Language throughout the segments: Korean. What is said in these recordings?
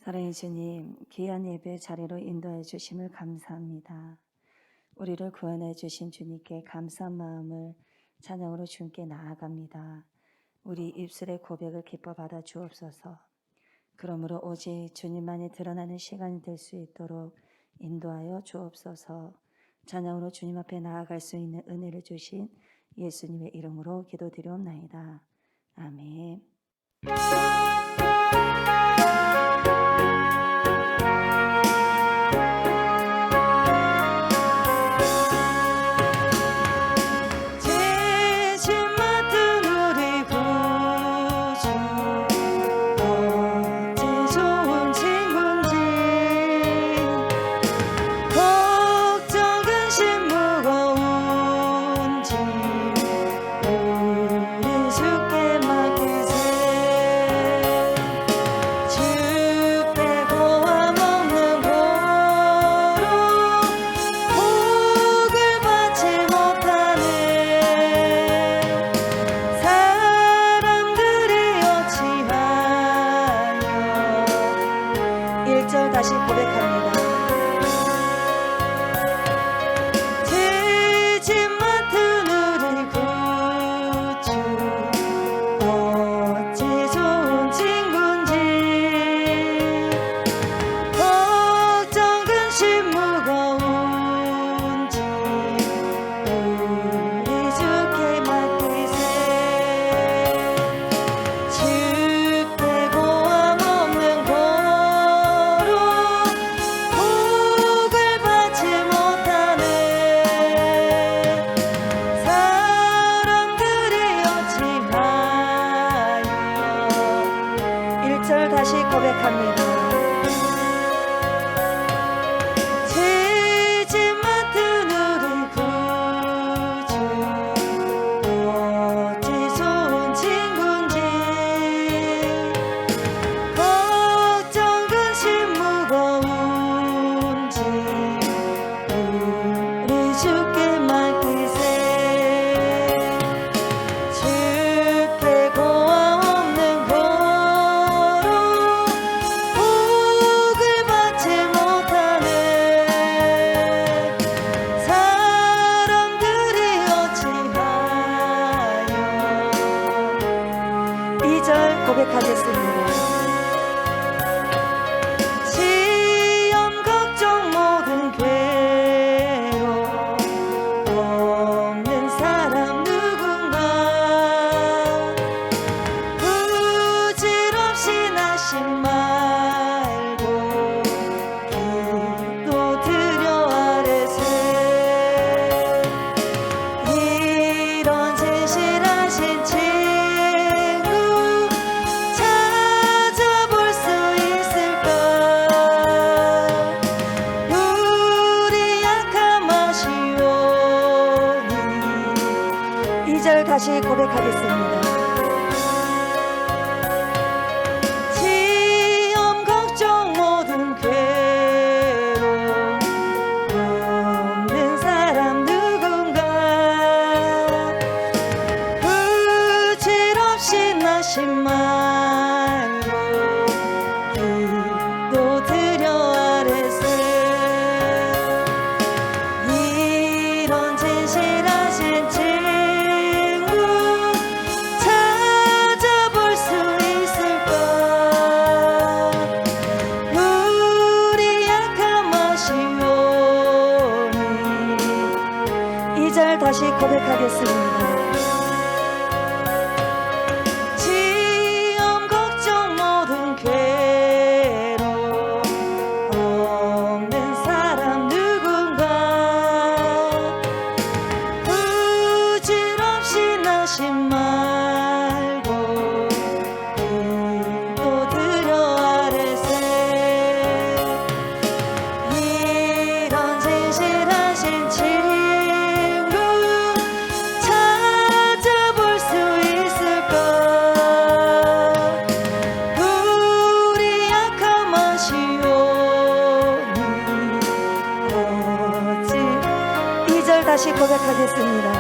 사랑의 주님, 귀한 예배 자리로 인도해 주심을 감사합니다. 우리를 구원해 주신 주님께 감사한 마음을 찬양으로 주님께 나아갑니다. 우리 입술의 고백을 기뻐 받아 주옵소서. 그러므로 오직 주님만이 드러나는 시간이 될 수 있도록 인도하여 주옵소서. 찬양으로 주님 앞에 나아갈 수 있는 은혜를 주신 예수님의 이름으로 기도드리옵나이다. 아멘. 다시 고백합니다. 죄짐 맡은 우리 구주 어찌 좋은 친구인지 걱정 근심 무거운지 우리 주께 맡기세. 주께 고함 없는 다시 고백합니다. 죄짐 맡은 우리 구주 어찌 좋은 친구인지 걱정 근심 무거운지 우리 주께 맡기세. 주께 고함 없는 고백하겠습니다. 시험 걱정 모든 괴로움 없는 사람 누군가 부질없이 나심 말고 기도드려 아뢰세. 이런 진실하신 다시 고백하겠습니다. 시험 걱정 모든 괴로움 없는 사람 누군가 부질없이 나심 말고 기도드려 아뢰세. 이런 진실하신 다시 고백하겠습니다. 시험 걱정 모든 괴로움 없는 사람 누군가 부질없이 나심 말고 기도드려 아뢰세. 이런 진실하신 다시 고백하겠습니다.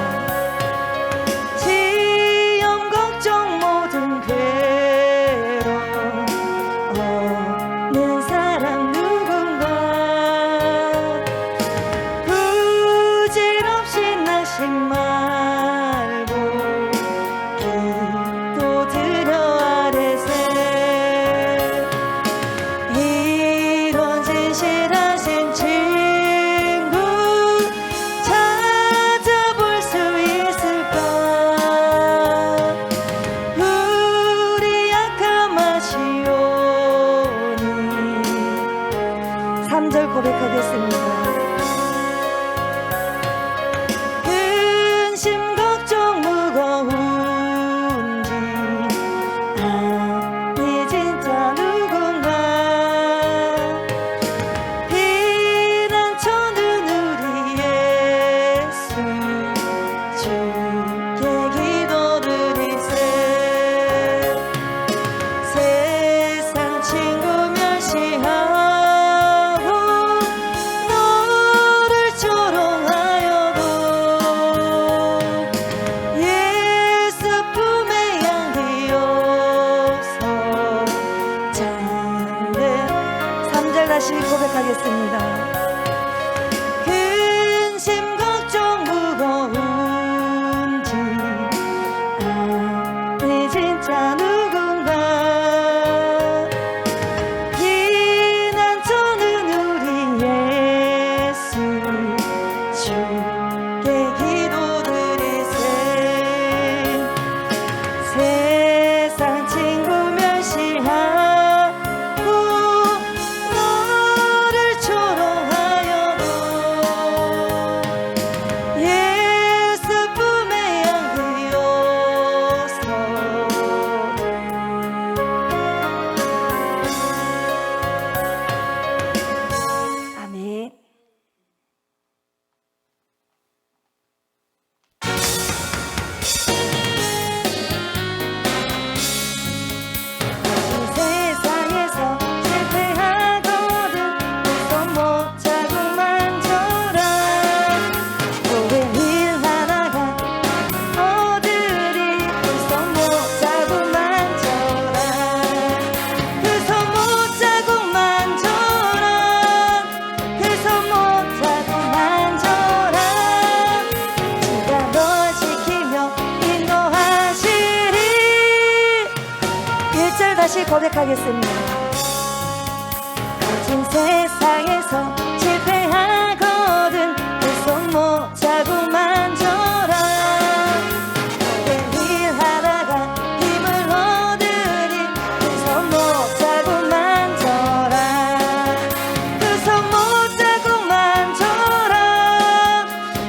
시험 걱정 모든 괴로움 없는 다시 고백하겠습니다. 근심 걱정 무거운 짐 안에 진짜 누군가 피난처는 우리 예수 주께 기도드리세. 세상 친구 멸시하고 너를 조롱하여도 예수 품에 안기어서 아멘. 세상에서 실패하거든 손 못 잡고 만져라. 오랜 일하다가 어들이 손 못 잡고 만져라. 그 손 못 잡고 만져라. 그 손 못 잡고 만져라. 주가 널 지키며 인도하시리. 1절 다시 고백하겠습니다. 거친 세상에서 실패하거든 그 손 못 잡고 만져라. 오랜 일하다가 힘을 얻으리 그 손 못 잡고 만져라. 그 손 못 잡고 만져라.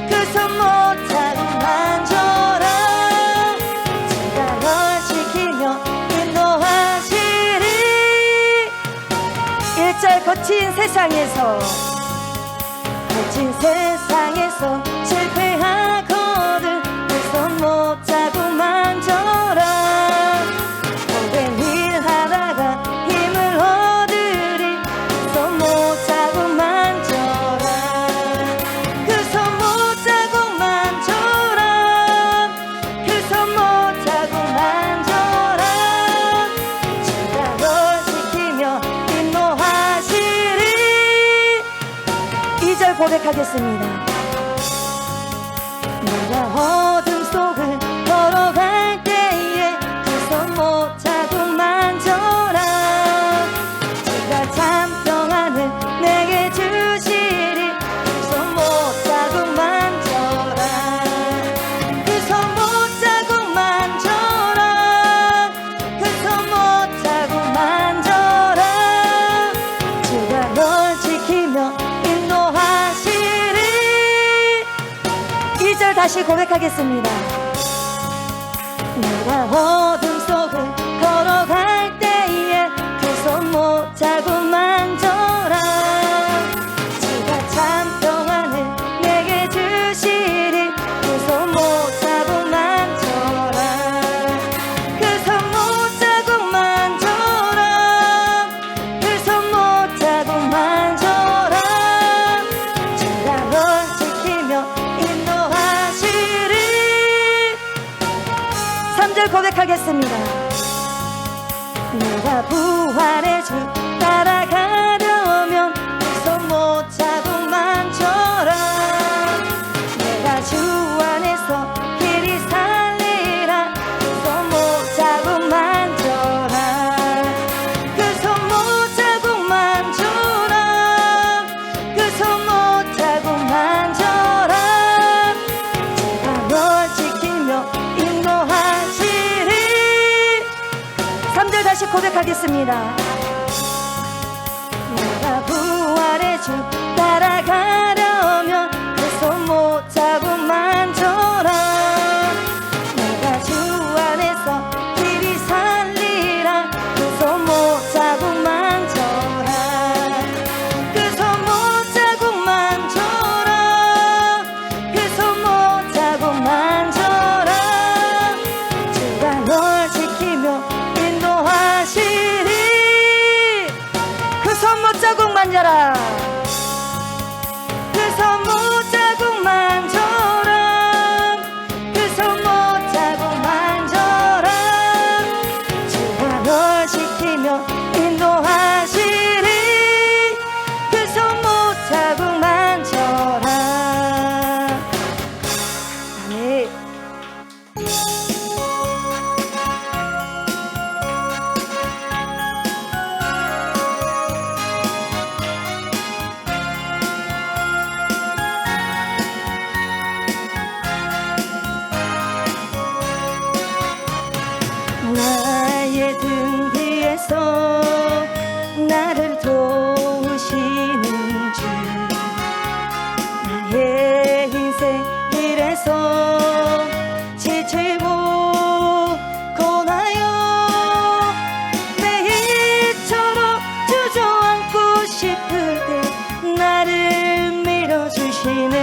그 손 못 잡고 만져라. 주가 널 지키며 인도하시리. 1절 거친 세상에서 실패하거든 그 손 못 잡고 만져라. 오랜 일하다가 힘을 얻으리 그 손 못 잡고 만져라. 그 손 못 잡고 만져라. 그 손 못 잡고 만져라. 주가 널 지키며 인도하시리. 2절 고백하겠습니다. 내가 어둠 속을 걸어갈 때에 그 손 못 잡고 만져라. 주가 잠평안을 내게 주시리 그 손 못 잡고 만져라. 그 손 못 잡고 만져라. 그 손 못 잡고 만져라. 주가 널 지키며 인도하시리. 2절 다시 고백하겠습니다. 내가 어둠 속을 걸어갈 때에 그 손 못 잡고 만져라. 주가 잠평안을 내게 주시리 그 손 못 잡고 만져라. 그 손 못 잡고 만져라. 그 손 못 잡고 만져라. 주가 널 지키며 인도하시리. 3절 고백하겠습니다. 내가 부활의 주 따라가려면 그 손 못 잡고 만져라. 내가 주 안에서 길이 살리라. 그 손 못 잡고 만져라. 그 손 못 잡고 만져라. 그 손 못 잡고 만져라. 주가 널 지키며 인도하시리. 3절 다시 고백하겠습니다. 내가 부활의 주 따라가려면 그 손 못 잡고 만져라. 내가 주 안에서 길이 살리라. 그 손 못 잡고 만져라. 그 손 못 잡고 만져라. 그 손 못 잡고 만져라. 주가 널 지키며 인도하시리. 그 손 못 잡고 만져라. 그 손 못 잡고 만져라. 그 손 못 잡고 만져라. 주가 널 지키며 인도하시리. 싶을 때 나를 밀어주시네.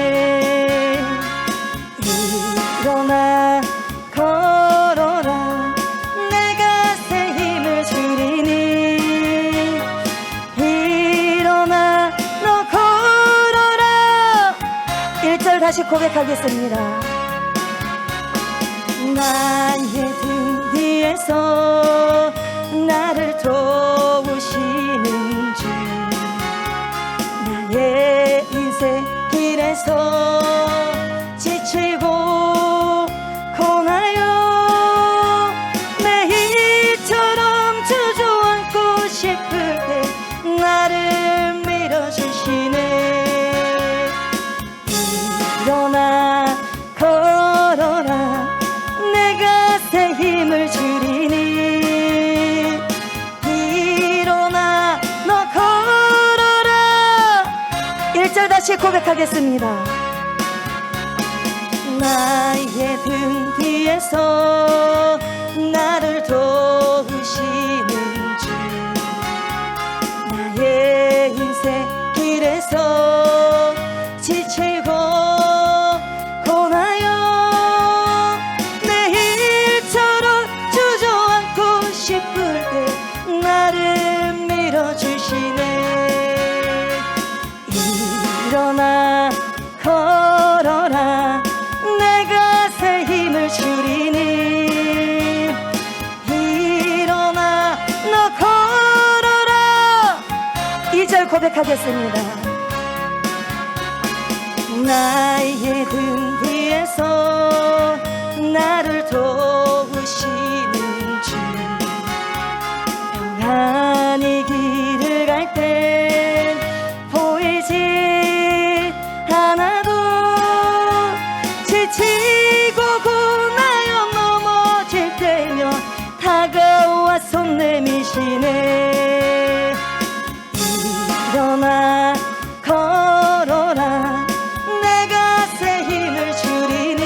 일어나 걸어라 내가 새 힘을 주리니. 일어나 너 걸어라. 1절 다시 고백하겠습니다. 나의 등 뒤에서 나를 도우시는 주, 나의 인생 길에서 지치고 고나요 매일처럼 주저앉고 싶을 때 나를 밀어주시네. 일어나 걸어라 내가 새 힘을 주리니. 일어나 너 걸어라. 1절 다시 고백하겠습니다. 나의 등 뒤에서 나를 도우시는 주, 나의 인생 길에서 지치고 고나요 매일처럼 주저앉고 싶을 때 나를 밀어주시네. 일어나 걸어라 내가 새 힘을 주리니. 일어나 너 걸어라. 2절 고백하겠습니다. 나의 등 뒤에서 나를 도우시는 주, 평안히 길을 갈 땐 보이지 않아도 지치고 고나여 넘어질 때면 다가와 손 내미시네. 일어나 걸어라 내가 새 힘을 주리니.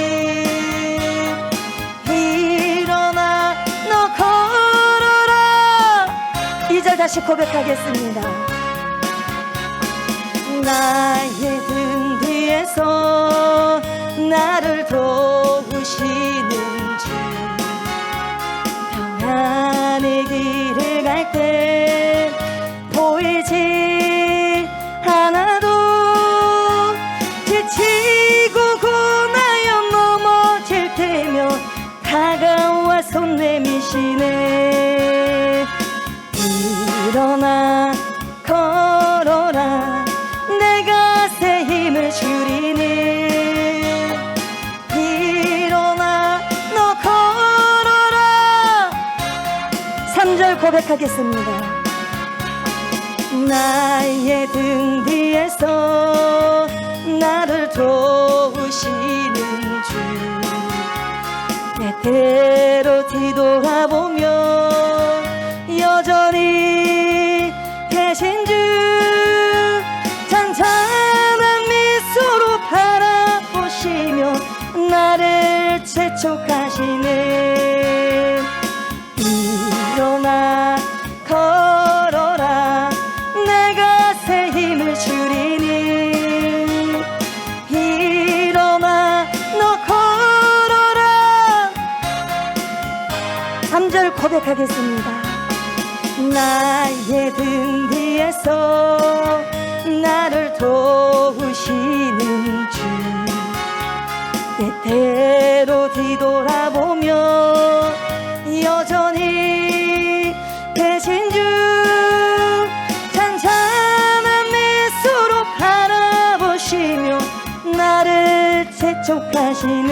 일어나 너 걸어라. 2절 다시 고백하겠습니다. 나의 등 뒤에서 나를 도우시는 주, 평안히 길을 갈 때 보이지 않아도 지치고 고나여 넘어질 때면 다가와 손 내미시네. 일어나 걸어라 내가 새 힘을 주리니. 일어나 너 걸어라. 3절 고백하겠습니다. 나의 등 뒤에서 나를 도우시는 주, 때때로 뒤돌아보며 여전히 계신 주, 잔잔한 미소로 바라보시며 나를 재촉하시네. 일어나 걸어라 내가 새 힘을 주리니. 일어나 너 걸어라. 3절 고백하겠습니다. 나의 등 뒤에서 나를 도우시는 주, 때때로 뒤돌아보며 여전히 계신 주, 잔잔한 미소로 바라보시며 나를 재촉하시네.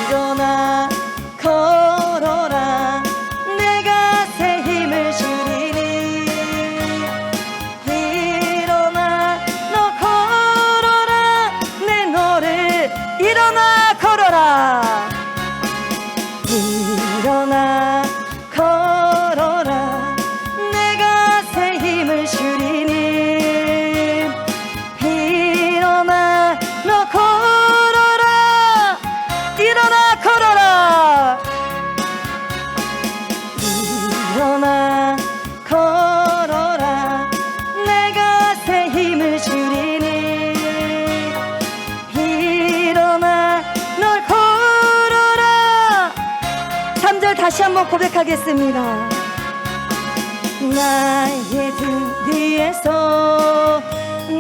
일어나 걸어라 내가 새 힘을 주리니. 일어나 너 걸어라 내 너를. 일어나 걸어라. 일어나 걸어라 내가 새 힘을 주리니. 일어나 너 걸어라 고백하겠습니다. 나의 등 뒤에서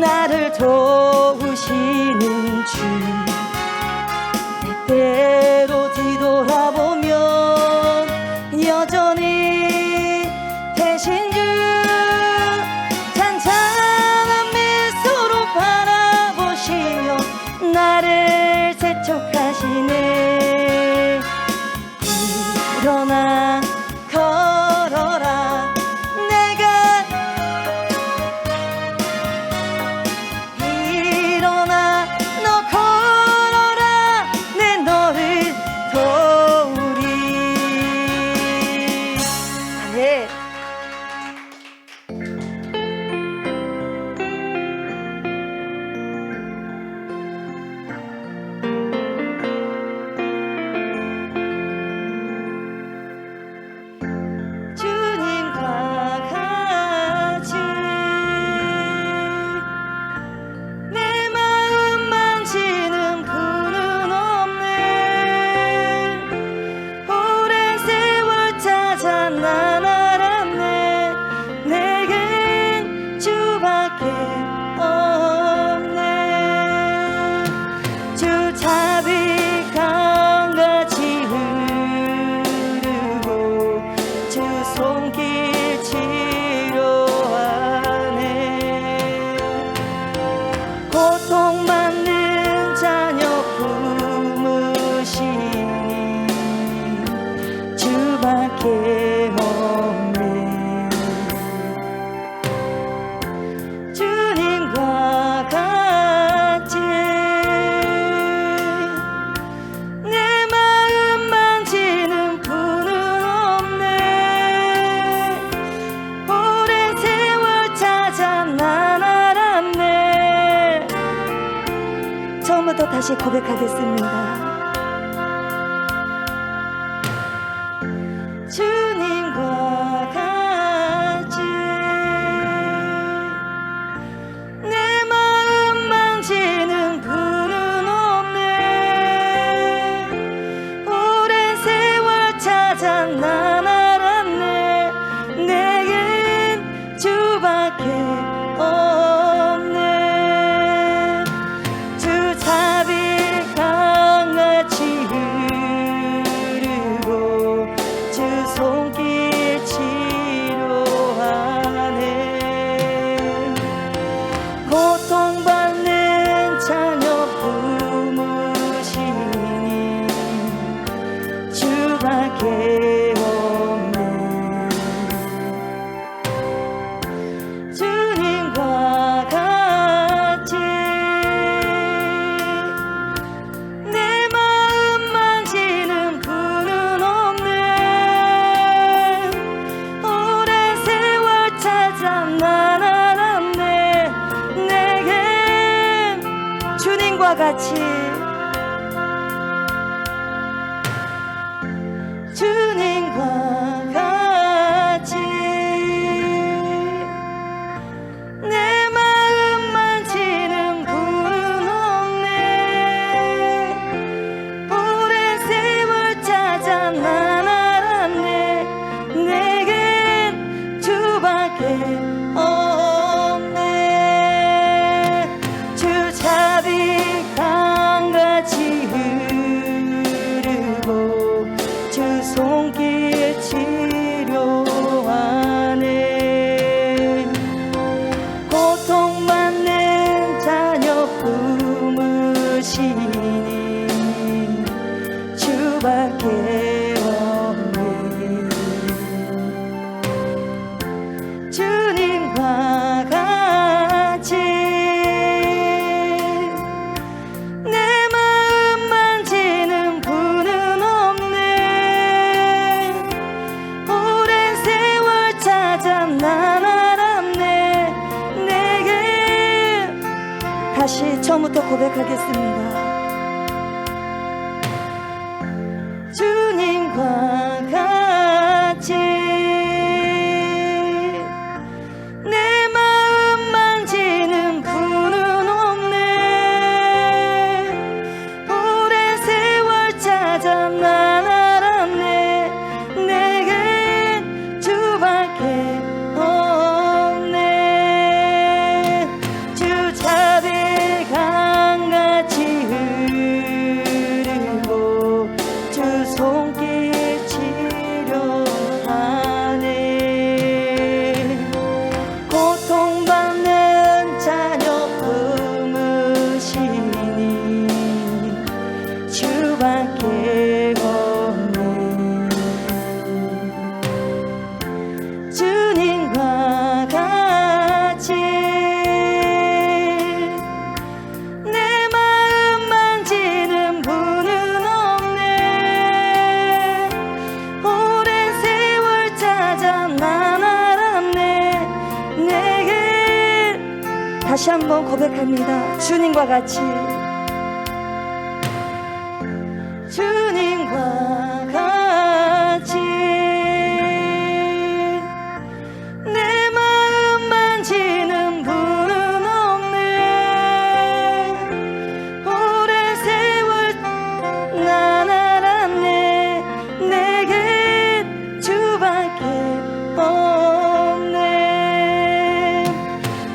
나를 도우시는 주, 때때로 뒤돌아보면 여전히 계신 주, 잔잔한 미소로 바라보시며 나를 재촉하시네. 일어나 걸어라, 내가 일어나 너 걸어라, 내 너를 도우리. 네. 주님과 같이 내 마음 만지는 분은 없네. 오랜 세월 찾아 난 알았네. 내겐 주밖에 없네. 주 자비 강같이 흐르고 주 손길 치료하네. 고통받는 자녀 품으시니 주밖에 없네. 주님과 같이 내 마음 만지는 분은 없네. 오랜 세월 찾아 난 알았네. 처음부터 다시 고백하겠습니다. 주님과 같이 내 마음 만지는 분은 없네. 오랜 세월 찾아 난 알았네. 내겐 주밖에 없네. 주 자비 강같이 흐르고 주 손길 치료하네. 고통받는 자녀 품으시니 주밖에 없네. 주님과 같이 내 마음 만지는 분은 없네. 오랜 세월 찾아 난 알았네. 내겐 주님과 같이 주님과 같이 내 마음 만지는 분은 없네. 오랜 세월 찾아 난 알았네. 내겐 주밖에 없네. 주 자비 강같이 흐르고 주 손길 치료하네. 고통받는 자녀 품으시니 주밖에 없네. 주님과 같이 내 마음 만지는 분은 없네. 오랜 세월 찾아 난 알았네. 내게 다시 처음부터 고백하겠습니다. 주님과 같이 내 마음 만지는 분은 없네. 오랜 세월 찾아 난 알았네. 내게 다시 한번 고백합니다. 주님과 같이, 주님과 같이 내 마음 만지는 분은 없네. 오랜 세월 난 알았네. 내겐 주밖에 없네.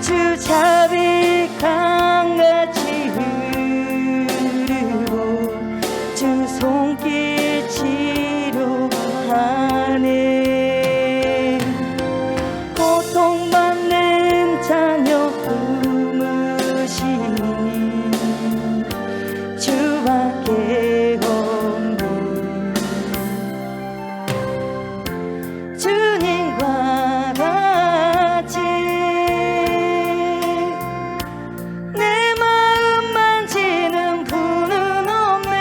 주 자비 강같이 흐르고 주 손길 치료하네. 고통받는 자녀 품으시니 주밖에 없네. 주님과 같이 내 마음 만지는 분은 없네.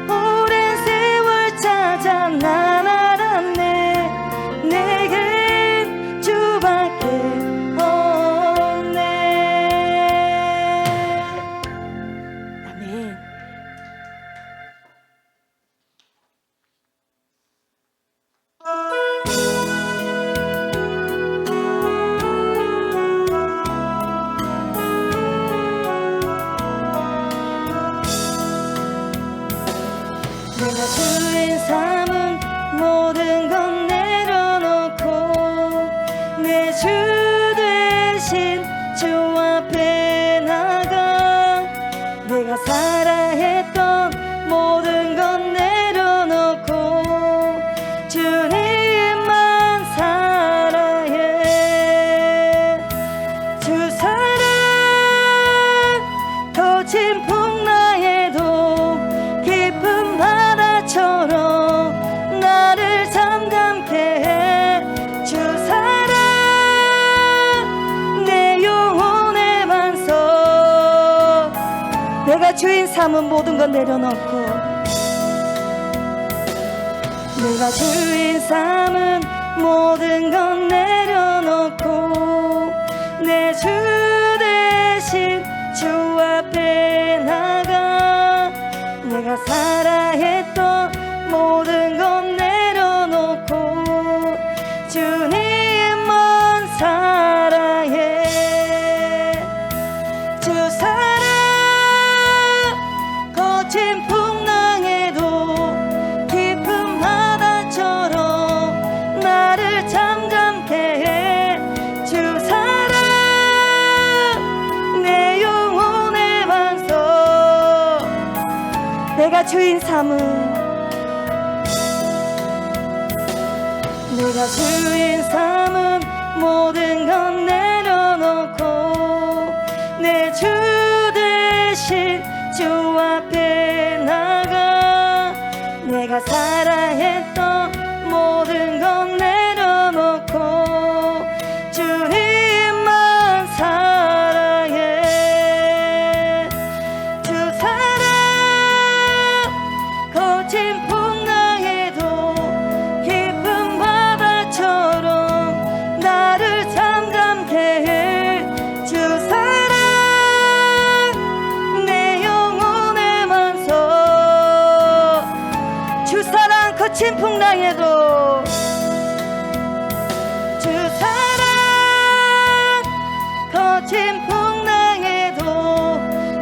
오랜 세월 찾아 난 알았네. 내겐 주밖에 없네. 아멘. 내가 주인 삼은 모든 건 내려놓고 내 주 대신 주 앞에 나가. 내가 사랑했던 모든 건 내려놓고 주님만 사랑해. 주 사랑 거친 풍랑에도 깊은 바다처럼 나를 잠잠케 해. 주 사랑 내 영혼의 반석. 내가 주인 삼은 모든 건 내려놓고 내가 주인 삼은 모든 건 내려놓고 내 주 대신 주 앞에 나가. 내가 사랑했던 모든 건 내려놓고 주님만 사랑해. 주 사랑 거친 풍랑에도 깊은 바다처럼 나를 잠잠케 해. 주 사랑 내 영혼의 반석. 내가 주인 삼은 내가 주인 삼은 모든 건 내려놓고 내 주 대신 주 앞에 나가. 내가 사랑했던 모든 건 내려놓고 주님만 사랑해. 주 사랑 거친 풍랑에도 깊은 바다처럼 나를 잠잠케 해. 주 사랑 내 영혼의 반석. 주 사랑 거친 풍랑에도 주 사랑 거친 풍랑에도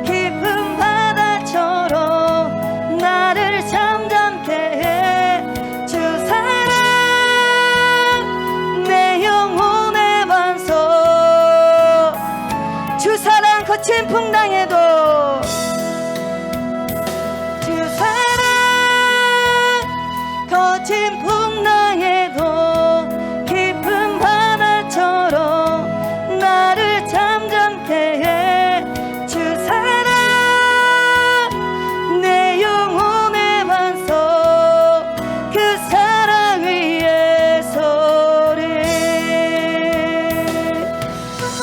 깊은 바다처럼 나를 잠잠케 해. 주 사랑 내 영혼의 반석. 주 사랑 거친 풍랑에도 주 사랑 거친 풍랑에도 깊은 바다처럼 나를 잠잠케 해. 주 사랑 내 영혼의 반석. 그 사랑 위에서리.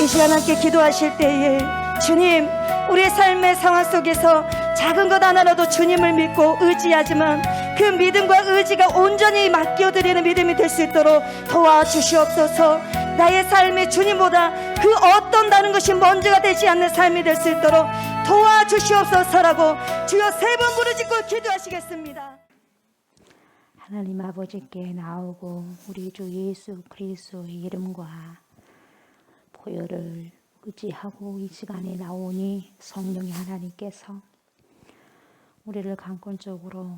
이 시간 함께 기도하실 때에 주님, 우리의 삶의 상황 속에서 작은 것 하나라도 주님을 믿고 의지하지만 그 믿음과 의지가 온전히 맡겨드리는 믿음이 될 수 있도록 도와주시옵소서. 나의 삶이 주님보다 그 어떤 다른 것이 먼저가 되지 않는 삶이 될 수 있도록 도와주시옵소서라고 주여 3번 부르짖고 기도하시겠습니다. 하나님 아버지께 나오고 우리 주 예수 그리스도의 이름과 보혈을 의지하고 이 시간에 나오니 성령의 하나님께서 우리를 강권적으로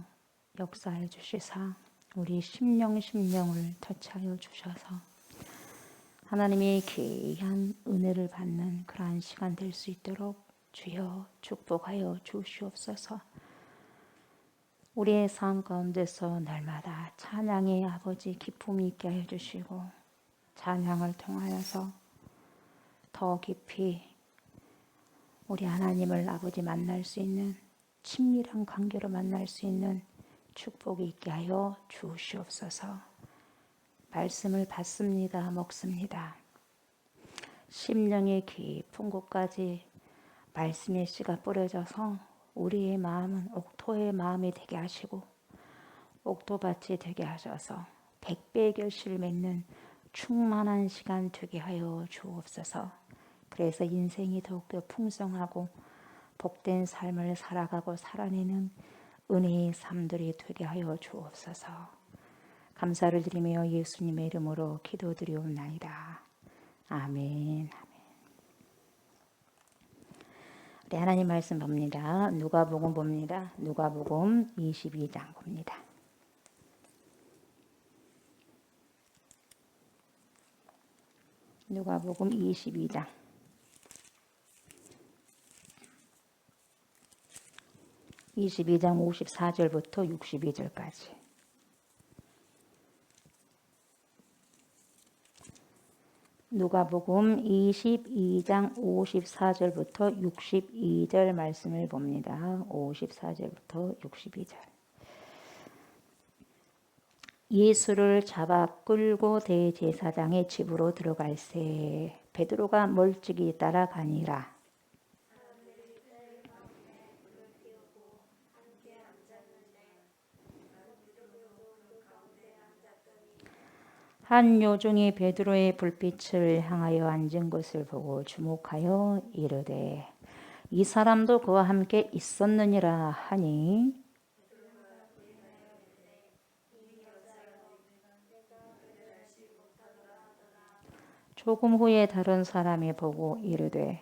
역사해 주시사 우리 심령을 터치하여 주셔서 하나님의 귀한 은혜를 받는 그러한 시간 될 수 있도록 주여 축복하여 주시옵소서. 우리의 삶 가운데서 날마다 찬양의 아버지 기쁨이 있게 하여 주시고 찬양을 통하여서 더 깊이 우리 하나님을 아버지 만날 수 있는 친밀한 관계로 만날 수 있는 축복이 있게 하여 주시옵소서. 말씀을 받습니다. 먹습니다. 심령의 깊은 곳까지 말씀의 씨가 뿌려져서 우리의 마음은 옥토의 마음이 되게 하시고 옥토밭이 되게 하셔서 백배의 결실을 맺는 충만한 시간 되게 하여 주옵소서. 그래서 인생이 더욱더 풍성하고 복된 삶을 살아가고 살아내는 은혜의 삶들이 되게 하여 주옵소서. 감사를 드리며 예수님의 이름으로 기도드리옵나이다. 아멘. 우리 하나님 말씀 봅니다. 누가복음 봅니다. 누가복음 22장 봅니다. 누가복음 22장 54절부터 62절까지. 누가복음 22장 54절부터 62절 말씀을 봅니다. 54절부터 62절. 예수를 잡아 끌고 대제사장의 집으로 들어갈새 베드로가 멀찍이 따라가니라. 한 요종이 베드로의 불빛을 향하여 앉은 것을 보고 주목하여 이르되 이 사람도 그와 함께 있었느니라 하니 조금 후에 다른 사람이 보고 이르되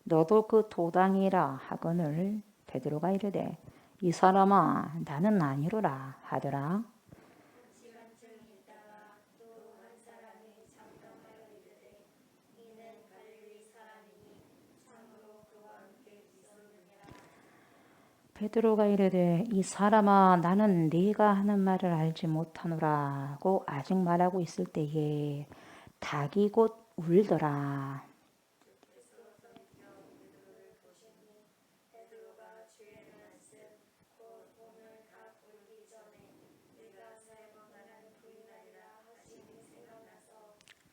너도 그 도당이라 하거늘 베드로가 이르되 이 사람아 나는 아니로라 하더라. 베드로가 이르되 이 사람아 나는 네가 하는 말을 알지 못하노라고 아직 말하고 있을 때에 닭이 곧 울더라.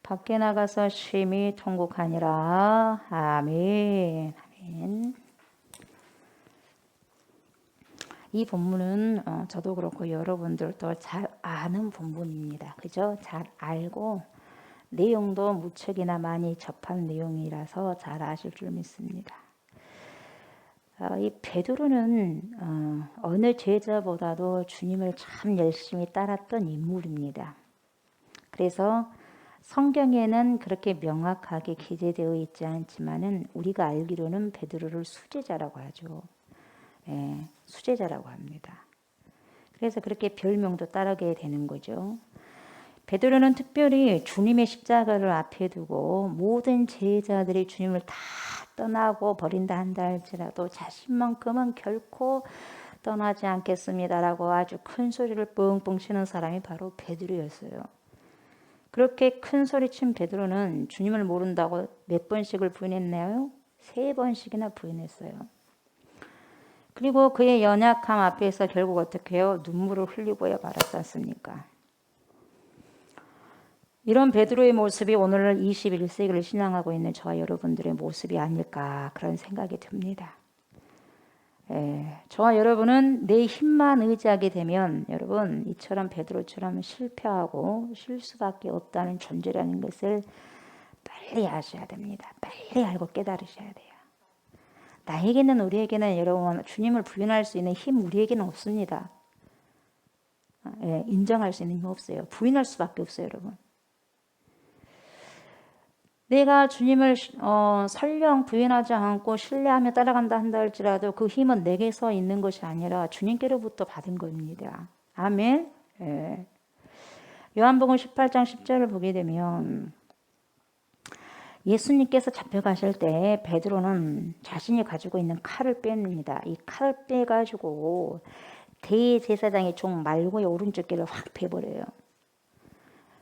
밖에 나가서 심히 통곡하니라. 아멘. 아멘. 이 본문은 저도 그렇고 여러분들도 잘 아는 본문입니다. 그죠? 잘 알고 내용도 무척이나 많이 접한 내용이라서 잘 아실 줄 믿습니다. 이 베드로는 어느 제자보다도 주님을 참 열심히 따랐던 인물입니다. 그래서 성경에는 그렇게 명확하게 기재되어 있지 않지만은 우리가 알기로는 베드로를 수제자라고 하죠. 예, 수제자라고 합니다. 그래서 그렇게 별명도 따르게 되는 거죠. 베드로는 특별히 주님의 십자가를 앞에 두고 모든 제자들이 주님을 다 떠나고 버린다 한다 할지라도 자신만큼은 결코 떠나지 않겠습니다라고 아주 큰 소리를 뻥뻥 치는 사람이 바로 베드로였어요. 그렇게 큰 소리 친 베드로는 주님을 모른다고 몇 번씩을 부인했나요? 3번씩이나 부인했어요. 그리고 그의 연약함 앞에서 결국 어떻게 해요? 눈물을 흘리고야 말았지 않습니까? 이런 베드로의 모습이 오늘 21세기를 신앙하고 있는 저와 여러분들의 모습이 아닐까 그런 생각이 듭니다. 저와 여러분은 내 힘만 의지하게 되면 여러분 이처럼 베드로처럼 실패하고 쉴 수밖에 없다는 존재라는 것을 빨리 아셔야 됩니다. 빨리 알고 깨달으셔야 돼요. 나에게는, 우리에게는 여러분, 주님을 부인할 수 있는 힘 우리에게는 없습니다. 예, 인정할 수 있는 힘 없어요. 부인할 수밖에 없어요, 여러분. 내가 주님을 설령 부인하지 않고 신뢰하며 따라간다 한다 할지라도 그 힘은 내게서 있는 것이 아니라 주님께로부터 받은 겁니다. 아멘. 예. 요한복음 18장 10절을 보게 되면 예수님께서 잡혀가실 때 베드로는 자신이 가지고 있는 칼을 뺍니다. 이 칼을 빼가지고 대제사장의 종 말고의 오른쪽 귀를 확 베버려요.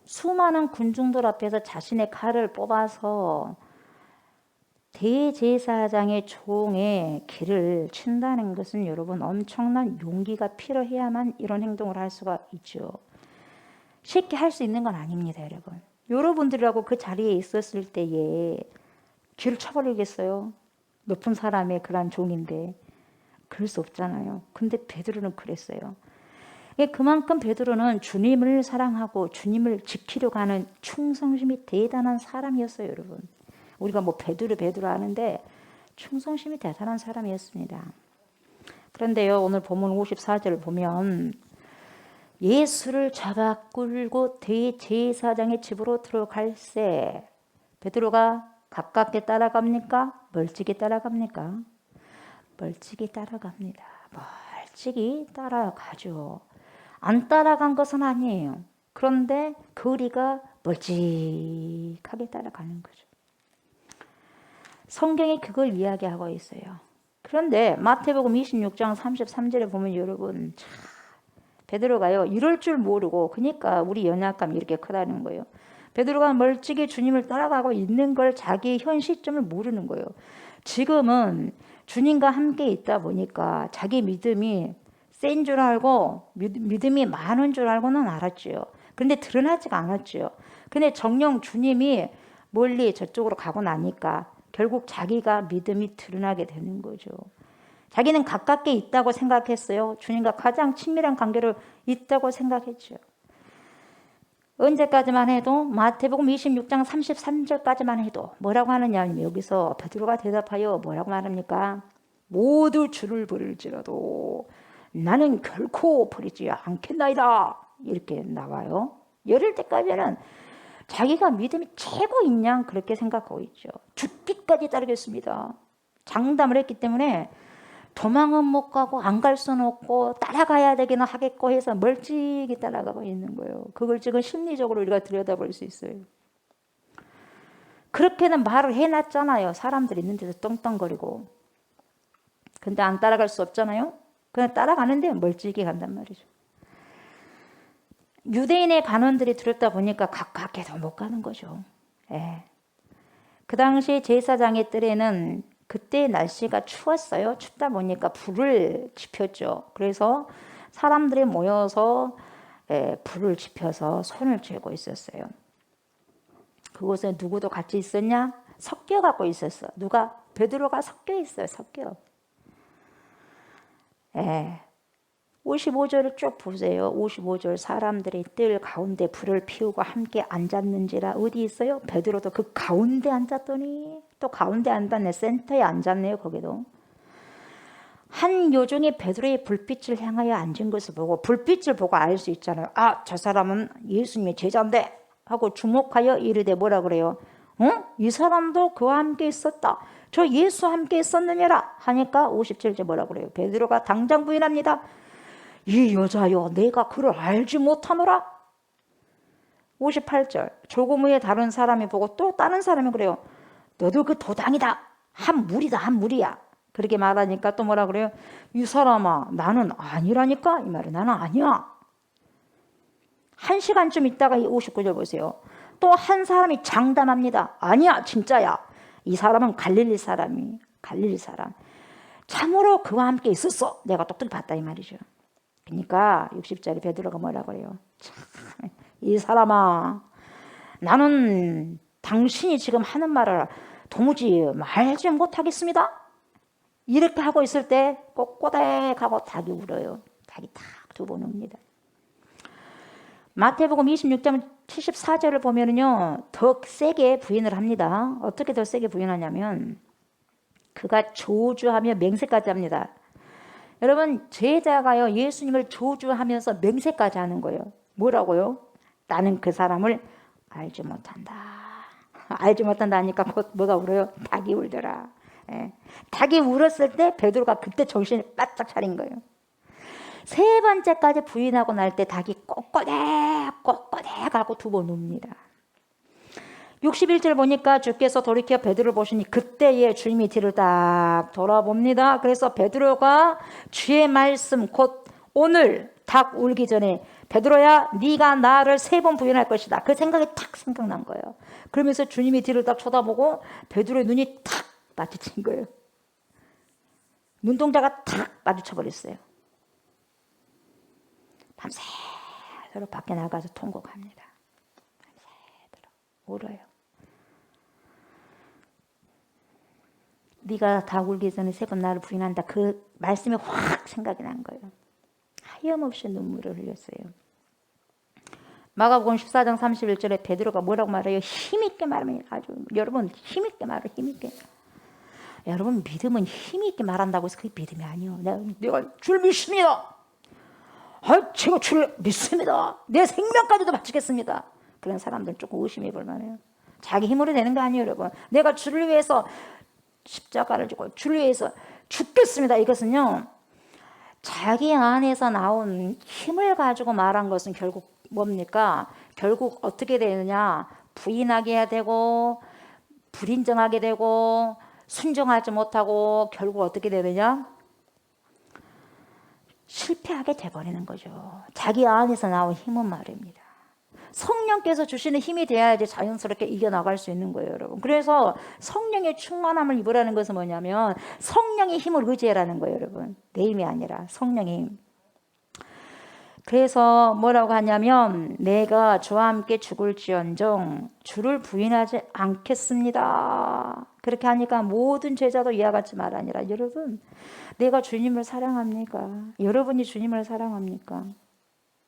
수많은 군중들 앞에서 자신의 칼을 뽑아서 대제사장의 종의 귀를 친다는 것은 여러분 엄청난 용기가 필요해야만 이런 행동을 할 수가 있죠. 쉽게 할 수 있는 건 아닙니다, 여러분. 여러분들하고 그 자리에 있었을 때에 귀를 쳐버리겠어요? 높은 사람의 그런 종인데 그럴 수 없잖아요. 근데 베드로는 그랬어요. 그만큼 베드로는 주님을 사랑하고 주님을 지키려고 하는 충성심이 대단한 사람이었어요, 여러분. 우리가 뭐 베드로 하는데 충성심이 대단한 사람이었습니다. 그런데요, 오늘 본문 54절을 보면 예수를 잡아 끌고 대제사장의 집으로 들어갈새 베드로가 가깝게 따라갑니까? 멀찍이 따라갑니까? 멀찍이 따라갑니다. 멀찍이 따라가죠. 안 따라간 것은 아니에요. 그런데 거리가 멀찍하게 따라가는 거죠. 성경이 그걸 이야기하고 있어요. 그런데 마태복음 26장 33절에 보면 여러분 베드로가요 이럴 줄 모르고 그러니까 우리 연약감이 이렇게 크다는 거예요. 베드로가 멀찍이 주님을 따라가고 있는 걸 자기의 현 시점을 모르는 거예요. 지금은 주님과 함께 있다 보니까 자기 믿음이 센 줄 알고 믿음이 많은 줄 알고는 알았죠. 그런데 드러나지가 않았죠. 근데 정녕 주님이 멀리 저쪽으로 가고 나니까 결국 자기가 믿음이 드러나게 되는 거죠. 자기는 가깝게 있다고 생각했어요. 주님과 가장 친밀한 관계를 있다고 생각했죠. 언제까지만 해도 마태복음 26장 33절까지만 해도 뭐라고 하느냐 하면 여기서 베드로가 대답하여 뭐라고 말합니까? 모두 주를 부를지라도 나는 결코 버리지 않겠나이다. 이렇게 나와요. 이럴 때까지는 자기가 믿음이 최고인 양 그렇게 생각하고 있죠. 죽기까지 따르겠습니다. 장담을 했기 때문에 도망은 못 가고 안 갈 수는 없고 따라가야 되기는 하겠고 해서 멀찍이 따라가고 있는 거예요. 그걸 지금 심리적으로 우리가 들여다볼 수 있어요. 그렇게는 말을 해놨잖아요. 사람들이 있는 데서 떵떵거리고. 근데 안 따라갈 수 없잖아요. 그냥 따라가는데 멀찍이 간단 말이죠. 유대인의 간원들이 두렵다 보니까 가깝게도 못 가는 거죠. 예. 그 당시 제사장의 뜰에는 그때 날씨가 추웠어요. 춥다 보니까 불을 지폈죠. 그래서 사람들이 모여서 불을 지펴서 손을 쥐고 있었어요. 그곳에 누구도 같이 있었냐? 섞여 갖고 있었어. 누가? 베드로가 섞여 있어요. 섞여. 55절을 쭉 보세요. 55절 사람들이 뜰 가운데 불을 피우고 함께 앉았는지라 어디 있어요? 베드로도 그 가운데 앉았더니 또 가운데 앉았네. 센터에 앉았네요. 거기도. 한 요종이 베드로의 불빛을 향하여 앉은 것을 보고 불빛을 보고 알 수 있잖아요. 아, 저 사람은 예수님의 제자인데 하고 주목하여 이르되 뭐라 그래요? 이 사람도 그와 함께 있었다. 저 예수와 함께 있었느냐라 하니까 57절 뭐라 그래요? 베드로가 당장 부인합니다. 이 여자여 내가 그를 알지 못하노라. 58절 조금 후에 다른 사람이 보고 또 다른 사람이 그래요. 너도 그 도당이다. 한 무리다. 한 무리야. 그렇게 말하니까 또 뭐라 그래요? 이 사람아 나는 아니라니까. 이 말은 나는 아니야. 1시간쯤 있다가 이 59절 보세요. 또 한 사람이 장담합니다. 아니야 진짜야. 이 사람은 갈릴리 사람이. 갈릴리 사람. 참으로 그와 함께 있었어. 내가 똑똑히 봤다 이 말이죠. 그러니까 60절에 베드로가 뭐라 그래요? 참, 이 사람아 나는 당신이 지금 하는 말을 도무지 말지 못하겠습니다. 이렇게 하고 있을 때 꼬꼬댁하고 닭이 울어요. 닭이 탁 두 번 웁니다. 마태복음 26장 74절을 보면은요, 더 세게 부인을 합니다. 어떻게 더 세게 부인하냐면, 그가 저주하며 맹세까지 합니다. 여러분, 제자가요, 예수님을 저주하면서 맹세까지 하는 거예요. 뭐라고요? 나는 그 사람을 알지 못한다. 알지 못한다니까 곧 뭐가 울어요? 닭이 울더라. 예. 닭이 울었을 때 베드로가 그때 정신을 바짝 차린 거예요. 세 번째까지 부인하고 날 때 닭이 꼬꼬댁 하고 두 번 웁니다. 61절 보니까 주께서 돌이켜 베드로를 보시니 그때에 주님이 뒤를 딱 돌아봅니다. 그래서 베드로가 주의 말씀 곧 오늘 닭 울기 전에 베드로야 네가 나를 3번 부인할 것이다. 그 생각이 탁 생각난 거예요. 그러면서 주님이 뒤를 딱 쳐다보고 베드로의 눈이 탁 마주친 거예요. 눈동자가 탁 마주쳐버렸어요. 밤새도록 밖에 나가서 통곡합니다. 밤새도록 울어요. 네가 다 울기 전에 3번 나를 부인한다. 그 말씀이 확 생각이 난 거예요. 하염없이 눈물을 흘렸어요. 마가복음 14장 31절에 베드로가 뭐라고 말해요? 힘있게 말하면 아주 여러분 힘있게 말해 힘있게. 여러분 믿음은 힘있게 말한다고 해서 그게 믿음이 아니에요. 내가 줄 믿습니다. 제가 주를 믿습니다. 내 생명까지도 바치겠습니다. 그런 사람들은 조금 의심해 볼 만해요. 자기 힘으로 되는 거 아니에요, 여러분. 내가 주를 위해서 십자가를 지고 주를 위해서 죽겠습니다. 이것은요, 자기 안에서 나온 힘을 가지고 말한 것은 결국 뭡니까? 결국 어떻게 되느냐? 부인하게 되고 불인정하게 되고 순종하지 못하고 결국 어떻게 되느냐? 실패하게 돼버리는 거죠. 자기 안에서 나온 힘은 말입니다. 성령께서 주시는 힘이 돼야지 자연스럽게 이겨나갈 수 있는 거예요, 여러분. 그래서 성령의 충만함을 입으라는 것은 뭐냐면 성령의 힘을 의지하라는 거예요, 여러분. 내 힘이 아니라 성령의 힘. 그래서 뭐라고 하냐면 내가 주와 함께 죽을지언정 주를 부인하지 않겠습니다. 그렇게 하니까 모든 제자도 이와 같이 말하니라. 여러분, 내가 주님을 사랑합니까? 여러분이 주님을 사랑합니까?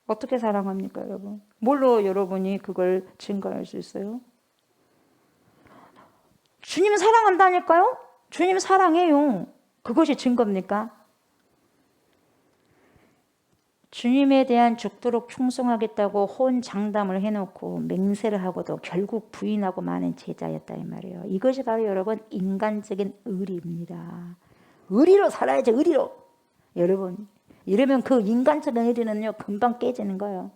어떻게 사랑합니까, 여러분? 뭘로 여러분이 그걸 증거할 수 있어요? 주님 사랑한다니까요? 주님 사랑해요. 그것이 증거입니까? 주님에 대한 죽도록 충성하겠다고 혼장담을 해놓고 맹세를 하고도 결국 부인하고 마는 제자였다 이 말이에요. 이것이 바로 여러분 인간적인 의리입니다. 의리로 살아야죠. 의리로. 여러분 이러면 그 인간적인 의리는요 금방 깨지는 거예요.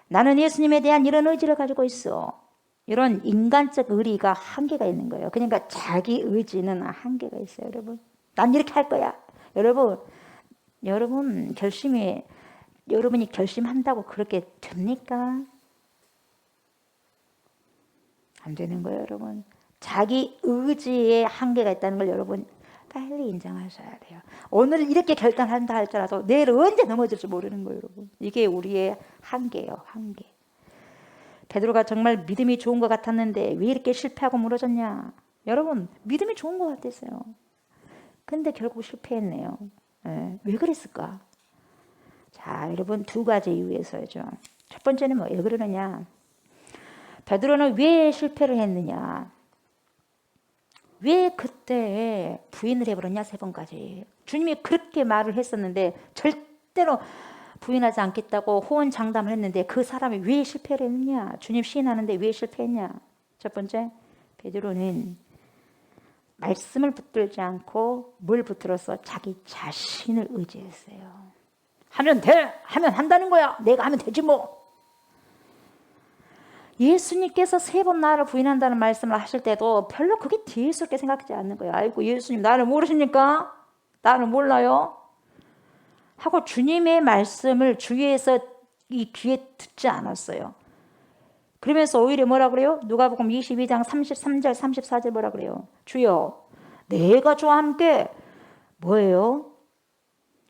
나는 예수님에 대한 이런 의지를 가지고 있어. 이런 인간적 의리가 한계가 있는 거예요. 그러니까 자기 의지는 한계가 있어요. 여러분 난 이렇게 할 거야. 여러분 여러분이 결심한다고 그렇게 됩니까? 안 되는 거예요, 여러분. 자기 의지에 한계가 있다는 걸 여러분 빨리 인정하셔야 돼요. 오늘 이렇게 결단한다 할지라도 내일 언제 넘어질지 모르는 거예요, 여러분. 이게 우리의 한계예요, 한계. 베드로가 정말 믿음이 좋은 것 같았는데 왜 이렇게 실패하고 무너졌냐? 여러분 믿음이 좋은 것 같았어요. 근데 결국 실패했네요. 왜 그랬을까? 자, 여러분 2가지 이유에서죠. 첫 번째는 왜 그러느냐? 베드로는 왜 실패를 했느냐? 왜 그때 부인을 해버렸냐? 3번까지. 주님이 그렇게 말을 했었는데 절대로 부인하지 않겠다고 호언장담을 했는데 그 사람이 왜 실패를 했느냐? 주님 시인하는데 왜 실패했냐? 첫 번째, 베드로는 말씀을 붙들지 않고 뭘 붙들어서 자기 자신을 의지했어요. 하면 돼! 하면 한다는 거야! 내가 하면 되지 뭐! 예수님께서 3번 나를 부인한다는 말씀을 하실 때도 별로 그게 뒤에스럽게 생각하지 않는 거예요. 아이고 예수님 나를 모르십니까? 나를 몰라요? 하고 주님의 말씀을 주위에서 이 귀에 듣지 않았어요. 그러면서 오히려 뭐라 그래요? 누가복음 22장 33절 34절 뭐라 그래요? 주여 내가 주와 함께 뭐예요?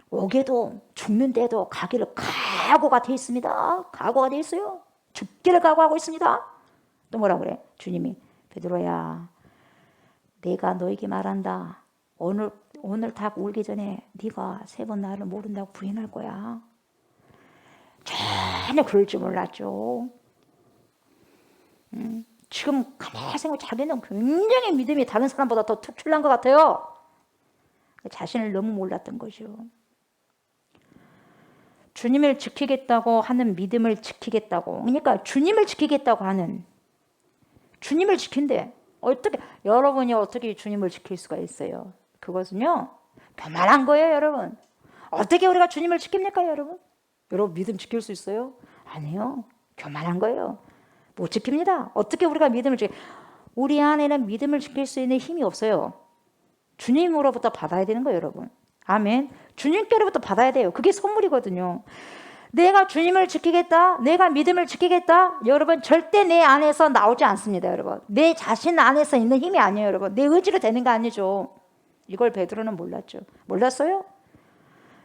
오게도 죽는데도 가기를 각오가 돼 있습니다. 각오가 돼 있어요. 죽기를 각오하고 있습니다. 또 뭐라 그래? 주님이 베드로야 내가 너에게 말한다. 오늘 닭 울기 전에 네가 3번 나를 모른다고 부인할 거야. 전혀 그럴 줄 몰랐죠. 지금 가만히 생각해 자기는 굉장히 믿음이 다른 사람보다 더 특출난 것 같아요. 자신을 너무 몰랐던 거죠. 주님을 지키겠다고 하는 믿음을 지키겠다고, 그러니까 주님을 지키겠다고 하는, 주님을 지킨대. 어떻게, 여러분이 어떻게 주님을 지킬 수가 있어요? 그것은요 교만한 거예요. 여러분, 어떻게 우리가 주님을 지킵니까? 여러분, 여러분 믿음 지킬 수 있어요? 아니요, 교만한 거예요. 못 지킵니다. 어떻게 우리가 믿음을 우리 안에는 믿음을 지킬 수 있는 힘이 없어요. 주님으로부터 받아야 되는 거예요. 여러분, 아멘. 주님께로부터 받아야 돼요. 그게 선물이거든요. 내가 주님을 지키겠다, 내가 믿음을 지키겠다, 여러분 절대 내 안에서 나오지 않습니다. 여러분, 내 자신 안에서 있는 힘이 아니에요. 여러분, 내 의지로 되는 거 아니죠. 이걸 베드로는 몰랐죠. 몰랐어요?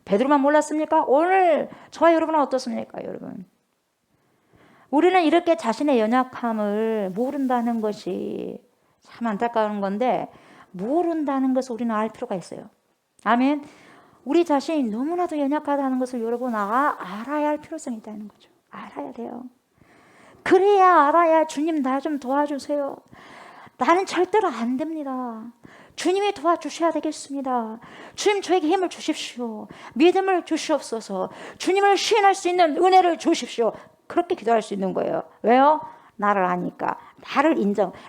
베드로만 몰랐습니까? 오늘 저와 여러분은 어떻습니까? 여러분, 우리는 이렇게 자신의 연약함을 모른다는 것이 참 안타까운 건데, 모른다는 것을 우리는 알 필요가 있어요. 아멘. 우리 자신이 너무나도 연약하다는 것을 여러분 알아야 할 필요성이 있다는 거죠. 알아야 돼요. 그래야 알아야 주님 나 좀 도와주세요. 나는 절대로 안 됩니다. 주님이 도와주셔야 되겠습니다. 주님 저에게 힘을 주십시오. 믿음을 주시옵소서. 주님을 시인할 수 있는 은혜를 주십시오. 그렇게 기도할 수 있는 거예요. 왜요? 나를 아니까. 나를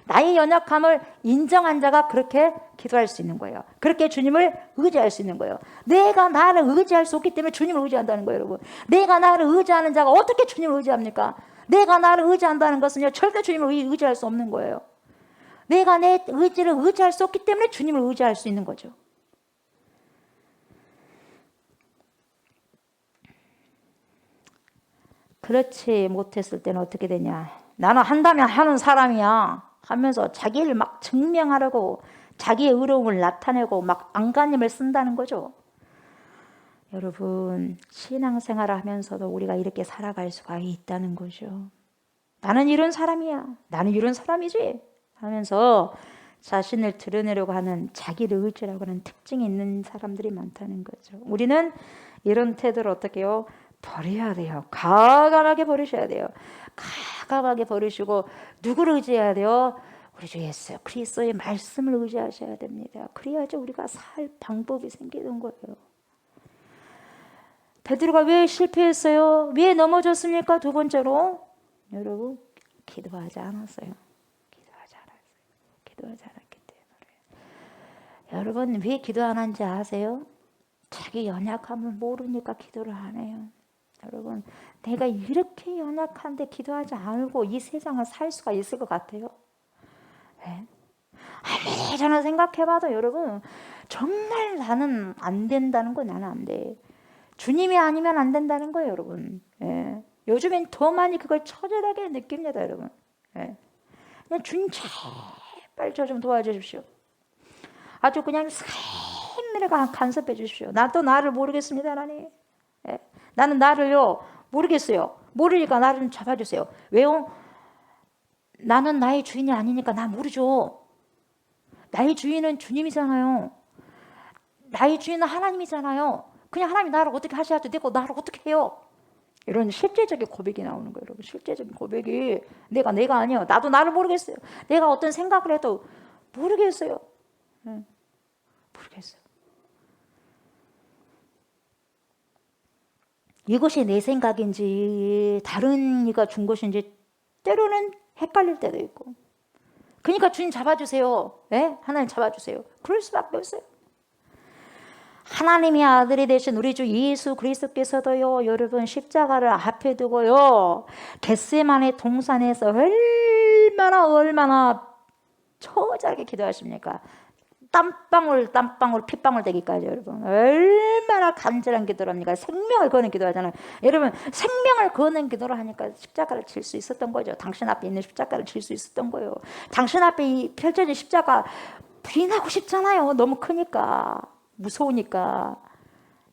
나의 연약함을 인정한 자가 그렇게 기도할 수 있는 거예요. 그렇게 주님을 의지할 수 있는 거예요. 내가 나를 의지할 수 없기 때문에 주님을 의지한다는 거예요. 여러분, 내가 나를 의지하는 자가 어떻게 주님을 의지합니까? 내가 나를 의지한다는 것은요 절대 주님을 의지할 수 없는 거예요. 내가 내 의지를 의지할 수 없기 때문에 주님을 의지할 수 있는 거죠. 그렇지 못했을 때는 어떻게 되냐, 나는 한다면 하는 사람이야 하면서 자기를 막 증명하려고 자기의 의로움을 나타내고 막 안간힘을 쓴다는 거죠. 여러분, 신앙생활을 하면서도 우리가 이렇게 살아갈 수가 있다는 거죠. 나는 이런 사람이야, 나는 이런 사람이지 하면서 자신을 드러내려고 하는 자기를 의지라고 하는 특징이 있는 사람들이 많다는 거죠. 우리는 이런 태도를 어떻게 해요? 버려야 돼요. 과감하게 버리셔야 돼요. 과감하게 버리시고 누구를 의지해야 돼요? 우리 주 예수 그리스도의 말씀을 의지하셔야 됩니다. 그래야지 우리가 살 방법이 생기는 거예요. 베드로가 왜 실패했어요? 왜 넘어졌습니까? 두 번째로, 여러분, 기도하지 않았어요. 기도하지 않았기 때문에. 여러분, 왜 기도 안 한지 아세요? 자기 연약함을 모르니까 기도를 안 해요. 여러분, 내가 이렇게 연약한데 기도하지 않고 이 세상을 살 수가 있을 것 같아요? 네? 아무리 저는 생각해봐도 여러분, 정말 나는 안 된다는 거, 나는 안 돼. 주님이 아니면 안 된다는 거예요. 여러분, 네. 요즘엔 더 많이 그걸 처절하게 느낍니다. 여러분, 네. 그냥 주님 제발 저 좀 도와주십시오. 아주 그냥 삶을 간섭해 주십시오. 나도 나를 모르겠습니다. 하나님, 네. 나는 나를요 모르겠어요. 모르니까 나를 좀 잡아주세요. 왜요? 나는 나의 주인이 아니니까 나 모르죠. 나의 주인은 주님이잖아요. 나의 주인은 하나님이잖아요. 그냥 하나님이 나를 어떻게 하셔야지 되고 나를 어떻게 해요? 이런 실제적인 고백이 나오는 거예요. 여러분, 실제적인 고백이 내가 아니에요. 나도 나를 모르겠어요. 내가 어떤 생각을 해도 모르겠어요. 모르겠어요. 이것이 내 생각인지 다른 이가 준 것인지 때로는 헷갈릴 때도 있고. 그러니까 주님 잡아주세요. 네? 하나님 잡아주세요. 그럴 수밖에 없어요. 하나님의 아들이 되신 우리 주 예수 그리스도께서도요, 여러분, 십자가를 앞에 두고요, 겟세마네 동산에서 얼마나 처절하게 기도하십니까? 땀방울 핏방울 되기까지. 여러분, 얼마나 간절한 기도를 합니까? 생명을 거는 기도하잖아요. 여러분, 생명을 거는 기도를 하니까 십자가를 질 수 있었던 거죠. 당신 앞에 있는 십자가를 질 수 있었던 거예요. 당신 앞에 펼쳐진 십자가 부인하고 싶잖아요. 너무 크니까, 무서우니까.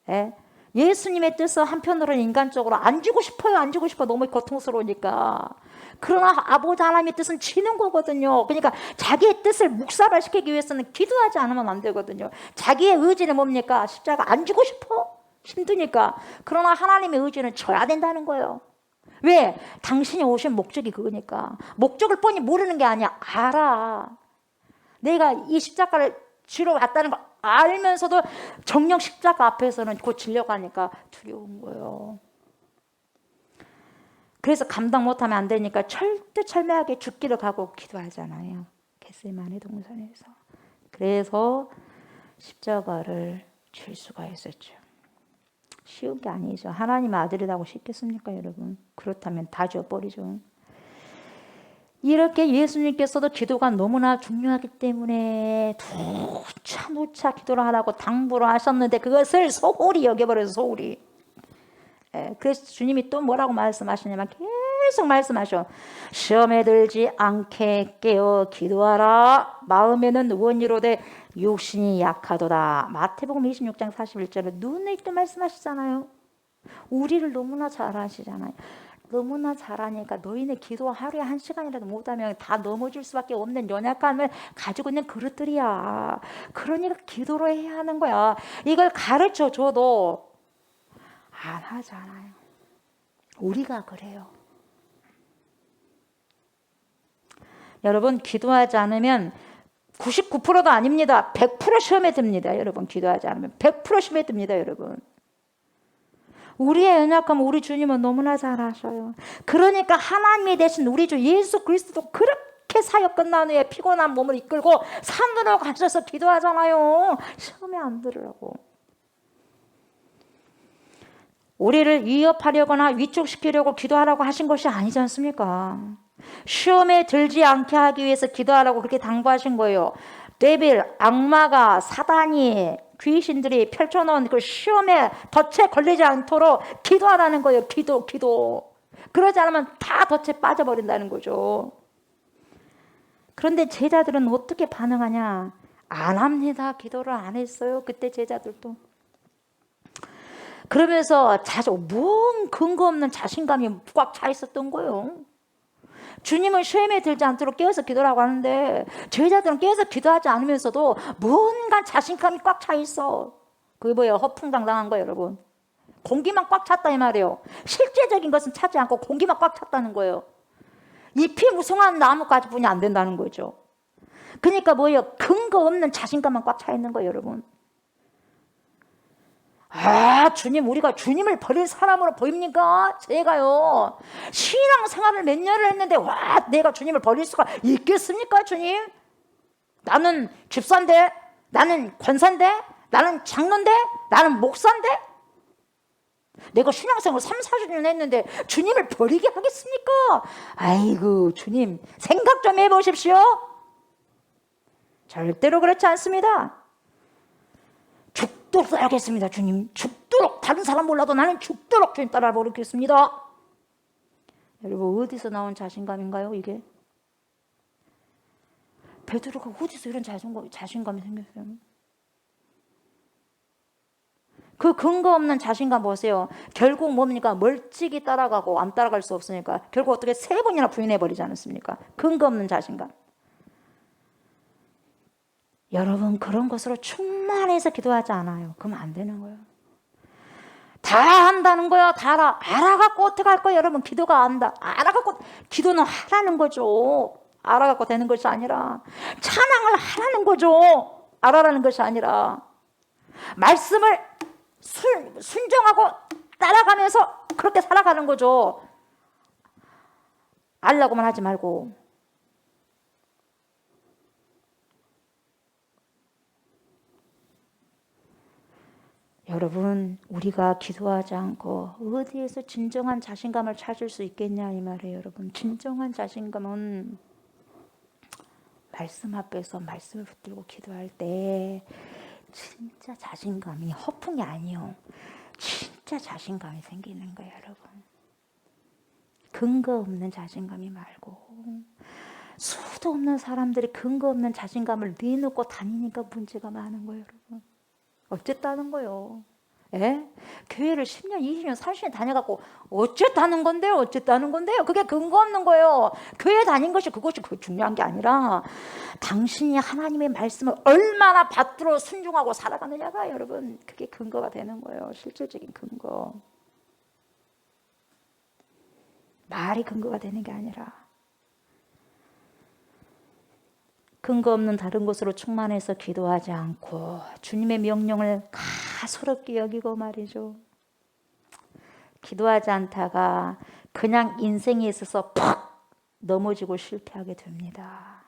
예? 예수님의 뜻은 한편으로는 인간적으로 안 주고 싶어요. 안 주고 싶어. 너무 고통스러우니까. 그러나 아버지 하나님의 뜻은 지는 거거든요. 그러니까 자기의 뜻을 묵살시키기 위해서는 기도하지 않으면 안 되거든요. 자기의 의지는 뭡니까? 십자가 안 주고 싶어? 힘드니까. 그러나 하나님의 의지는 져야 된다는 거예요. 왜? 당신이 오신 목적이 그거니까. 목적을 뻔히 모르는 게 아니야. 알아. 내가 이 십자가를 지러 왔다는 걸 알면서도 정령 십자가 앞에서는 곧 질려가니까 두려운 거예요. 그래서 감당 못하면 안 되니까 철두철미하게 죽기를 가고 기도하잖아요. 겟세마네 동산에서. 그래서 십자가를 질 수가 있었죠. 쉬운 게 아니죠. 하나님 아들이라고 쉽겠습니까, 여러분? 그렇다면 다 줘버리죠. 이렇게 예수님께서도 기도가 너무나 중요하기 때문에 누차 기도를 하라고 당부를 하셨는데 그것을 소홀히 여겨버려서 소홀히. 그래서 주님이 또 뭐라고 말씀하시냐면 계속 말씀하셔. 시험에 들지 않게 깨어 기도하라. 마음에는 원이로되 육신이 약하도다. 마태복음 26장 41절에 눈에 있게 말씀하시잖아요. 우리를 너무나 잘 아시잖아요. 너무나 잘하니까 너희는 기도 하루에 1시간이라도 못하면 다 넘어질 수밖에 없는 연약함을 가지고 있는 그릇들이야. 그러니까 기도를 해야 하는 거야. 이걸 가르쳐 줘도 안 하잖아요. 우리가 그래요. 여러분, 기도하지 않으면 99%도 아닙니다. 100% 시험에 듭니다. 여러분, 기도하지 않으면 100% 시험에 듭니다. 여러분. 우리의 연약함 우리 주님은 너무나 잘 아셔요. 그러니까 하나님이 되신 우리 주 예수 그리스도 그렇게 사역 끝난 후에 피곤한 몸을 이끌고 산으로 가셔서 기도하잖아요. 시험에 안 들으라고. 우리를 위협하려거나 위축시키려고 기도하라고 하신 것이 아니지 않습니까? 시험에 들지 않게 하기 위해서 기도하라고 그렇게 당부하신 거예요. 데빌, 악마가, 사단이, 귀신들이 펼쳐놓은 그 시험에 덫에 걸리지 않도록 기도하라는 거예요. 기도. 그러지 않으면 다 덫에 빠져버린다는 거죠. 그런데 제자들은 어떻게 반응하냐? 안 합니다. 기도를 안 했어요. 그때 제자들도. 그러면서 뭔 근거 없는 자신감이 꽉 차 있었던 거예요. 주님은 시험에 들지 않도록 깨어서 기도라고 하는데 제자들은 깨어서 기도하지 않으면서도 뭔가 자신감이 꽉 차 있어. 그게 뭐예요? 허풍당당한 거예요, 여러분. 공기만 꽉 찼다 이 말이에요. 실제적인 것은 차지 않고 공기만 꽉 찼다는 거예요. 잎이 무성한 나무까지 분이 안 된다는 거죠. 그러니까 뭐예요? 근거 없는 자신감만 꽉 차 있는 거예요, 여러분. 주님, 우리가 주님을 버릴 사람으로 보입니까? 제가요, 신앙생활을 몇 년을 했는데, 내가 주님을 버릴 수가 있겠습니까, 주님? 나는 집사인데, 나는 권사인데, 나는 장로인데, 나는 목사인데, 내가 신앙생활 3, 4년 했는데, 주님을 버리게 하겠습니까? 아이고, 주님, 생각 좀 해보십시오. 절대로 그렇지 않습니다. 죽도록 따라가겠습니다. 주님, 죽도록. 다른 사람 몰라도 나는 죽도록 주님 따라보겠습니다. 여러분, 어디서 나온 자신감인가요, 이게? 베드로가 어디서 이런 자신감이 생겼어요? 그 근거 없는 자신감 보세요. 결국 뭡니까? 멀찍이 따라가고 안 따라갈 수 없으니까 결국 어떻게 3번이나 부인해버리지 않았습니까? 근거 없는 자신감. 여러분, 그런 것으로 충만해서 기도하지 않아요. 그러면 안 되는 거예요. 다 한다는 거예요. 다 알아갖고 어떻게 할 거예요, 여러분? 기도가 안다. 알아갖고 기도는 하라는 거죠. 알아갖고 되는 것이 아니라 찬양을 하라는 거죠. 알아라는 것이 아니라 말씀을 순종하고 따라가면서 그렇게 살아가는 거죠. 알라고만 하지 말고. 여러분, 우리가 기도하지 않고 어디에서 진정한 자신감을 찾을 수 있겠냐 이 말이에요. 여러분, 진정한 자신감은 말씀 앞에서 말씀을 붙들고 기도할 때 진짜 자신감이, 허풍이 아니요, 진짜 자신감이 생기는 거예요, 여러분. 근거 없는 자신감이 말고. 수도 없는 사람들이 근거 없는 자신감을 내놓고 다니니까 문제가 많은 거예요, 여러분. 어쨌다는 거요. 예? 교회를 10년, 20년, 30년 다녀갖고 어쨌다는 건데요? 어쨌다는 건데요? 그게 근거 없는 거예요. 교회 다닌 것이 그것이 중요한 게 아니라 당신이 하나님의 말씀을 얼마나 받들어 순종하고 살아가느냐가 여러분, 그게 근거가 되는 거예요. 실질적인 근거. 말이 근거가 되는 게 아니라 근거 없는 다른 것으로 충만해서 기도하지 않고 주님의 명령을 가소롭게 여기고 말이죠. 기도하지 않다가 그냥 인생에 있어서 팍 넘어지고 실패하게 됩니다.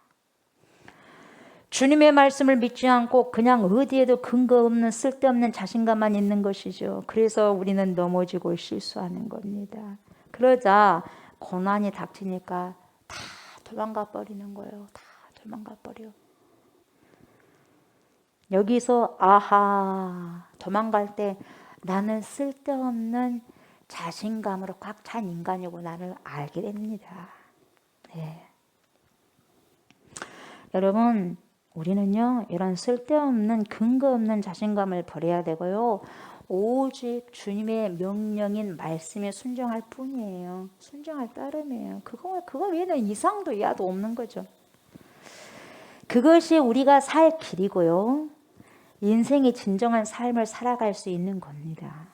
주님의 말씀을 믿지 않고 그냥 어디에도 근거 없는 쓸데없는 자신감만 있는 것이죠. 그래서 우리는 넘어지고 실수하는 겁니다. 그러자 고난이 닥치니까 다 도망가 버리는 거예요. 다 도망가 버려. 여기서 아하, 도망갈 때 나는 쓸데없는 자신감으로 꽉 찬 인간이구나를 알게 됩니다. 네. 여러분, 우리는요, 이런 쓸데없는 근거 없는 자신감을 버려야 되고요. 오직 주님의 명령인 말씀에 순종할 뿐이에요. 순종할 따름이에요. 그거 외에는 이상도 야도 없는 거죠. 그것이 우리가 살 길이고요. 인생의 진정한 삶을 살아갈 수 있는 겁니다.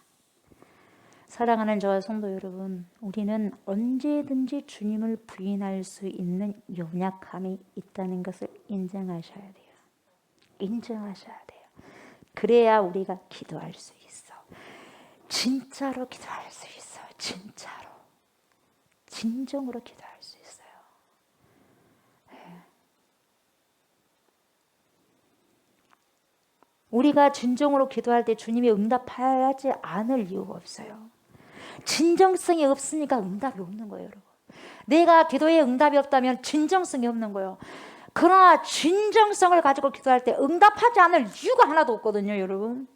사랑하는 저와 성도 여러분, 우리는 언제든지 주님을 부인할 수 있는 연약함이 있다는 것을 인정하셔야 돼요. 인정하셔야 돼요. 그래야 우리가 기도할 수 있어. 진짜로 기도할 수 있어요. 진짜로. 진정으로 기도할 수 있어요. 네. 우리가 진정으로 기도할 때 주님이 응답하지 않을 이유가 없어요. 진정성이 없으니까 응답이 없는 거예요, 여러분. 내가 기도에 응답이 없다면 진정성이 없는 거예요. 그러나 진정성을 가지고 기도할 때 응답하지 않을 이유가 하나도 없거든요, 여러분.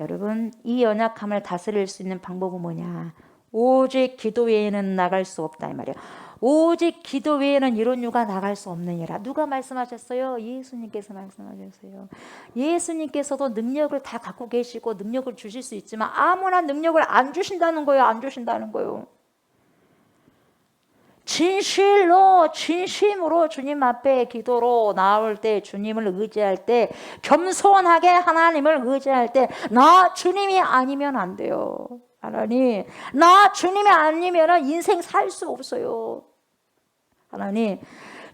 여러분, 이 연약함을 다스릴 수 있는 방법은 뭐냐? 오직 기도 외에는 나갈 수 없다 이 말이에요. 오직 기도 외에는 이런 유가 나갈 수 없느니라. 누가 말씀하셨어요? 예수님께서 말씀하셨어요. 예수님께서도 능력을 다 갖고 계시고 능력을 주실 수 있지만 아무나 능력을 안 주신다는 거예요. 안 주신다는 거예요. 진심으로 주님 앞에 기도로 나올 때, 주님을 의지할 때, 겸손하게 하나님을 의지할 때, 나 주님이 아니면 안 돼요. 하나님, 나 주님이 아니면 인생 살 수 없어요. 하나님,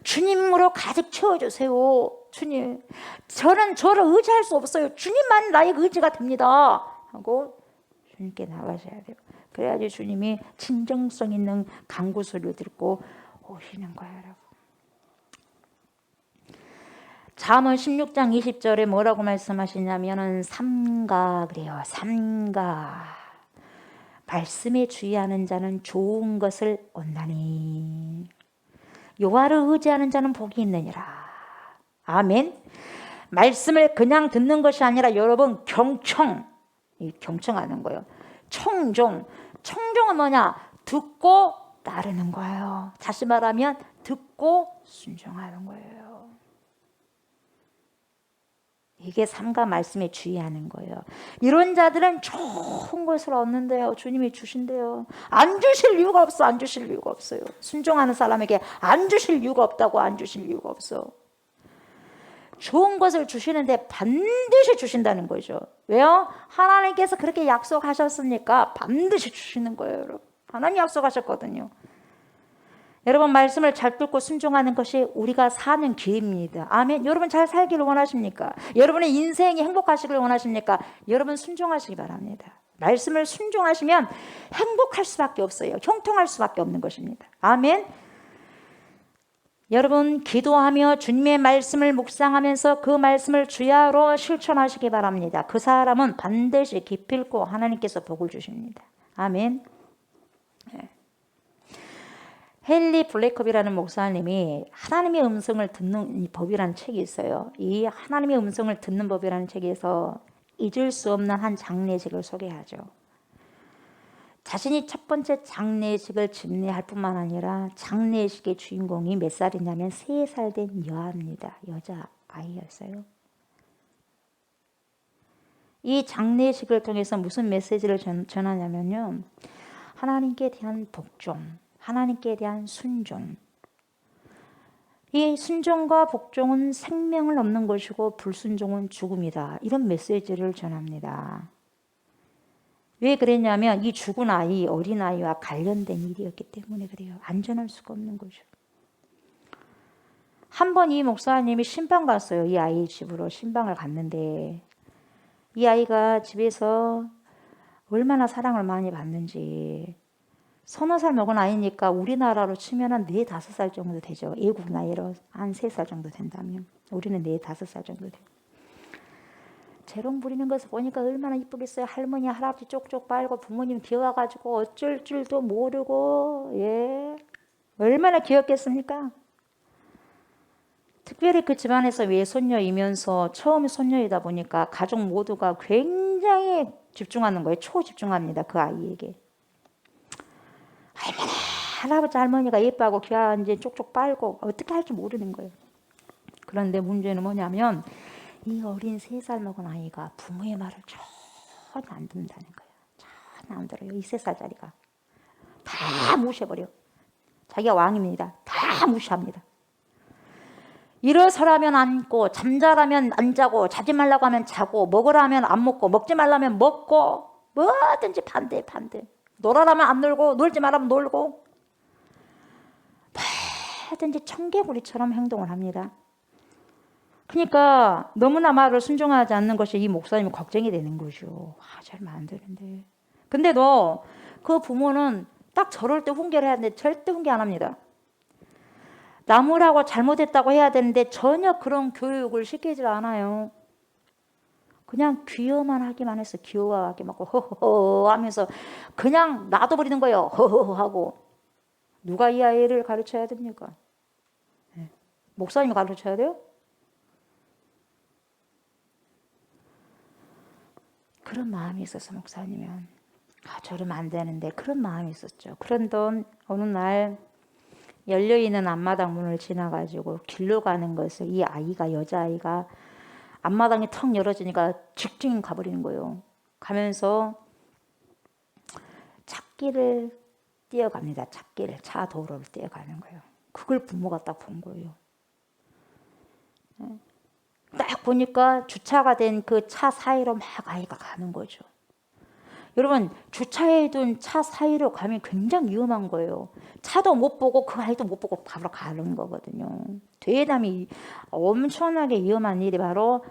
주님으로 가득 채워주세요. 주님, 저를 의지할 수 없어요. 주님만 나의 의지가 됩니다. 하고 주님께 나가셔야 돼요. 그래야지 주님이 진정성 있는 간구 소리를 듣고 오시는 거예요, 여러분. 잠언 16장 20절에 뭐라고 말씀하시냐면은 삼가 그래요. 삼가. 말씀에 주의하는 자는 좋은 것을 얻나니 여호와를 의지하는 자는 복이 있느니라. 아멘. 말씀을 그냥 듣는 것이 아니라 여러분 경청하는 거예요. 청종은 뭐냐? 듣고 따르는 거예요. 다시 말하면 듣고 순종하는 거예요. 이게 삼가 말씀에 주의하는 거예요. 이런 자들은 좋은 것을 얻는데요. 주님이 주신대요. 안 주실 이유가 없어. 안 주실 이유가 없어요. 순종하는 사람에게 안 주실 이유가 없다고. 안 주실 이유가 없어. 좋은 것을 주시는데 반드시 주신다는 거죠. 왜요? 하나님께서 그렇게 약속하셨으니까 반드시 주시는 거예요, 여러분. 하나님 약속하셨거든요. 여러분, 말씀을 잘 듣고 순종하는 것이 우리가 사는 길입니다. 아멘. 여러분 잘 살기를 원하십니까? 여러분의 인생이 행복하시길 원하십니까? 여러분 순종하시기 바랍니다. 말씀을 순종하시면 행복할 수밖에 없어요. 형통할 수밖에 없는 것입니다. 아멘. 여러분, 기도하며 주님의 말씀을 묵상하면서 그 말씀을 주야로 실천하시기 바랍니다. 그 사람은 반드시 기필코 하나님께서 복을 주십니다. 아멘. 네. 헨리 블레이컵이라는 목사님이 하나님의 음성을 듣는 법이라는 책이 있어요. 이 하나님의 음성을 듣는 법이라는 책에서 잊을 수 없는 한 장례식을 소개하죠. 자신이 첫 번째 장례식을 집례할 뿐만 아니라 장례식의 주인공이 몇 살이냐면 3살 된 여아입니다. 여자아이였어요. 이 장례식을 통해서 무슨 메시지를 전하냐면요. 하나님께 대한 복종, 하나님께 대한 순종. 이 순종과 복종은 생명을 얻는 것이고 불순종은 죽음이다. 이런 메시지를 전합니다. 왜 그랬냐면 이 죽은 아이, 어린아이와 관련된 일이었기 때문에 그래요. 안전할 수가 없는 거죠. 한 번 이 목사님이 신방 갔어요. 이 아이 집으로 신방을 갔는데 이 아이가 집에서 얼마나 사랑을 많이 받는지, 서너 살 먹은 아이니까 우리나라로 치면 한 4, 5살 정도 되죠. 애국 나이로 한 3살 정도 된다면 우리는 4, 5살 정도 돼요. 재롱 부리는 것을 보니까 얼마나 이쁘겠어요. 할머니 할아버지 쪽쪽 빨고 부모님 귀여워가지고 어쩔 줄도 모르고, 예, 얼마나 귀엽겠습니까? 특별히 그 집안에서 외손녀이면서 처음 손녀이다 보니까 가족 모두가 굉장히 집중하는 거예요. 초집중합니다. 그 아이에게. 얼마나 할아버지 할머니가 예뻐하고 귀한지 쪽쪽 빨고 어떻게 할지 모르는 거예요. 그런데 문제는 뭐냐면 이 어린 3살 먹은 아이가 부모의 말을 전혀 안 듣는다는 거예요. 전혀 안 들어요. 이 3살짜리가. 다 무시해버려. 자기가 왕입니다. 다 무시합니다. 일어서라면 앉고, 잠자라면 안 자고, 자지 말라고 하면 자고, 먹으라면 안 먹고, 먹지 말라면 먹고, 뭐든지 반대. 놀아라면 안 놀고, 놀지 말라면 놀고, 뭐든지 청개구리처럼 행동을 합니다. 그러니까 너무나 말을 순종하지 않는 것이 이 목사님이 걱정이 되는 거죠. 저러면 안 되는데. 근데도 그 부모는 딱 저럴 때 훈계를 해야 되는데 절대 훈계 안 합니다. 나무라고 잘못했다고 해야 되는데 전혀 그런 교육을 시키질 않아요. 그냥 귀여만 하기만 해서 귀여워하게 막 허허허 하면서 그냥 놔둬버리는 거예요. 허허허 하고. 누가 이 아이를 가르쳐야 됩니까? 목사님이 가르쳐야 돼요? 그런 마음이 있어서 목사님은 저러면 안 되는데 그런 마음이 있었죠. 그런데 어느 날 열려있는 앞마당 문을 지나가지고 길로 가는 것을 이 아이가, 여자아이가 앞마당이 턱 열어지니까 직진 가버리는 거예요. 가면서 찻길을 뛰어갑니다. 찻길을, 차 도로를 뛰어가는 거예요. 그걸 부모가 딱 본 거예요. 딱 보니까 주차가 된 그 차 사이로 막 아이가 가는 거죠. 여러분, 주차해 둔 차 사이로 가면 굉장히 위험한 거예요. 차도 못 보고 그 아이도 못 보고 바로 가는 거거든요. 대담이 엄청나게 위험한 일이 바로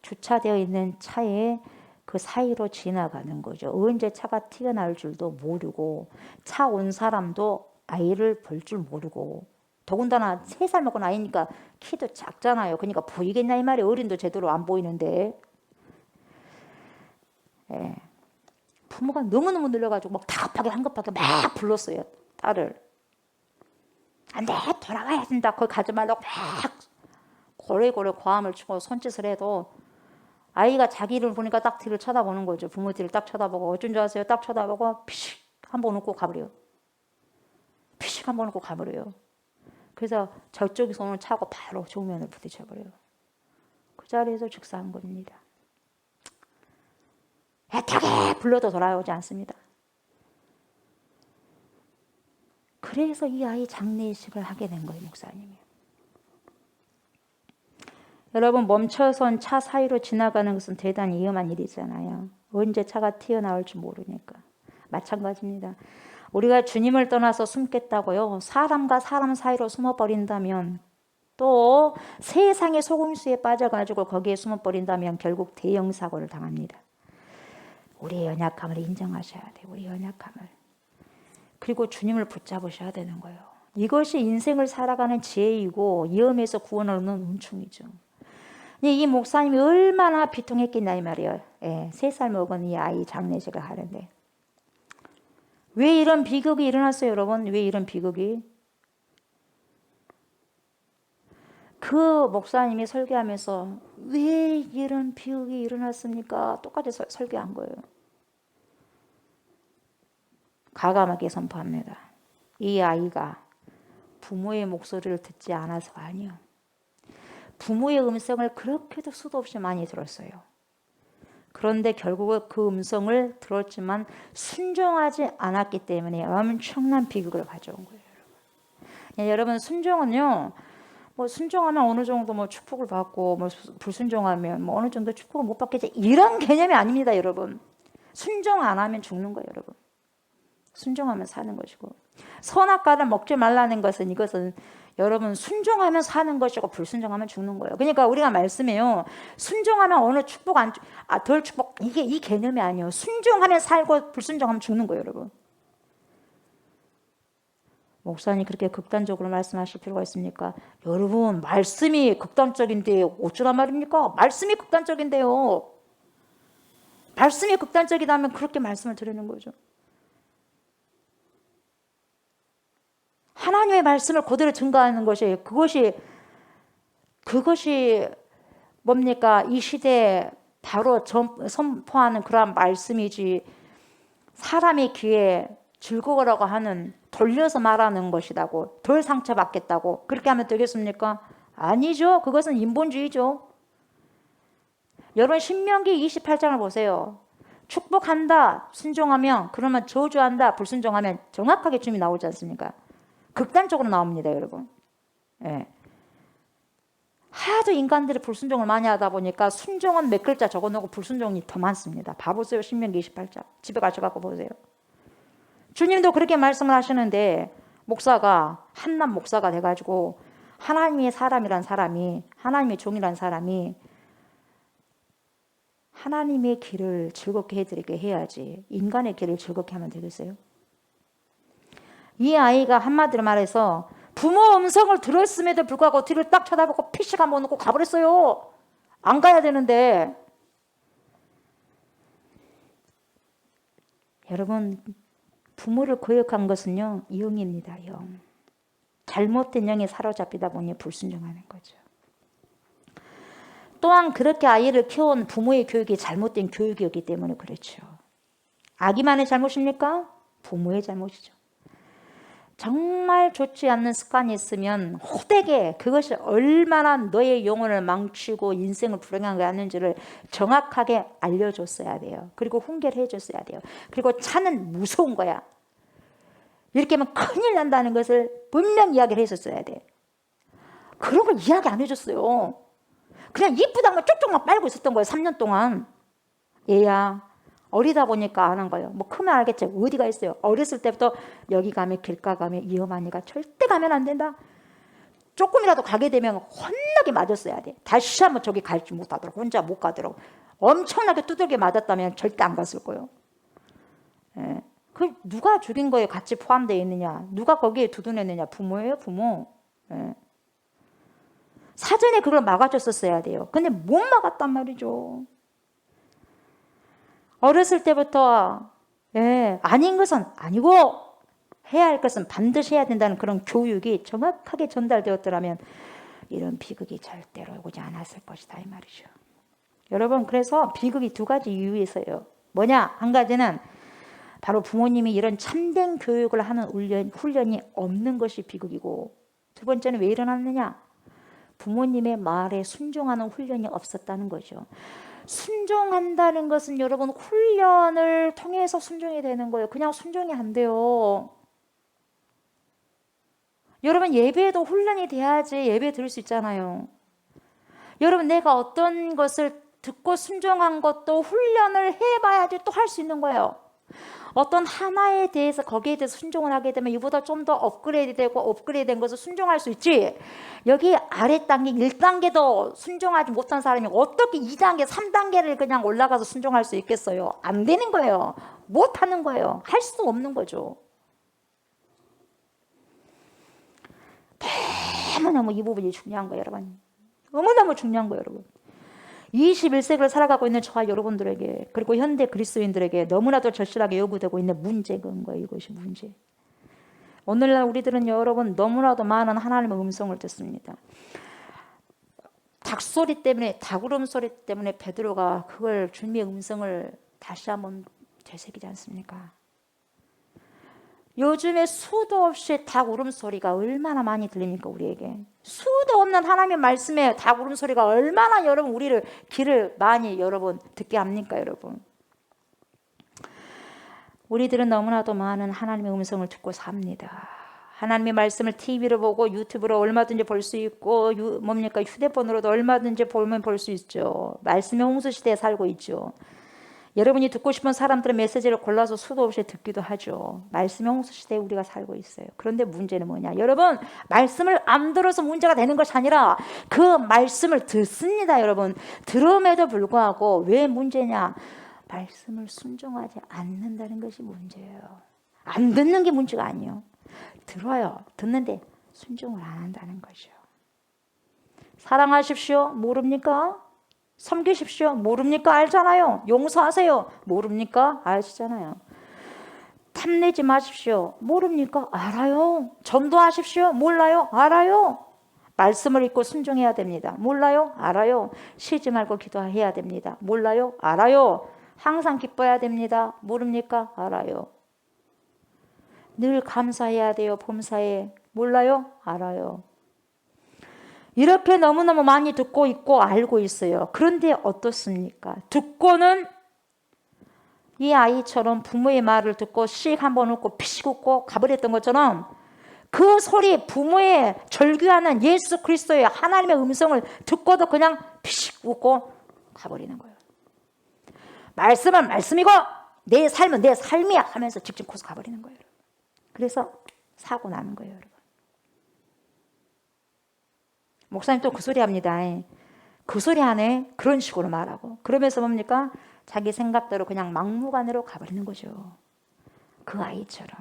주차되어 있는 차에 그 사이로 지나가는 거죠. 언제 차가 튀어나올 줄도 모르고 차 온 사람도 아이를 볼 줄 모르고, 더군다나 3살 먹은 아이니까 키도 작잖아요. 그러니까 보이겠냐 이 말이, 어린도 제대로 안 보이는데. 부모가 너무너무 늘려가지고 막 다급하게 한급하게 막 불렀어요. 딸을. 안 돼, 돌아가야 된다. 거기 가지 말라고 막 고래고래 고함을 치고 손짓을 해도 아이가 자기를 보니까 딱 뒤를 쳐다보는 거죠. 부모 뒤를 딱 쳐다보고, 어쩐 줄 아세요? 딱 쳐다보고 피식 한번 웃고 가버려요. 피식 한번 웃고 가버려요. 그래서 저쪽이 손을 차고 바로 정면을 부딪혀버려요. 그 자리에서 즉사한 겁니다. 애타게 불러도 돌아오지 않습니다. 그래서 이 아이 장례식을 하게 된 거예요, 목사님이. 여러분, 멈춰선 차 사이로 지나가는 것은 대단히 위험한 일이잖아요. 언제 차가 튀어나올지 모르니까. 마찬가지입니다. 우리가 주님을 떠나서 숨겠다고요, 사람과 사람 사이로 숨어버린다면, 또 세상의 속임수에 빠져가지고 거기에 숨어버린다면 결국 대형 사고를 당합니다. 우리의 연약함을 인정하셔야 돼요. 우리의 연약함을. 그리고 주님을 붙잡으셔야 되는 거예요. 이것이 인생을 살아가는 지혜이고 위험에서 구원을 얻는 은총이죠. 이 목사님이 얼마나 비통했겠냐 이 말이에요. 3살 먹은 이 아이 장례식을 하는데. 왜 이런 비극이 일어났어요, 여러분? 왜 이런 비극이? 그 목사님이 설교하면서 왜 이런 비극이 일어났습니까? 똑같이 설교한 거예요. 과감하게 선포합니다. 이 아이가 부모의 목소리를 듣지 않아서가 아니요, 부모의 음성을 그렇게도 수도 없이 많이 들었어요. 그런데 결국은 그 음성을 들었지만 순종하지 않았기 때문에 엄청난 비극을 가져온 거예요. 여러분, 순종은요, 순종하면 어느 정도 축복을 받고, 불순종하면 어느 정도 축복을 못 받겠지, 이런 개념이 아닙니다, 여러분. 순종 안 하면 죽는 거예요, 여러분. 순종하면 사는 것이고, 선악과를 먹지 말라는 것은 이것은 여러분 순종하면 사는 것이고 불순종하면 죽는 거예요. 그러니까 우리가 말씀해요. 순종하면 어느 축복 덜 축복 이게 이 개념이 아니에요. 순종하면 살고 불순종하면 죽는 거예요, 여러분. 목사님 그렇게 극단적으로 말씀하실 필요가 있습니까? 여러분 말씀이 극단적인데 어쩌란 말입니까? 말씀이 극단적인데요. 말씀이 극단적이다면 그렇게 말씀을 드리는 거죠. 하나님의 말씀을 그대로 증거하는 것이 그것이 뭡니까? 이 시대에 바로 선포하는 그러한 말씀이지 사람의 귀에 즐거워라고 하는 돌려서 말하는 것이라고 덜 상처받겠다고 그렇게 하면 되겠습니까? 아니죠. 그것은 인본주의죠. 여러분 신명기 28장을 보세요. 축복한다 순종하면 그러면 저주한다 불순종하면 정확하게 주님이 나오지 않습니까? 극단적으로 나옵니다, 여러분. 예. 하도 인간들이 불순종을 많이 하다 보니까 순종은 몇 글자 적어놓고 불순종이 더 많습니다. 봐보세요. 신명기 28장. 집에 가셔갖고 보세요. 주님도 그렇게 말씀을 하시는데 목사가 한남 목사가 돼가지고 하나님의 사람이란 사람이 하나님의 종이란 사람이 하나님의 길을 즐겁게 해드리게 해야지 인간의 길을 즐겁게 하면 되겠어요? 이 아이가 한마디로 말해서 부모 음성을 들었음에도 불구하고 뒤를 딱 쳐다보고 피식 한번 놓고 가버렸어요. 안 가야 되는데. 여러분 부모를 거역한 것은요 영입니다. 영. 잘못된 영에 사로잡히다 보니 불순종하는 거죠. 또한 그렇게 아이를 키운 부모의 교육이 잘못된 교육이었기 때문에 그렇죠. 아기만의 잘못입니까? 부모의 잘못이죠. 정말 좋지 않는 습관이 있으면 호되게 그것이 얼마나 너의 영혼을 망치고 인생을 불행하게 하는지를 정확하게 알려줬어야 돼요. 그리고 훈계를 해줬어야 돼요. 그리고 차는 무서운 거야. 이렇게 하면 큰일 난다는 것을 분명히 이야기를 했었어야 돼. 그런 걸 이야기 안 해줬어요. 그냥 이쁘다는 걸 쪽쪽만 빨고 있었던 거예요. 3년 동안. 얘야 어리다 보니까 안 한 거예요. 뭐 크면 알겠지. 어디가 있어요. 어렸을 때부터 여기 가면 길가 가면 위험하니까 절대 가면 안 된다. 조금이라도 가게 되면 혼나게 맞았어야 돼. 다시 한번 저기 갈지 못하도록 혼자 못 가도록 엄청나게 두들겨 맞았다면 절대 안 갔을 거예요. 예. 그 누가 죽인 거에 같이 포함되어 있느냐. 누가 거기에 두둔했느냐. 부모예요. 부모. 예. 사전에 그걸 막아줬었어야 돼요. 근데 못 막았단 말이죠. 어렸을 때부터 아닌 것은 아니고 해야 할 것은 반드시 해야 된다는 그런 교육이 정확하게 전달되었더라면 이런 비극이 절대로 오지 않았을 것이다 이 말이죠. 여러분 그래서 비극이 두 가지 이유에 있어요. 뭐냐? 한 가지는 바로 부모님이 이런 참된 교육을 하는 훈련이 없는 것이 비극이고 두 번째는 왜 일어났느냐? 부모님의 말에 순종하는 훈련이 없었다는 거죠. 순종한다는 것은 여러분 훈련을 통해서 순종이 되는 거예요. 그냥 순종이 안 돼요. 여러분 예배에도 훈련이 돼야지 예배 들을 수 있잖아요. 여러분 내가 어떤 것을 듣고 순종한 것도 훈련을 해봐야지 또 할 수 있는 거예요. 어떤 하나에 대해서 거기에 대해서 순종을 하게 되면 이보다 좀 더 업그레이드되고 업그레이드된 것을 순종할 수 있지. 여기 아래 단계 1단계도 순종하지 못한 사람이 어떻게 2단계 3단계를 그냥 올라가서 순종할 수 있겠어요? 안 되는 거예요. 못하는 거예요. 할 수 없는 거죠. 너무너무 이 부분이 중요한 거예요, 여러분. 너무너무 중요한 거예요, 여러분. 21세기를 살아가고 있는 저와 여러분들에게 그리고 현대 그리스도인들에게 너무나도 절실하게 요구되고 있는 문제가 거예요. 이것이 문제. 오늘날 우리들은 여러분 너무나도 많은 하나님의 음성을 듣습니다. 닭소리 때문에 닭울음소리 때문에 베드로가 그걸 주님의 음성을 다시 한번 되새기지 않습니까? 요즘에 수도 없이 닭 울음소리가 얼마나 많이 들립니까 우리에게. 수도 없는 하나님의 말씀에 닭 울음소리가 얼마나 여러분 우리를 귀를 많이 여러분 듣게 합니까 여러분. 우리들은 너무나도 많은 하나님의 음성을 듣고 삽니다. 하나님의 말씀을 TV로 보고 유튜브로 얼마든지 볼 수 있고 휴대폰으로도 얼마든지 보면 볼 수 있죠. 말씀의 홍수 시대에 살고 있죠. 여러분이 듣고 싶은 사람들의 메시지를 골라서 수도 없이 듣기도 하죠. 말씀의 홍수 시대에 우리가 살고 있어요. 그런데 문제는 뭐냐? 여러분, 말씀을 안 들어서 문제가 되는 것이 아니라 그 말씀을 듣습니다. 여러분, 들음에도 불구하고 왜 문제냐? 말씀을 순종하지 않는다는 것이 문제예요. 안 듣는 게 문제가 아니에요. 들어요. 듣는데 순종을 안 한다는 거죠. 사랑하십시오. 모릅니까? 섬기십시오. 모릅니까? 알잖아요. 용서하세요. 모릅니까? 아시잖아요. 탐내지 마십시오. 모릅니까? 알아요. 전도하십시오. 몰라요? 알아요. 말씀을 읽고 순종해야 됩니다. 몰라요? 알아요. 쉬지 말고 기도해야 됩니다. 몰라요? 알아요. 항상 기뻐해야 됩니다. 모릅니까? 알아요. 늘 감사해야 돼요. 범사에. 몰라요? 알아요. 이렇게 너무너무 많이 듣고 있고 알고 있어요. 그런데 어떻습니까? 듣고는 이 아이처럼 부모의 말을 듣고 씩 한번 웃고 피식 웃고 가버렸던 것처럼 그 소리, 부모의 절규하는 예수 그리스도의 하나님의 음성을 듣고도 그냥 피식 웃고 가버리는 거예요. 말씀은 말씀이고 내 삶은 내 삶이야 하면서 직진 코스 가버리는 거예요. 그래서 사고 나는 거예요, 여러분. 목사님 또 그 소리 합니다. 그 소리 하네. 그런 식으로 말하고. 그러면서 뭡니까? 자기 생각대로 그냥 막무가내로 가버리는 거죠. 그 아이처럼.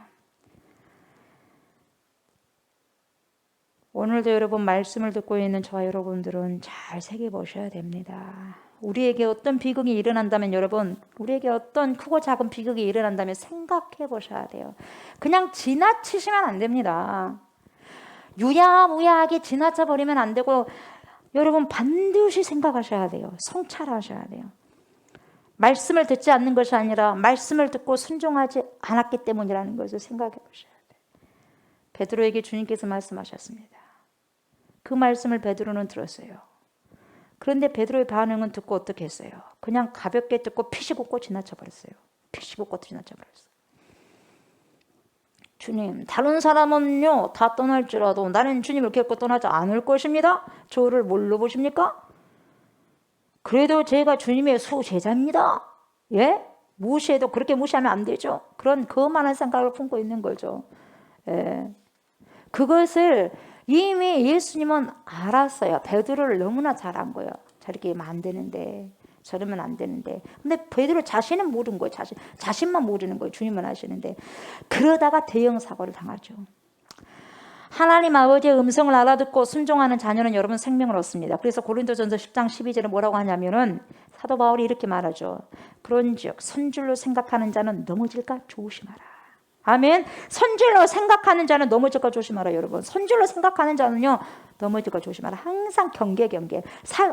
오늘도 여러분 말씀을 듣고 있는 저와 여러분들은 잘 새겨보셔야 됩니다. 우리에게 어떤 비극이 일어난다면 여러분, 우리에게 어떤 크고 작은 비극이 일어난다면 생각해 보셔야 돼요. 그냥 지나치시면 안 됩니다. 유야무야하게 지나쳐 버리면 안 되고 여러분 반드시 생각하셔야 돼요. 성찰하셔야 돼요. 말씀을 듣지 않는 것이 아니라 말씀을 듣고 순종하지 않았기 때문이라는 것을 생각해 보셔야 돼요. 베드로에게 주님께서 말씀하셨습니다. 그 말씀을 베드로는 들었어요. 그런데 베드로의 반응은 듣고 어떻게 했어요? 그냥 가볍게 듣고 피식 웃고 지나쳐 버렸어요. 피식 웃고 지나쳐 버렸어요. 주님, 다른 사람은요 다 떠날지라도 나는 주님을 결코 떠나지 않을 것입니다. 저를 뭘로 보십니까? 그래도 제가 주님의 수제자입니다. 예? 무시해도 그렇게 무시하면 안 되죠. 그런 거만한 생각을 품고 있는 거죠. 예. 그것을 이미 예수님은 알았어요. 베드로를 너무나 잘한 거예요. 저렇게 하면 안 되는데, 저러면 안 되는데. 근데 베드로 자신은 모르는 거예요. 자신만 모르는 거예요. 주님은 아시는데. 그러다가 대형 사고를 당하죠. 하나님 아버지의 음성을 알아듣고 순종하는 자녀는 여러분 생명을 얻습니다. 그래서 고린도전서 10장 12절에 뭐라고 하냐면은 사도 바울이 이렇게 말하죠. 그런즉 선줄로 생각하는 자는 넘어질까 조심하라. 아멘. 선줄로 생각하는 자는 넘어질까 조심하라. 여러분 선줄로 생각하는 자는요 넘어질까 조심하라. 항상 경계.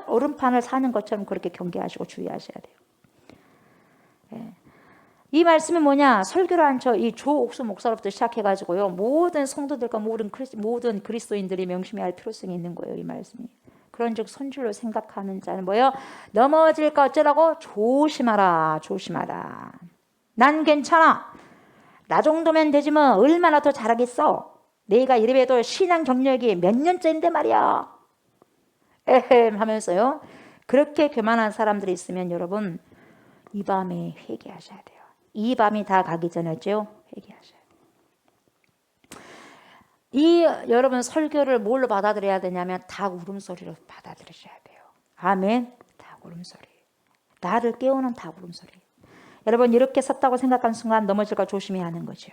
얼음판을 사는 것처럼 그렇게 경계하시고 주의하셔야 돼요. 예. 이 말씀이 뭐냐? 설교를 한 이 조옥수 목사로부터 시작해가지고요 모든 성도들과 모든 그리스도인들이 명심해야 할 필요성이 있는 거예요. 이 말씀이. 그런즉 선줄로 생각하는 자는 뭐예요? 넘어질까 어쩌라고? 조심하라. 난 괜찮아. 나 정도면 되지 뭐 얼마나 더 잘하겠어. 내가 이래도 신앙 경력이 몇 년째인데 말이야. 에헴 하면서요. 그렇게 교만한 사람들이 있으면 여러분 이 밤에 회개하셔야 돼요. 이 밤이 다 가기 전에죠. 회개하셔야 돼요. 여러분 설교를 뭘로 받아들여야 되냐면 닭 울음소리로 받아들이셔야 돼요. 아멘. 닭 울음소리. 나를 깨우는 닭 울음소리. 여러분 이렇게 섰다고 생각하는 순간 넘어질까 조심해야 하는 거죠.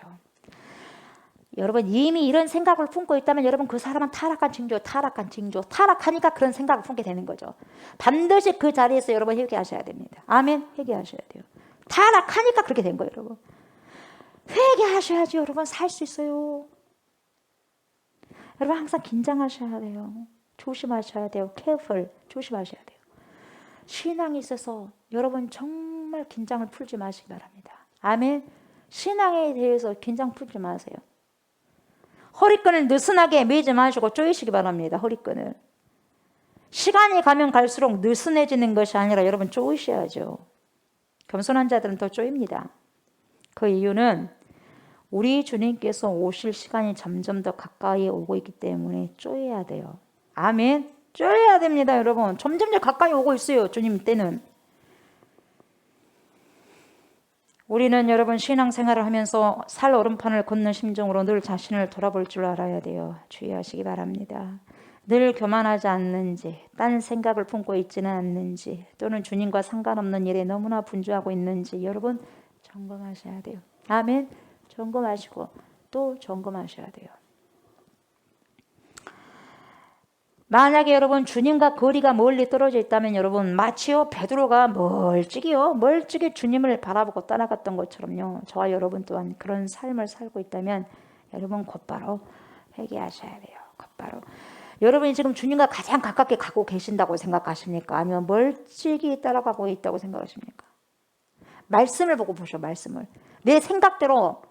여러분 이미 이런 생각을 품고 있다면 여러분 그 사람은 타락한 징조. 타락하니까 그런 생각을 품게 되는 거죠. 반드시 그 자리에서 여러분 회개하셔야 됩니다. 아멘. 회개하셔야 돼요. 타락하니까 그렇게 된 거예요. 여러분 회개하셔야지 여러분 살 수 있어요. 여러분 항상 긴장하셔야 돼요. 조심하셔야 돼요. careful. 조심하셔야 돼요. 신앙에 있어서 여러분 정말 긴장을 풀지 마시기 바랍니다. 아멘. 신앙에 대해서 긴장 풀지 마세요. 허리끈을 느슨하게 매지 마시고 조이시기 바랍니다. 허리끈을. 시간이 가면 갈수록 느슨해지는 것이 아니라 여러분 조이셔야죠. 겸손한 자들은 더 쪼입니다. 그 이유는 우리 주님께서 오실 시간이 점점 더 가까이 오고 있기 때문에 쪼여야 돼요. 아멘. 쪼여야 됩니다, 여러분. 점점 더 가까이 오고 있어요, 주님 때는. 우리는 여러분 신앙생활을 하면서 살 오름판을 걷는 심정으로 늘 자신을 돌아볼 줄 알아야 돼요. 주의하시기 바랍니다. 늘 교만하지 않는지, 딴 생각을 품고 있지는 않는지, 또는 주님과 상관없는 일에 너무나 분주하고 있는지 여러분 점검하셔야 돼요. 아멘. 점검하시고 또 점검하셔야 돼요. 만약에 여러분 주님과 거리가 멀리 떨어져 있다면 여러분 마치요 베드로가 멀찍이 주님을 바라보고 따라갔던 것처럼요. 저와 여러분 또한 그런 삶을 살고 있다면 여러분 곧바로 회개하셔야 돼요. 곧바로. 여러분이 지금 주님과 가장 가깝게 가고 계신다고 생각하십니까? 아니면 멀찍이 따라가고 있다고 생각하십니까? 말씀을 보고 보셔. 말씀을. 내 생각대로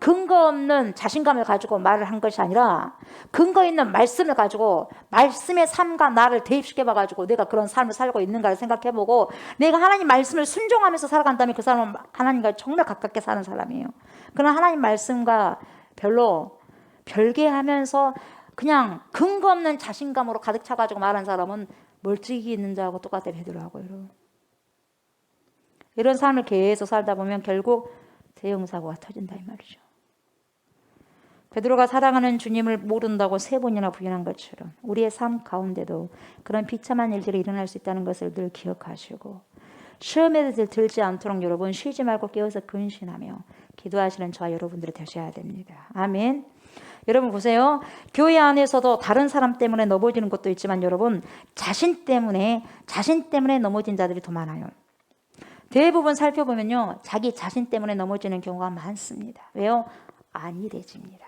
근거 없는 자신감을 가지고 말을 한 것이 아니라 근거 있는 말씀을 가지고 말씀의 삶과 나를 대입시켜봐가지고 내가 그런 삶을 살고 있는가를 생각해보고 내가 하나님 말씀을 순종하면서 살아간다면 그 사람은 하나님과 정말 가깝게 사는 사람이에요. 그러나 하나님 말씀과 별로 별개하면서 그냥 근거 없는 자신감으로 가득 차가지고 말하는 사람은 멀찍이 있는 자하고 똑같아 베드로하고 여러분. 이런 삶을 계속 살다 보면 결국 대형사고가 터진다 이 말이죠. 베드로가 사랑하는 주님을 모른다고 3번이나 부인한 것처럼 우리의 삶 가운데도 그런 비참한 일들이 일어날 수 있다는 것을 늘 기억하시고 시험에 들지 않도록 여러분 쉬지 말고 깨어서 근신하며 기도하시는 저와 여러분들이 되셔야 됩니다. 아멘. 여러분 보세요. 교회 안에서도 다른 사람 때문에 넘어지는 것도 있지만 여러분 자신 때문에 넘어진 자들이 더 많아요. 대부분 살펴보면요. 자기 자신 때문에 넘어지는 경우가 많습니다. 왜요? 안일해집니다.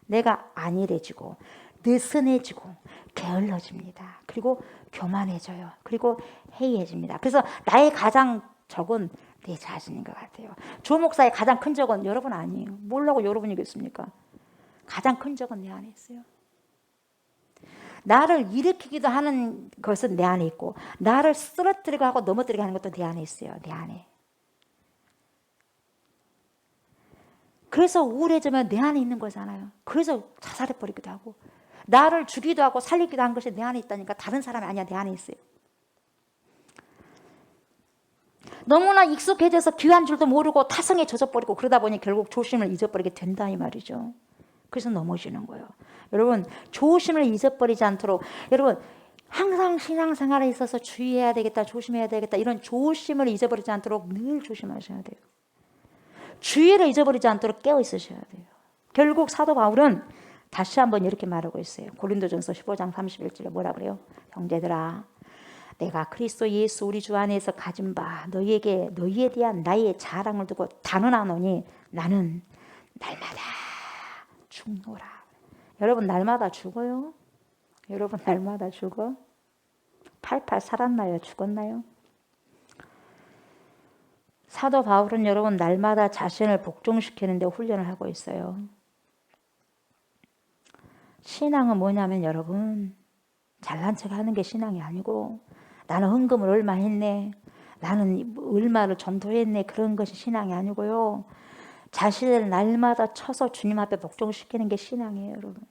내가 안일해지고 느슨해지고 게을러집니다. 그리고 교만해져요. 그리고 해이해집니다. 그래서 나의 가장 적은 내 자신인 것 같아요. 조 목사의 가장 큰 적은 여러분 아니에요. 뭐라고 여러분이겠습니까? 가장 큰 적은 내 안에 있어요. 나를 일으키기도 하는 것은 내 안에 있고 나를 쓰러뜨리고 하고 넘어뜨리게 하는 것도 내 안에 있어요. 내 안에. 그래서 우울해지면 내 안에 있는 거잖아요. 그래서 자살해버리기도 하고 나를 죽이기도 하고 살리기도 한 것이 내 안에 있다니까 다른 사람이 아니야. 내 안에 있어요. 너무나 익숙해져서 귀한 줄도 모르고 타성에 젖어버리고 그러다 보니 결국 조심을 잊어버리게 된다 이 말이죠. 그래서 넘어지는 거예요. 여러분 조심을 잊어버리지 않도록 여러분 항상 신앙생활에 있어서 주의해야 되겠다 조심해야 되겠다 이런 조심을 잊어버리지 않도록 늘 조심하셔야 돼요. 주의를 잊어버리지 않도록 깨어 있으셔야 돼요. 결국 사도 바울은 다시 한번 이렇게 말하고 있어요. 고린도전서 15장 31절에 뭐라 그래요? 형제들아 내가 그리스도 예수 우리 주 안에서 가진 바 너희에 대한 나의 자랑을 두고 단언하노니 나는 날마다 죽노라. 여러분 날마다 죽어요? 여러분 날마다 죽어? 팔팔 살았나요? 죽었나요? 사도 바울은 여러분 날마다 자신을 복종시키는 데 훈련을 하고 있어요. 신앙은 뭐냐면 여러분 잘난 척 하는 게 신앙이 아니고 나는 헌금을 얼마 했네 나는 얼마를 전도했네 그런 것이 신앙이 아니고요. 자신을 날마다 쳐서 주님 앞에 복종시키는 게 신앙이에요, 여러분.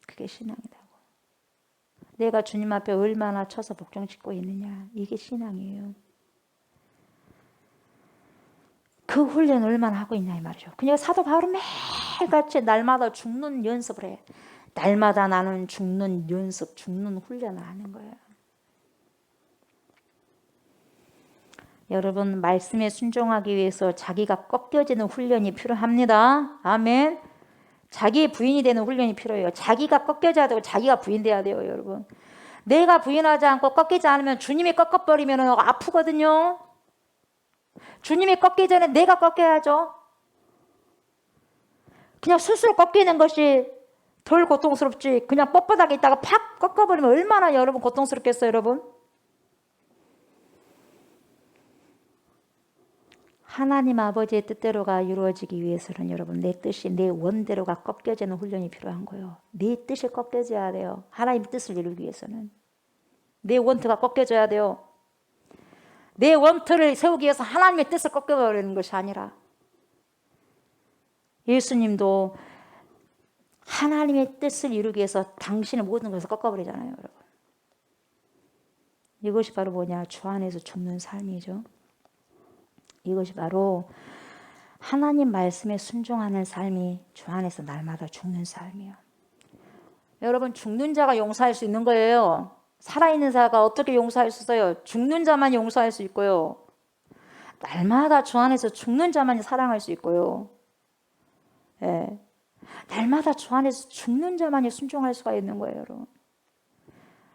그게 신앙이라고. 내가 주님 앞에 얼마나 쳐서 복종시키고 있느냐. 이게 신앙이에요. 그 훈련을 얼마나 하고 있냐 이 말이죠. 그냥 사도 바울은 매일같이 날마다 죽는 연습을 해. 날마다 나는 죽는 연습, 죽는 훈련을 하는 거예요. 여러분 말씀에 순종하기 위해서 자기가 꺾여지는 훈련이 필요합니다. 아멘. 자기의 부인이 되는 훈련이 필요해요. 자기가 꺾여져야 되고 자기가 부인돼야 돼요. 여러분 내가 부인하지 않고 꺾이지 않으면 주님이 꺾어버리면 아프거든요. 주님이 꺾기 전에 내가 꺾여야죠. 그냥 스스로 꺾이는 것이 덜 고통스럽지 그냥 뻣뻣하게 있다가 팍 꺾어버리면 얼마나 여러분 고통스럽겠어요. 여러분 하나님 아버지의 뜻대로가 이루어지기 위해서는 여러분 내 뜻이 내 원대로가 꺾여지는 훈련이 필요한 거예요. 내 뜻이 꺾여져야 돼요. 하나님 뜻을 이루기 위해서는 내 원트가 꺾여져야 돼요. 내 원트를 세우기 위해서 하나님의 뜻을 꺾여버리는 것이 아니라 예수님도 하나님의 뜻을 이루기 위해서 당신의 모든 것을 꺾어버리잖아요. 여러분 이것이 바로 뭐냐? 주 안에서 죽는 삶이죠. 이것이 바로 하나님 말씀에 순종하는 삶이 주 안에서 날마다 죽는 삶이에요. 여러분, 죽는 자가 용서할 수 있는 거예요. 살아있는 자가 어떻게 용서할 수 있어요? 죽는 자만 용서할 수 있고요. 날마다 주 안에서 죽는 자만이 사랑할 수 있고요. 예. 날마다 주 안에서 죽는 자만이 순종할 수가 있는 거예요, 여러분.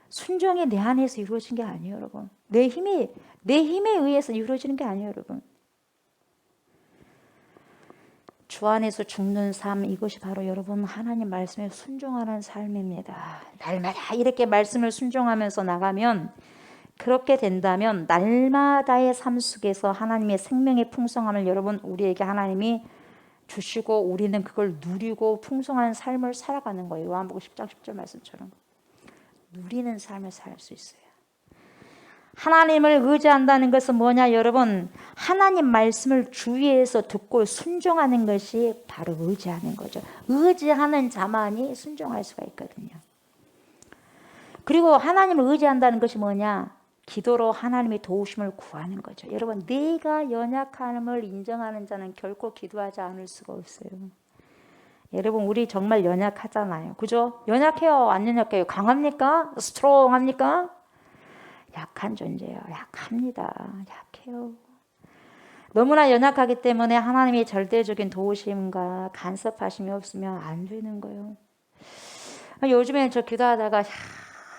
순종이 내 안에서 이루어진 게 아니에요, 여러분. 내 힘에 의해서 이루어지는 게 아니에요, 여러분. 주 안에서 죽는 삶, 이것이 바로 여러분 하나님 말씀에 순종하는 삶입니다. 날마다 이렇게 말씀을 순종하면서 나가면, 그렇게 된다면 날마다의 삶 속에서 하나님의 생명의 풍성함을 여러분 우리에게 하나님이 주시고 우리는 그걸 누리고 풍성한 삶을 살아가는 거예요. 요한복음 10장 10절 말씀처럼 누리는 삶을 살 수 있어요. 하나님을 의지한다는 것은 뭐냐 여러분? 하나님 말씀을 주위에서 듣고 순종하는 것이 바로 의지하는 거죠. 의지하는 자만이 순종할 수가 있거든요. 그리고 하나님을 의지한다는 것이 뭐냐? 기도로 하나님의 도우심을 구하는 거죠. 여러분, 내가 연약함을 인정하는 자는 결코 기도하지 않을 수가 없어요. 여러분, 우리 정말 연약하잖아요. 그죠? 연약해요? 안 연약해요? 강합니까? 스트롱합니까? 약한 존재예요. 약합니다. 약해요. 너무나 연약하기 때문에 하나님의 절대적인 도우심과 간섭하심이 없으면 안 되는 거예요. 요즘에 저 기도하다가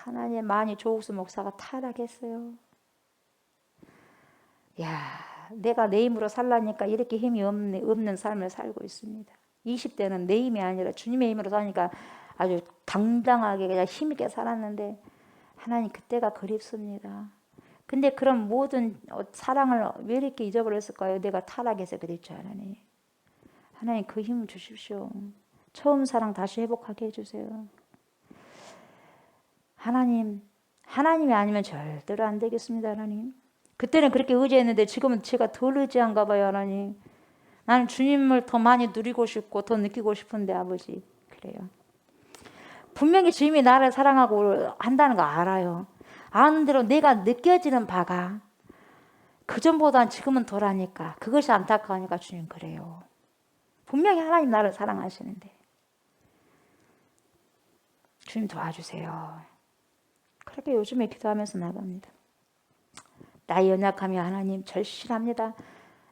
하나님 많이 조옥수 목사가 타락했어요. 야, 내가 내 힘으로 살라니까 이렇게 힘이 없는 삶을 살고 있습니다. 20대는 내 힘이 아니라 주님의 힘으로 사니까 아주 당당하게 그냥 힘있게 살았는데 하나님 그때가 그립습니다. 근데 그런 모든 사랑을 왜 이렇게 잊어버렸을까요? 내가 타락해서 그랬죠, 하나님. 하나님 그 힘을 주십시오. 처음 사랑 다시 회복하게 해주세요. 하나님이 아니면 절대로 안 되겠습니다, 하나님. 그때는 그렇게 의지했는데 지금은 제가 덜 의지한가 봐요, 하나님. 나는 주님을 더 많이 누리고 싶고 더 느끼고 싶은데 아버지. 그래요. 분명히 주님이 나를 사랑하고 한다는 거 알아요. 아는 대로 내가 느껴지는 바가 그전보다는 지금은 덜하니까 그것이 안타까우니까 주님 그래요. 분명히 하나님 나를 사랑하시는데 주님 도와주세요. 그렇게 요즘에 기도하면서 나갑니다. 나의 연약함이 하나님 절실합니다.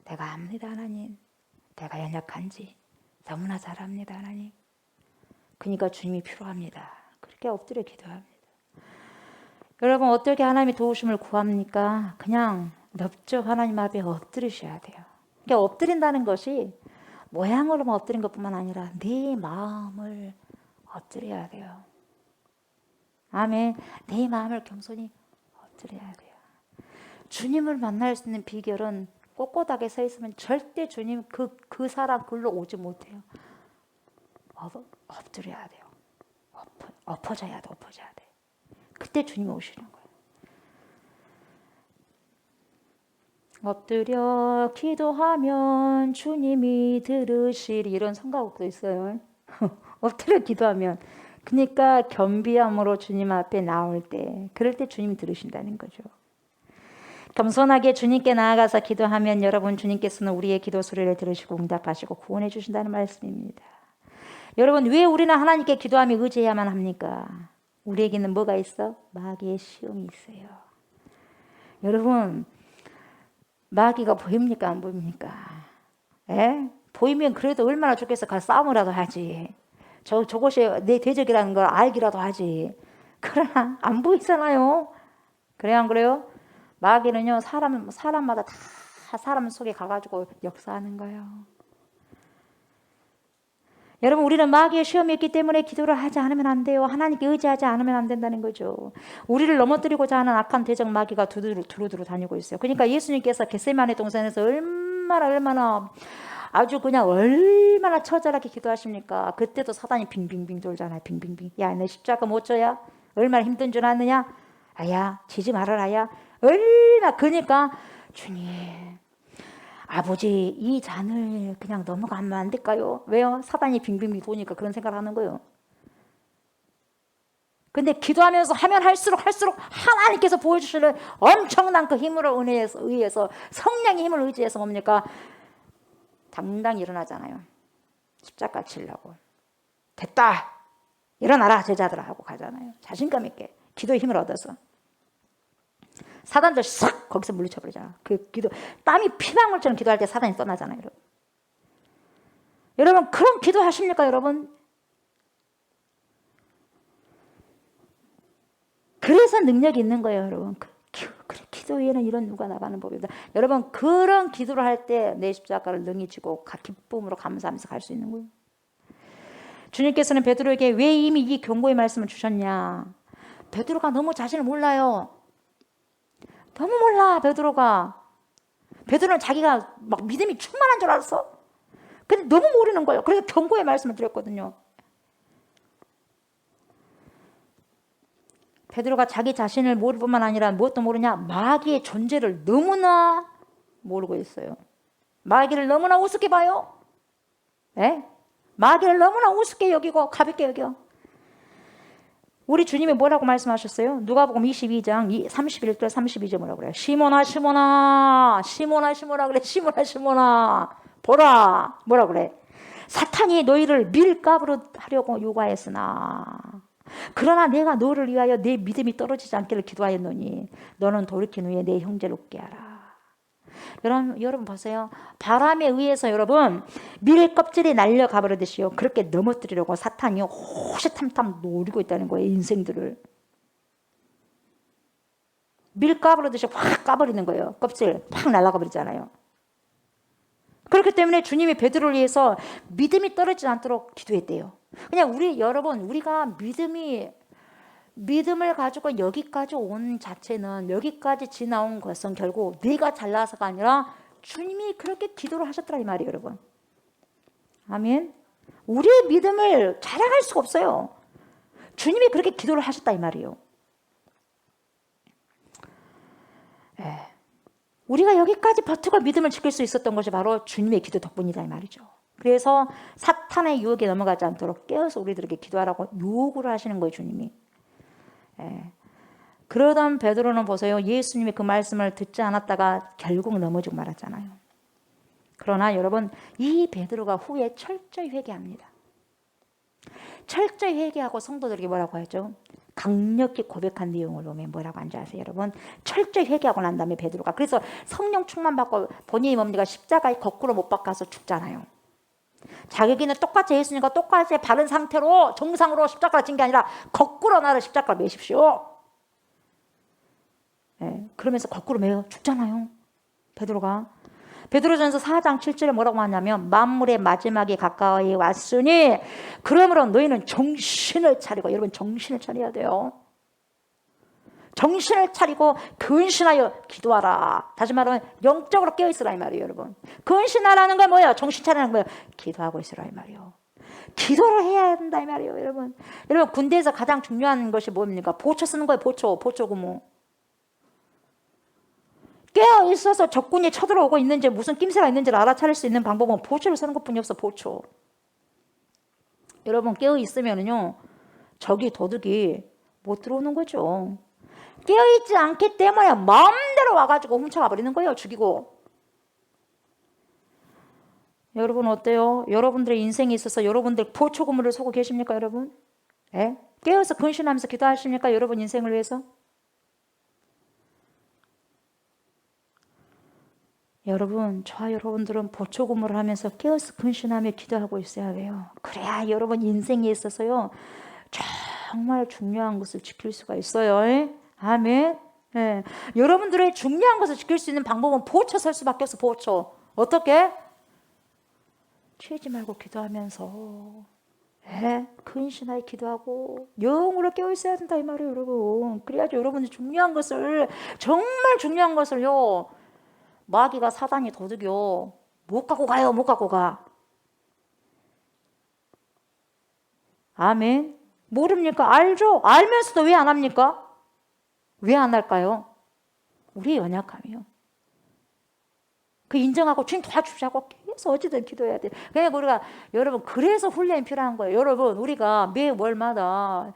내가 압니다, 하나님. 내가 연약한지 너무나 잘 압니다, 하나님. 그러니까 주님이 필요합니다. 그렇게 엎드려 기도합니다. 여러분 어떻게 하나님의 도우심을 구합니까? 그냥 넙죽 하나님 앞에 엎드리셔야 돼요. 그러니까 엎드린다는 것이 모양으로만 엎드린 것뿐만 아니라 내 마음을 엎드려야 돼요. 아멘. 내 마음을 겸손히 엎드려야 돼요. 주님을 만날 수 있는 비결은 꼿꼿하게 서 있으면 절대 주님 그 사람 글로 오지 못해요. 엎드려야 돼요. 엎어져야 돼. 그때 주님 오시는 거예요. 엎드려 기도하면 주님이 들으시리 이런 성가곡도 있어요. 엎드려 기도하면 그러니까 겸비함으로 주님 앞에 나올 때 그럴 때 주님이 들으신다는 거죠. 겸손하게 주님께 나아가서 기도하면 여러분 주님께서는 우리의 기도 소리를 들으시고 응답하시고 구원해 주신다는 말씀입니다. 여러분 왜 우리는 하나님께 기도하며 의지해야만 합니까? 우리에게는 뭐가 있어? 마귀의 시험이 있어요. 여러분 마귀가 보입니까? 안 보입니까? 에? 보이면 그래도 얼마나 좋겠어. 가서 싸움이라도 하지. 저것이 내 대적이라는 걸 알기라도 하지. 그러나 안 보이잖아요. 그래요 안 그래요? 마귀는요 사람마다 다 사람 속에 가가지고 역사하는 거예요. 여러분 우리는 마귀의 시험이 있기 때문에 기도를 하지 않으면 안 돼요. 하나님께 의지하지 않으면 안 된다는 거죠. 우리를 넘어뜨리고자 하는 악한 대적 마귀가 두루두루 다니고 있어요. 그러니까 예수님께서 겟세마네 동산에서 얼마나 아주 그냥 얼마나 처절하게 기도하십니까? 그때도 사단이 빙빙빙 돌잖아요. 빙빙빙. 야, 너 십자가 못 져야? 얼마나 힘든 줄 아느냐? 아야, 지지 말아라야. 얼마나 그러니까 주님 아버지 이 잔을 그냥 넘어가면 안 될까요? 왜요? 사단이 빙빙빙 도니까 그런 생각을 하는 거예요. 근데 기도하면서 하면 할수록 하나님께서 보여주시는 엄청난 그 힘으로 의해서 성령의 힘을 의지해서 뭡니까? 당당히 일어나잖아요. 십자가 치려고. 됐다. 일어나라 제자들아 하고 가잖아요. 자신감 있게 기도의 힘을 얻어서. 사단들 싹 거기서 물리쳐버리잖아. 그 기도 땀이 피방울처럼 기도할 때 사단이 떠나잖아요. 여러분 그런 기도 하십니까 여러분? 그래서 능력이 있는 거예요 여러분. 그래, 기도 위에는 이런 누가 나가는 법입니다. 여러분 그런 기도를 할 때 내 십자가를 능히 지고 기쁨으로 감사하면서 갈 수 있는 거예요. 주님께서는 베드로에게 왜 이미 이 경고의 말씀을 주셨냐. 베드로가 너무 자신을 몰라요. 너무 몰라 베드로가. 베드로는 자기가 막 믿음이 충만한 줄 알았어. 근데 너무 모르는 거예요. 그래서 경고의 말씀을 드렸거든요. 베드로가 자기 자신을 모를 뿐만 아니라 무엇도 모르냐? 마귀의 존재를 너무나 모르고 있어요. 마귀를 너무나 우습게 봐요. 네? 마귀를 너무나 우습게 여기고 가볍게 여겨. 우리 주님이 뭐라고 말씀하셨어요? 누가복음 22장 31절 32절 뭐라고 그래요? 시몬아 시몬아 시몬아 시몬아 그래. 시몬아 시몬아 보라 뭐라고 그래? 사탄이 너희를 밀가부로 하려고 요구하였으나 그러나 내가 너를 위하여 내 믿음이 떨어지지 않기를 기도하였노니 너는 돌이킨 후에 내 형제를 웃게 하라. 여러분 보세요. 바람에 의해서 여러분 밀 껍질이 날려가 버리듯이요. 그렇게 넘어뜨리려고 사탄이 호시탐탐 노리고 있다는 거예요. 인생들을. 밀 까버리듯이 확 까버리는 거예요. 껍질 팍 날아가 버리잖아요. 그렇기 때문에 주님이 베드로를 위해서 믿음이 떨어지지 않도록 기도했대요. 그냥 우리가 믿음을 가지고 여기까지 온 자체는 여기까지 지나온 것은 결국 내가 잘나서가 아니라 주님이 그렇게 기도를 하셨더라 이 말이에요 여러분. 아멘. 우리의 믿음을 자랑할 수가 없어요. 주님이 그렇게 기도를 하셨다 이 말이에요. 우리가 여기까지 버티고 믿음을 지킬 수 있었던 것이 바로 주님의 기도 덕분이다 이 말이죠. 그래서 사탄의 유혹에 넘어가지 않도록 깨어서 우리들에게 기도하라고 요구를 하시는 거예요 주님이. 그러던 베드로는 보세요. 예수님이 그 말씀을 듣지 않았다가 결국 넘어지고 말았잖아요. 그러나 여러분 이 베드로가 후에 철저히 회개합니다. 철저히 회개하고 성도들에게 뭐라고 하죠? 강력히 고백한 내용을 보면 뭐라고 하는지 아세요 여러분? 철저히 회개하고 난 다음에 베드로가 그래서 성령 충만받고 본인이 뭡니까? 십자가에 거꾸로 못 박아서 죽잖아요. 자기는 똑같이 예수님과 똑같이 바른 상태로 정상으로 십자가를 진 게 아니라 거꾸로 나를 십자가를 매십시오. 그러면서 거꾸로 매어 죽잖아요. 베드로가. 베드로전서 4장 7절에 뭐라고 하냐면 만물의 마지막이 가까이 왔으니 그러므로 너희는 정신을 차리고 여러분 정신을 차려야 돼요. 정신을 차리고 근신하여 기도하라. 다시 말하면 영적으로 깨어있으라 이 말이에요 여러분. 근신하라는 건 뭐예요? 정신 차리는 거예요. 기도하고 있으라 이 말이에요. 기도를 해야 된다 이 말이에요 여러분. 여러분 군대에서 가장 중요한 것이 뭡니까? 보초 쓰는 거예요. 보초 구무. 깨어 있어서 적군이 쳐들어오고 있는지 무슨 낌새가 있는지를 알아차릴 수 있는 방법은 보초를 쓰는 것뿐이 없어. 보초. 여러분 깨어 있으면요 적이 도둑이 못 들어오는 거죠. 깨어 있지 않기 때문에 마음대로 와가지고 훔쳐가 버리는 거예요. 죽이고. 여러분 어때요? 여러분들의 인생에 있어서 여러분들 보초 근무를 서고 계십니까 여러분? 깨어서 근신하면서 기도하십니까 여러분 인생을 위해서? 여러분, 저와 여러분들은 보초 근무를 하면서 깨어서 근신하며 기도하고 있어야 돼요. 그래야 여러분 인생에 있어서요 정말 중요한 것을 지킬 수가 있어요. 아멘. 여러분들의 중요한 것을 지킬 수 있는 방법은 보초 설 수밖에 없어. 보초. 어떻게? 취하지 말고 기도하면서 근신하여 기도하고 영으로 깨어 있어야 된다 이 말이에요 여러분. 그래야지 여러분이 중요한 것을 정말 중요한 것을요 마귀가 사단이 도둑이요 못 갖고 가요. 못 갖고 가. 아멘. 모릅니까? 알죠? 알면서도 왜 안 합니까? 왜 안 할까요? 우리의 연약함이요. 그 인정하고 주님 도와주자고 그래서 어찌든 기도해야 돼. 그러니까 우리가 여러분 그래서 훈련이 필요한 거예요. 여러분 우리가 매 월마다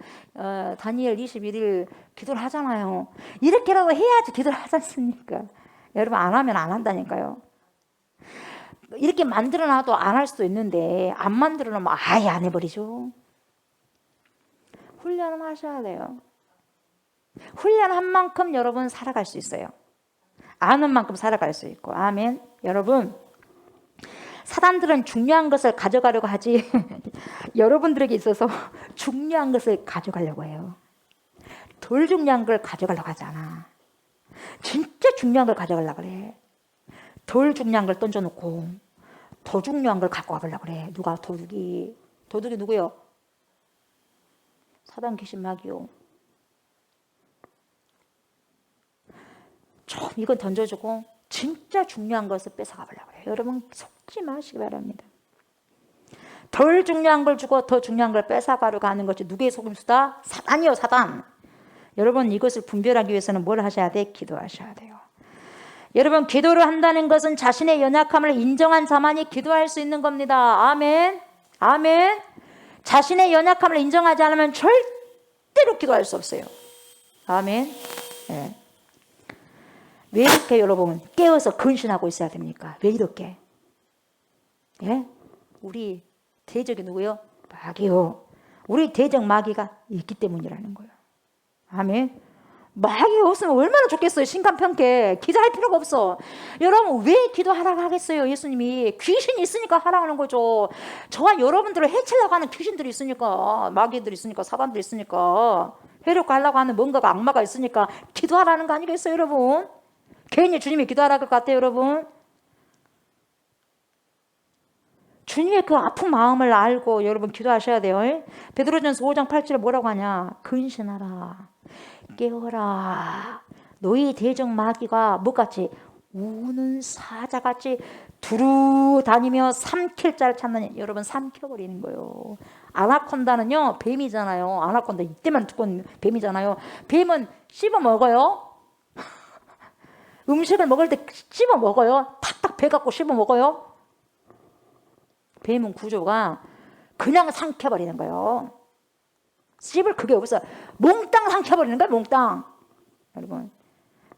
다니엘 21일 기도를 하잖아요. 이렇게라도 해야지 기도를 하지 않습니까? 여러분 안 하면 안 한다니까요. 이렇게 만들어놔도 안 할 수도 있는데 안 만들어놓으면 아예 안 해버리죠. 훈련을 하셔야 돼요. 훈련한 만큼 여러분 살아갈 수 있어요. 아는 만큼 살아갈 수 있고. 아멘. 여러분 사람들은 중요한 것을 가져가려고 하지 여러분들에게 있어서 중요한 것을 가져가려고 해요. 덜 중요한 걸 가져가려고 하지 않아. 진짜 중요한 걸 가져가려고 그래. 덜 중요한 걸 던져놓고 더 중요한 걸 갖고 와보려고 그래. 누가? 도둑이. 도둑이 누구요? 사단 귀신 마귀요. 좀 이건 던져주고 진짜 중요한 것을 뺏어가 보려고 해요. 여러분 속지 마시기 바랍니다. 덜 중요한 걸 주고 더 중요한 걸 뺏어가려고 하는 것이 누구의 속임수다? 사단이요, 사단. 여러분 이것을 분별하기 위해서는 뭘 하셔야 돼? 기도하셔야 돼요. 여러분 기도를 한다는 것은 자신의 연약함을 인정한 자만이 기도할 수 있는 겁니다. 아멘. 아멘. 자신의 연약함을 인정하지 않으면 절대로 기도할 수 없어요. 아멘. 네. 왜 이렇게 여러분 깨어서 근신하고 있어야 됩니까? 왜 이렇게? 예? 우리 대적이 누구요? 마귀요. 우리 대적 마귀가 있기 때문이라는 거예요. 아멘. 마귀 없으면 얼마나 좋겠어요. 신간평계 기도할 필요가 없어. 여러분 왜 기도하라고 하겠어요? 예수님이 귀신이 있으니까 하라는 거죠. 저와 여러분들을 해치려고 하는 귀신들이 있으니까, 마귀들이 있으니까, 사단들이 있으니까, 해롭게 하려고 하는 뭔가가 악마가 있으니까 기도하라는 거 아니겠어요 여러분? 괜히 주님이 기도하라고 할 것 같아요 여러분? 주님의 그 아픈 마음을 알고 여러분 기도하셔야 돼요. 베드로전서 5장 8절에 뭐라고 하냐? 근신하라, 깨어라. 너희 대적 마귀가 뭐같이? 우는 사자같이 두루 다니며 삼킬 자를 찾느냐. 여러분 삼켜버리는 거예요. 아나콘다는요 뱀이잖아요. 아나콘다 이때만 두꺼운 뱀이잖아요. 뱀은 씹어 먹어요. 음식을 먹을 때 씹어 먹어요. 탁탁 배 갖고 씹어 먹어요. 뱀은 구조가 그냥 삼켜버리는 거예요. 씹을 그게 없어. 몽땅 삼켜버리는 거예요. 몽땅. 여러분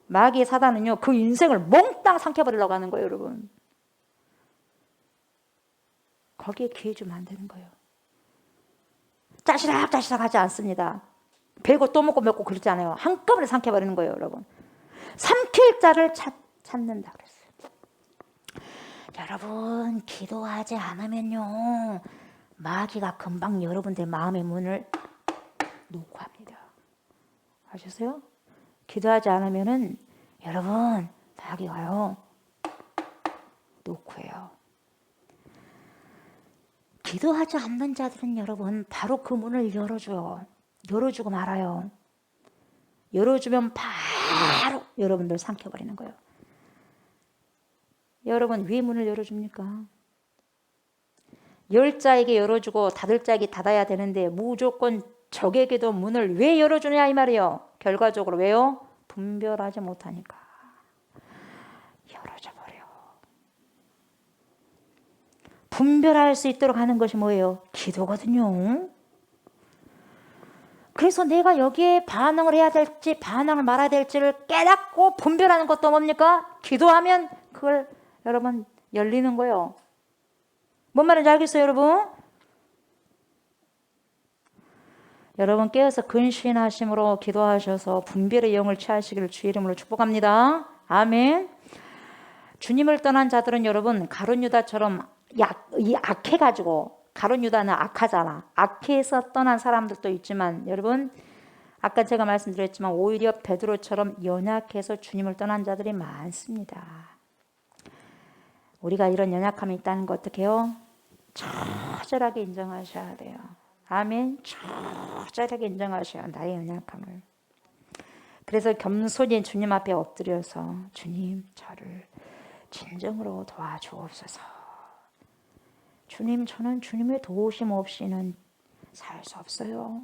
마귀의 사단은요 그 인생을 몽땅 삼켜버리려고 하는 거예요. 여러분 거기에 기회 주면 안 되는 거예요. 짜시락 짜시락 하지 않습니다. 배고 또 먹고 먹고 그러지 않아요. 한꺼번에 삼켜버리는 거예요. 여러분 삼킬 자를 찾는다 그랬어요. 여러분 기도하지 않으면요 마귀가 금방 여러분들 마음의 문을 놓고 합니다. 아셨어요? 기도하지 않으면은 여러분 마귀가요 놓고 해요. 기도하지 않는 자들은 여러분 바로 그 문을 열어줘요. 열어주고 말아요. 열어주면 바로 여러분들 삼켜버리는 거예요. 여러분 왜 문을 열어줍니까? 열 자에게 열어주고 닫을 자에게 닫아야 되는데 무조건 적에게도 문을 왜 열어주냐 이 말이에요. 결과적으로 왜요? 분별하지 못하니까 열어줘 버려. 분별할 수 있도록 하는 것이 뭐예요? 기도거든요. 그래서 내가 여기에 반응을 해야 될지 반응을 말아야 될지를 깨닫고 분별하는 것도 뭡니까? 기도하면 그걸 여러분 열리는 거예요. 뭔 말인지 알겠어요 여러분? 여러분 깨어서 근신하심으로 기도하셔서 분별의 영을 취하시기를 주의 이름으로 축복합니다. 아멘. 주님을 떠난 자들은 여러분 가룟 유다처럼 악해가지고, 가룟 유다는 악하잖아. 악해서 떠난 사람들도 있지만 여러분 아까 제가 말씀드렸지만 오히려 베드로처럼 연약해서 주님을 떠난 자들이 많습니다. 우리가 이런 연약함이 있다는 거 어떻게 해요? 처절하게 인정하셔야 돼요. 아멘. 처절하게 인정하셔야 나의 연약함을. 그래서 겸손히 주님 앞에 엎드려서 주님 저를 진정으로 도와주옵소서. 주님 저는 주님의 도우심 없이는 살 수 없어요.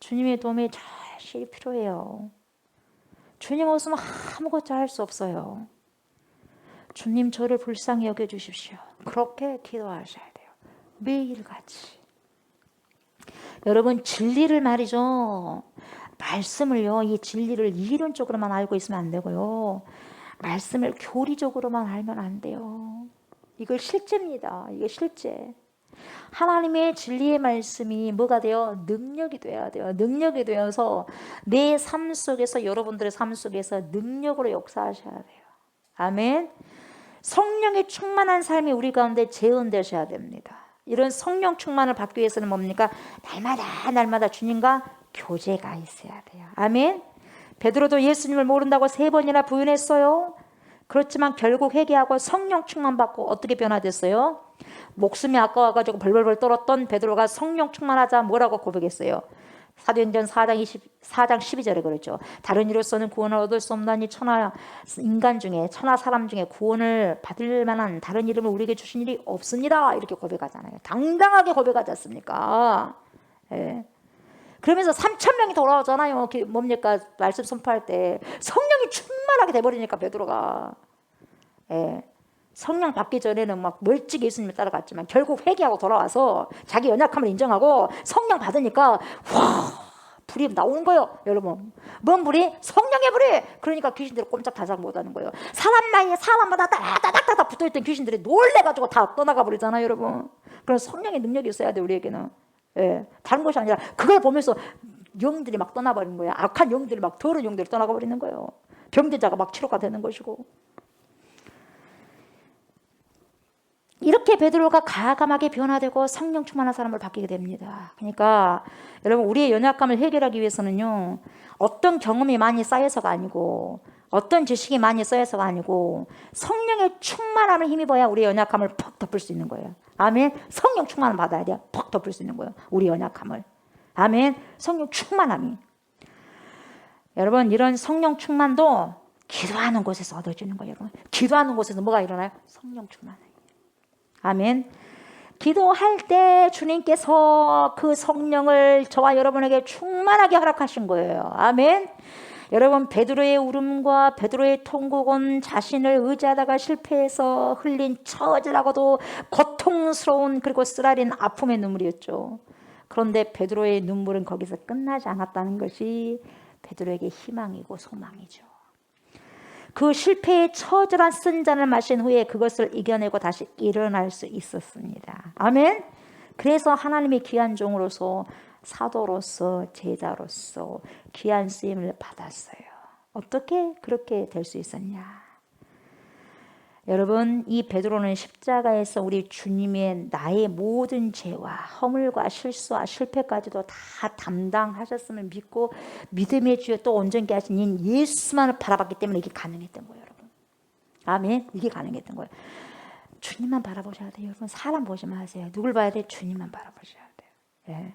주님의 도움이 절실히 필요해요. 주님 없으면 아무것도 할 수 없어요. 주님 저를 불쌍히 여겨주십시오. 그렇게 기도하셔야 돼요. 매일같이. 여러분 진리를 말이죠. 말씀을요. 이 진리를 이론적으로만 알고 있으면 안 되고요. 말씀을 교리적으로만 알면 안 돼요. 이걸 실제입니다. 이게 실제. 하나님의 진리의 말씀이 뭐가 돼요? 능력이 돼야 돼요. 능력이 되어서 내 삶 속에서 여러분들의 삶 속에서 능력으로 역사하셔야 돼요. 아멘. 성령이 충만한 삶이 우리 가운데 재현되셔야 됩니다. 이런 성령 충만을 받기 위해서는 뭡니까? 날마다 주님과 교제가 있어야 돼요. 아멘. 베드로도 예수님을 모른다고 3번이나 부인했어요. 그렇지만 결국 회개하고 성령 충만 받고 어떻게 변화됐어요? 목숨이 아까워가지고 벌벌벌 떨었던 베드로가 성령 충만하자 뭐라고 고백했어요? 사도행전 4장 12절에 그랬죠. 다른 이로서는 구원을 얻을 수 없나니 천하 사람 중에 구원을 받을 만한 다른 이름을 우리에게 주신 일이 없습니다. 이렇게 고백하잖아요. 당당하게 고백하지 않습니까? 예. 그러면서 3,000명이 돌아오잖아요. 뭡니까? 말씀 선포할 때 성령이 충만하게 돼버리니까 베드로가. 예. 성령 받기 전에는 막 멀찍이 예수님을 따라갔지만 결국 회개하고 돌아와서 자기 연약함을 인정하고 성령 받으니까 와 불이 나오는 거예요. 여러분 뭔 불이? 성령의 불이. 그러니까 귀신들이 꼼짝달싹 못하는 거예요. 사람마다 따닥따닥 붙어있던 귀신들이 놀래가지고 다 떠나가 버리잖아요. 여러분 그런 성령의 능력이 있어야 돼 우리에게는. 예, 다른 것이 아니라 그걸 보면서 영들이 막 떠나버리는 거예요. 악한 영들이 막 더러운 영들이 떠나가 버리는 거예요. 병자가 막 치료가 되는 것이고. 이렇게 베드로가 가감하게 변화되고 성령 충만한 사람을 바뀌게 됩니다. 그러니까 여러분 우리의 연약감을 해결하기 위해서는요. 어떤 경험이 많이 쌓여서가 아니고 어떤 지식이 많이 쌓여서가 아니고 성령의 충만함을 힘입어야 우리의 연약함을 퍽 덮을 수 있는 거예요. 아멘. 성령 충만을 받아야 돼요. 퍽 덮을 수 있는 거예요. 우리 연약함을. 아멘. 성령 충만함이. 여러분 이런 성령 충만도 기도하는 곳에서 얻어지는 거예요. 여러분. 기도하는 곳에서 뭐가 일어나요? 성령 충만. 아멘. 기도할 때 주님께서 그 성령을 저와 여러분에게 충만하게 허락하신 거예요. 아멘. 여러분 베드로의 울음과 베드로의 통곡은 자신을 의지하다가 실패해서 흘린 처절하고도 고통스러운 그리고 쓰라린 아픔의 눈물이었죠. 그런데 베드로의 눈물은 거기서 끝나지 않았다는 것이 베드로에게 희망이고 소망이죠. 그 실패의 처절한 쓴 잔을 마신 후에 그것을 이겨내고 다시 일어날 수 있었습니다. 아멘. 그래서 하나님의 귀한 종으로서 사도로서 제자로서 귀한 쓰임을 받았어요. 어떻게 그렇게 될 수 있었냐? 여러분 이 베드로는 십자가에서 우리 주님의 나의 모든 죄와 허물과 실수와 실패까지도 다 담당하셨음을 믿고 믿음의 주여 또 온전케 하신 이 예수만을 바라봤기 때문에 이게 가능했던 거예요. 여러분. 아멘. 이게 가능했던 거예요. 주님만 바라보셔야 돼요. 여러분 사람 보지 마세요. 누굴 봐야 돼요? 주님만 바라보셔야 돼요. 예.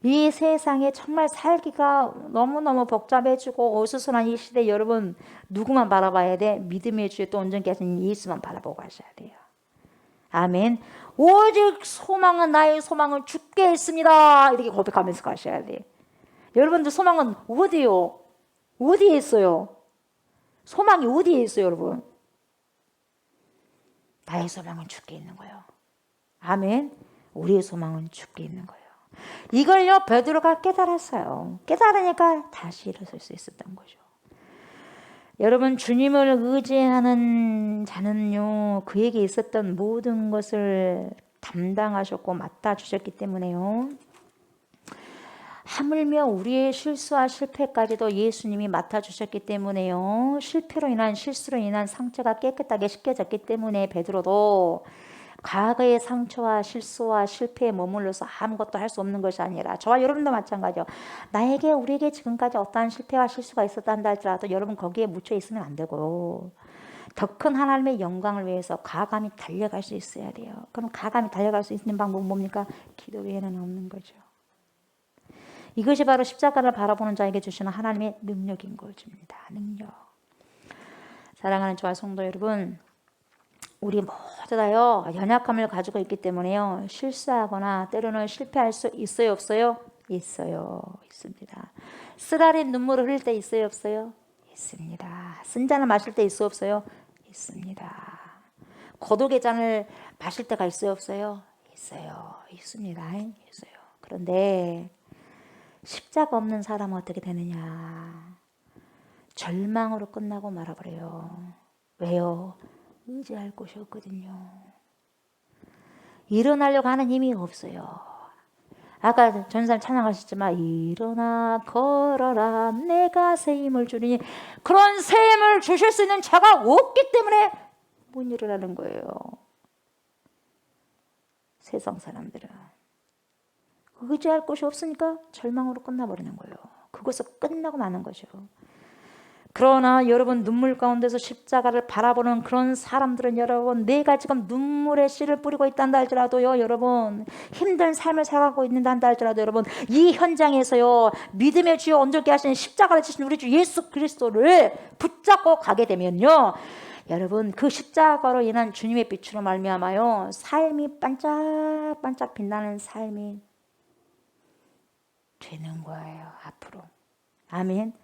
이 세상에 정말 살기가 너무너무 복잡해지고 어수선한 이 시대에 여러분 누구만 바라봐야 돼? 믿음의 주에 또 온전케 하신 예수만 바라보고 하셔야 돼요. 아멘. 오직 소망은 나의 소망은 주께 있습니다. 이렇게 고백하면서 가셔야 돼요. 여러분들 소망은 어디요? 어디에 있어요? 소망이 어디에 있어요 여러분? 나의 소망은 주께 있는 거예요. 아멘. 우리의 소망은 주께 있는 거예요. 이걸요 베드로가 깨달았어요. 깨달으니까 다시 일어설 수 있었던 거죠. 여러분 주님을 의지하는 자는요 그에게 있었던 모든 것을 담당하셨고 맡아주셨기 때문에요. 하물며 우리의 실수와 실패까지도 예수님이 맡아주셨기 때문에요. 실패로 인한 실수로 인한 상처가 깨끗하게 씻겨졌기 때문에 베드로도 과거의 상처와 실수와 실패에 머물러서 아무것도 할 수 없는 것이 아니라 저와 여러분도 마찬가지요. 우리에게 지금까지 어떠한 실패와 실수가 있었다 할지라도 여러분 거기에 묻혀 있으면 안 되고 더 큰 하나님의 영광을 위해서 과감히 달려갈 수 있어야 돼요. 그럼 과감히 달려갈 수 있는 방법은 뭡니까? 기도 외에는 없는 거죠. 이것이 바로 십자가를 바라보는 자에게 주시는 하나님의 능력인 것입니다. 능력. 사랑하는 저와 성도 여러분, 우리 모두 다요 연약함을 가지고 있기 때문에요 실수하거나 때로는 실패할 수 있어요 없어요? 있어요. 있습니다. 쓰라린 눈물을 흘릴 때 있어요 없어요? 있습니다. 쓴 잔을 마실 때 있어요 없어요? 있습니다. 고독의 잔을 마실 때가 있어요, 없어요? 있어요. 있습니다. 있어요. 그런데 십자가 없는 사람은 어떻게 되느냐? 절망으로 끝나고 말아버려요. 왜요? 의지할 곳이 없거든요. 일어나려고 하는 힘이 없어요. 아까 전사님 찬양하셨지만 일어나 걸어라 내가 새 힘을 주리니, 그런 새 힘을 주실 수 있는 자가 없기 때문에 못 일어나는 거예요. 세상 사람들은 의지할 곳이 없으니까 절망으로 끝나버리는 거예요. 그것을 끝나고 마는 거죠. 그러나 여러분, 눈물 가운데서 십자가를 바라보는 그런 사람들은, 여러분, 내가 지금 눈물의 씨를 뿌리고 있단다 할지라도요, 여러분, 힘든 삶을 살아가고 있는다 할지라도, 여러분, 이 현장에서요, 믿음의 주여 온전케 하시는 십자가를 지신 우리 주 예수 그리스도를 붙잡고 가게 되면요, 여러분, 그 십자가로 인한 주님의 빛으로 말미암아요, 삶이 반짝반짝 빛나는 삶이 되는 거예요. 앞으로. 아멘.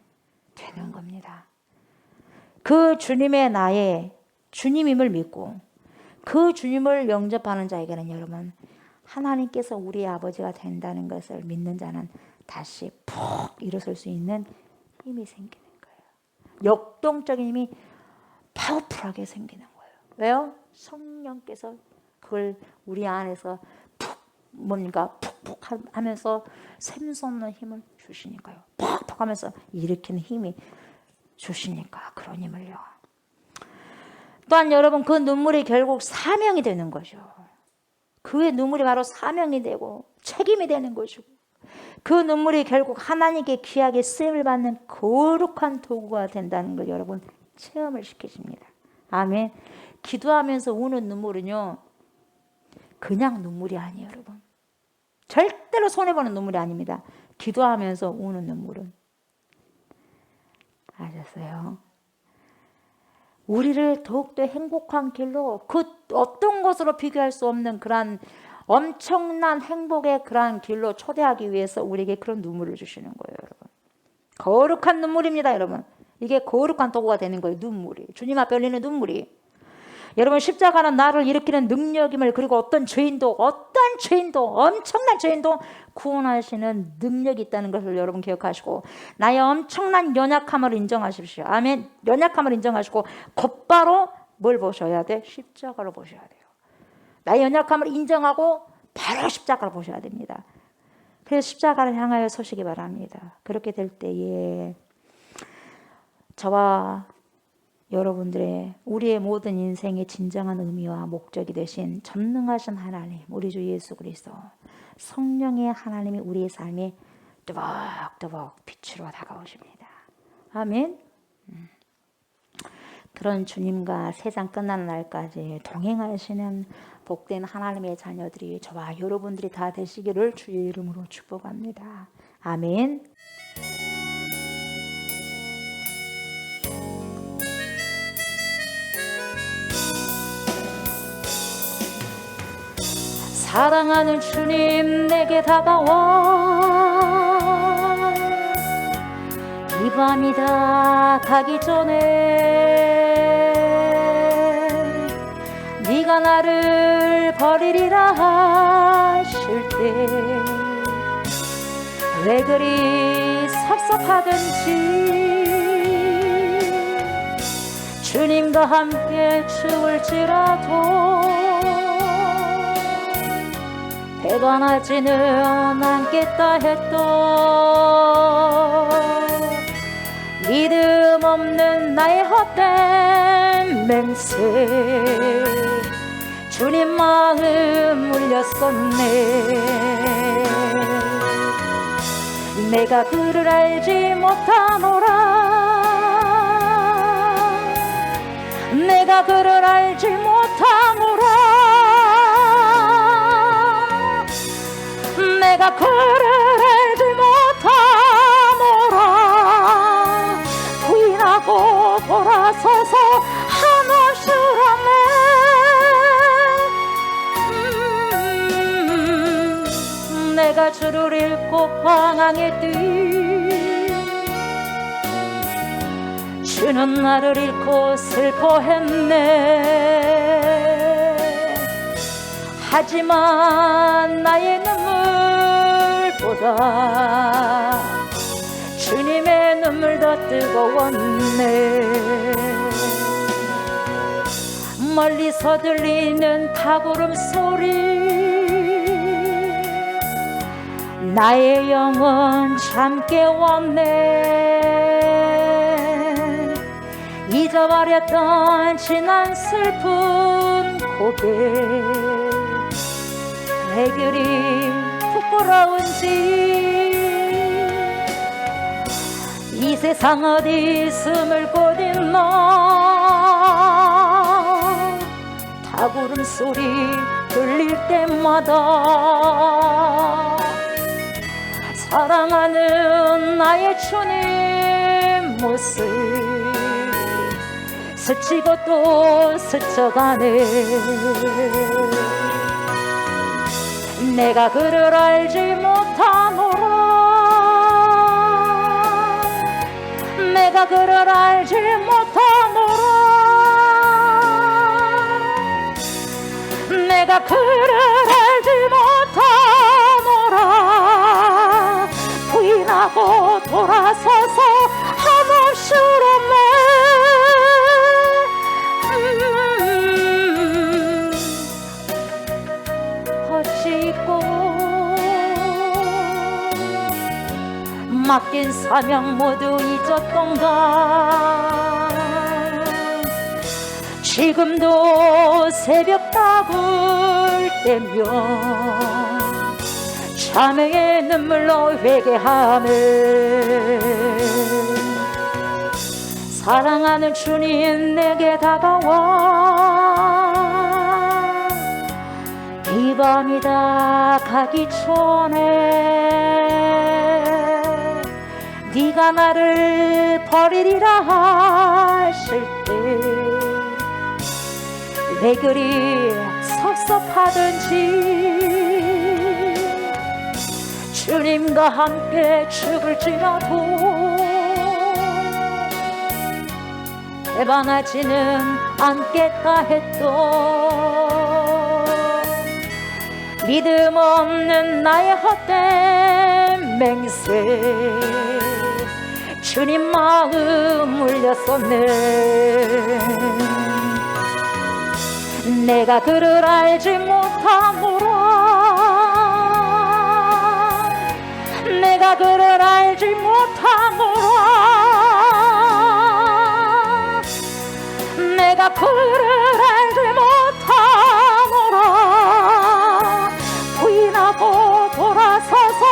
되는 겁니다. 그 주님의 나의 주님임을 믿고 그 주님을 영접하는 자에게는, 여러분, 하나님께서 우리의 아버지가 된다는 것을 믿는 자는 다시 푹 일어설 수 있는 힘이 생기는 거예요. 역동적인 힘이 파워풀하게 생기는 거예요. 왜요? 성령께서 그걸 우리 안에서 푹푹 하면서 샘솟는 힘을 주시니까요. 푹푹 하면서 일으키는 힘이 주시니까, 그런 힘을요. 또한 여러분, 그 눈물이 결국 사명이 되는 거죠. 그의 눈물이 바로 사명이 되고 책임이 되는 거죠. 그 눈물이 결국 하나님께 귀하게 쓰임을 받는 거룩한 도구가 된다는 걸 여러분 체험을 시키십니다. 아멘. 기도하면서 우는 눈물은요, 그냥 눈물이 아니에요, 여러분. 절대로 손해보는 눈물이 아닙니다. 기도하면서 우는 눈물은. 아셨어요? 우리를 더욱더 행복한 길로, 그 어떤 것으로 비교할 수 없는 그러한 엄청난 행복의 그러한 길로 초대하기 위해서 우리에게 그런 눈물을 주시는 거예요, 여러분. 거룩한 눈물입니다, 여러분. 이게 거룩한 도구가 되는 거예요, 눈물이. 주님 앞에 흘리는 눈물이. 여러분, 십자가는 나를 일으키는 능력임을, 그리고 어떤 죄인도 엄청난 죄인도 구원하시는 능력이 있다는 것을 여러분 기억하시고, 나의 엄청난 연약함을 인정하십시오. 아멘. 연약함을 인정하시고 곧바로 뭘 보셔야 돼? 십자가로 보셔야 돼요. 나의 연약함을 인정하고 바로 십자가를 보셔야 됩니다. 그래서 십자가를 향하여 서시기 바랍니다. 그렇게 될 때에 저와 여러분들의, 우리의 모든 인생의 진정한 의미와 목적이 되신 전능하신 하나님, 우리 주 예수 그리스도, 성령의 하나님이 우리의 삶에 또박또박 빛으로 다가오십니다. 아멘. 그런 주님과 세상 끝나는 날까지 동행하시는 복된 하나님의 자녀들이 저와 여러분들이 다 되시기를 주의 이름으로 축복합니다. 아멘. 사랑하는 주님, 내게 다가와 이 밤이 다 가기 전에 네가 나를 버리리라 하실 때 왜 그리 섭섭하든지 주님과 함께 죽을지라도 배반하지는 않겠다 했던 믿음 없는 나의 헛된 맹세, 주님 마음 울렸었네. 내가 그를 알지 못하노라, 내가 그를 알지 못하노라, 내가 그를 알지 못하노라. 부인하고 돌아서서 한없이 울었네. 내가 주를 잃고 방황의 뜰 주는 나를 잃고 슬퍼했네. 하지만 나의 눈물보다 주님의 눈물 더 뜨거웠네. 멀리서 들리는 닭울음 소리 나의 영혼 잠 깨웠네. 잊어버렸던 지난 슬픈 고백 내 그리 부끄러운지 이 세상 어디 숨을 곳 있나 닭울음 소리 들릴 때마다 사랑하는 나의 주님 모습 스치고 또 스쳐가네. 내가 그를 알지 못하노라. 내가 그를 알지 못하노라. 내가 그를 알지 못하노라. 부인하고 돌아서서 한없이 울었네. 어찌 있고 맡긴 사명 모두 잊었던가. 지금도 새벽 닭울 때면 자매의 눈물로 회개하네. 사랑하는 주님 내게 다가와 이 밤이 다 가기 전에 네가 나를 버리리라 하실 때 왜 그리 섭섭하든지 주님과 함께 죽을지라도 해방하지는 않겠다 했던 믿음 없는 나의 헛된 맹세 주님 마음 울렸었네. 내가 그를 알지 못하노라. 내가 그를 알지 못하노라. 내가 그를 알지 못하노라. 부인하고 돌아서서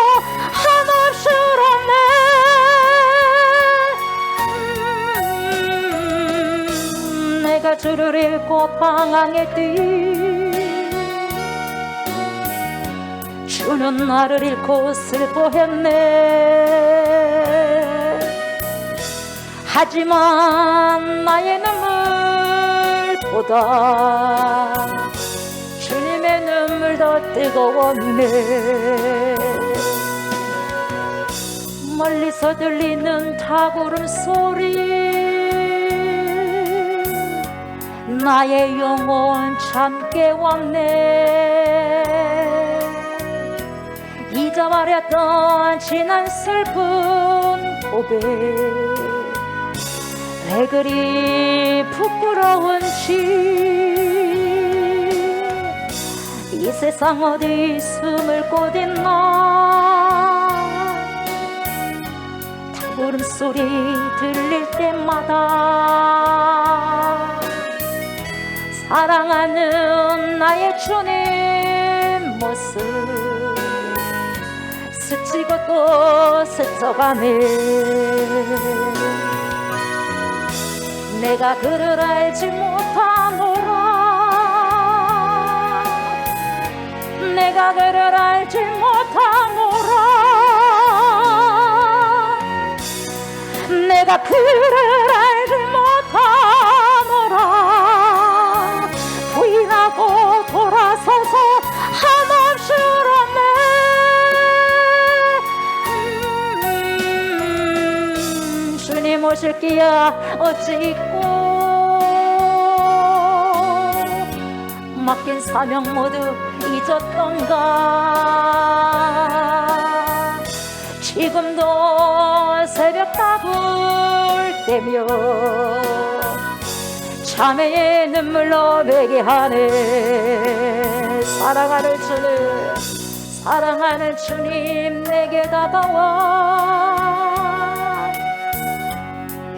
한없이 울었네. 내가 주를 잃고 방황했디. 주는 나를 잃고 슬퍼했네. 하지만 나의 눈물보다 주님의 눈물 더 뜨거웠네. 멀리서 들리는 닭울음 소리 나의 영혼 잠 깨웠네. 잊어버렸던 지난 슬픈 고백 왜 그리 부끄러운지 이 세상 어디 숨을 곳 있나 닭울음 소리 들릴 때마다 사랑하는 나의 주님 모습 스치고 또 스쳐가네. 내가 그를 알지 못하노라. 내가 그를 알지 못하노라. 내가 그를 알지 못하노라. 부인하고 돌아서서 한없이 울었네. 주님 모실 기야 어찌 있고 맡긴 사명 모두 잊었던가 지금도 새벽 다불 때며 자매의 눈물로 베개하네 사랑하는 주님 내게 다가와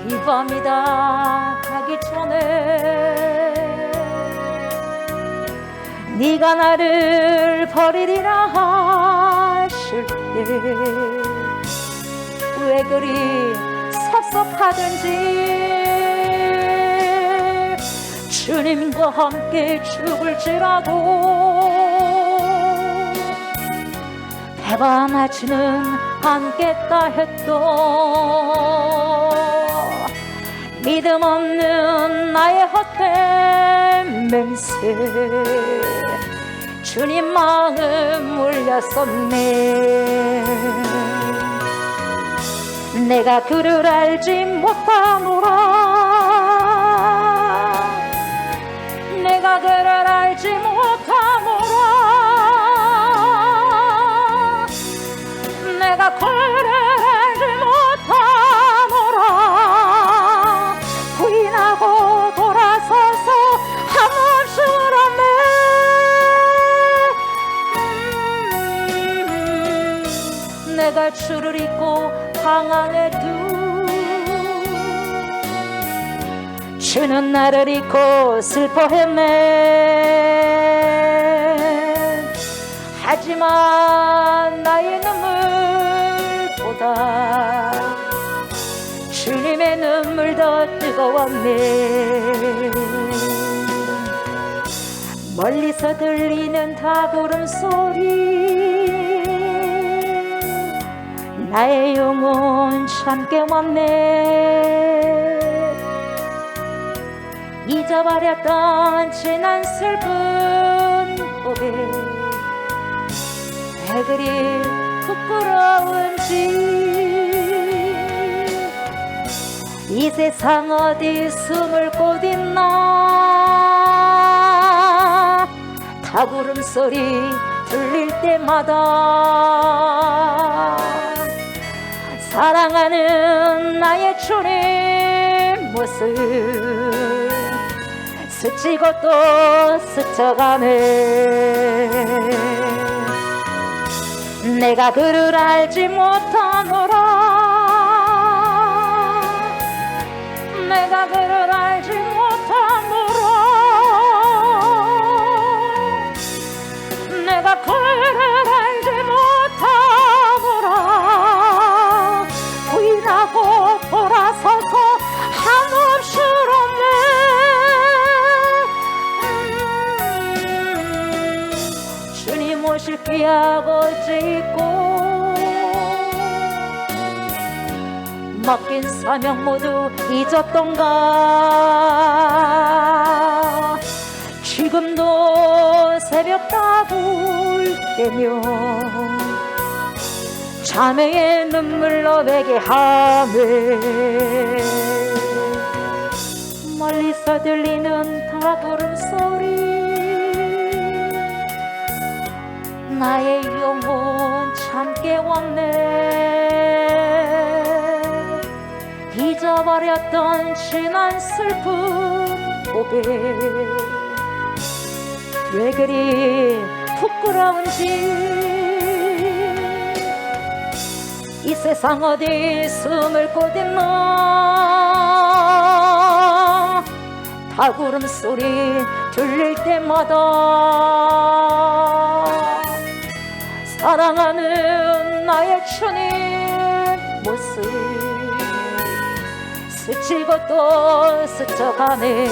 이 밤이 다 가기 전에 네가 나를 버리리라 하실 때 왜 그리 섭섭하든지 주님과 함께 죽을지라도 배반하지는 않겠다 했던 믿음 없는 나의 헛된 맹세 주님 마음 울렸었네 내가 그를 알지 못하노라 내가 그를 알지 못하노라 내가 그를 알지 못하노라 부인하고 돌아서서 한없이 울었네 내가 주를 잊고 방 안에 주는 나를 잊고 슬퍼했네 하지만 나의 눈물보다 주님의 눈물 더 뜨거웠네 멀리서 들리는 닭울음 소리 나의 영혼 참 깨웠네 잊어버렸던 지난 슬픈 고백 왜 그리 부끄러운지 이 세상 어디 숨을 곳 있나 닭울음 소리 들릴 때마다 사랑하는 나의 주님 모습 스치고 또 스쳐가네 내가 그를 알지 못하노라 내가 그를 알지 못하노라 내가 그를 알지 못하노라 부인하고 돌아서서 한없이 울었네 주님 오실 기약 어찌 있고 맡긴 사명 모두 잊었던가 지금도 새벽 다불 때며 자매의 눈물로 베개하네 멀리서 들리는 닭울음 소리 나의 영혼 참 깨웠네 잊어버렸던 지난 슬픈 고백 왜 그리 부끄러운지 이 세상 어디 숨을 곳 있나 닭울음 소리 들릴 때마다 사랑하는 나의 주님 모습 스치고 또 스쳐가네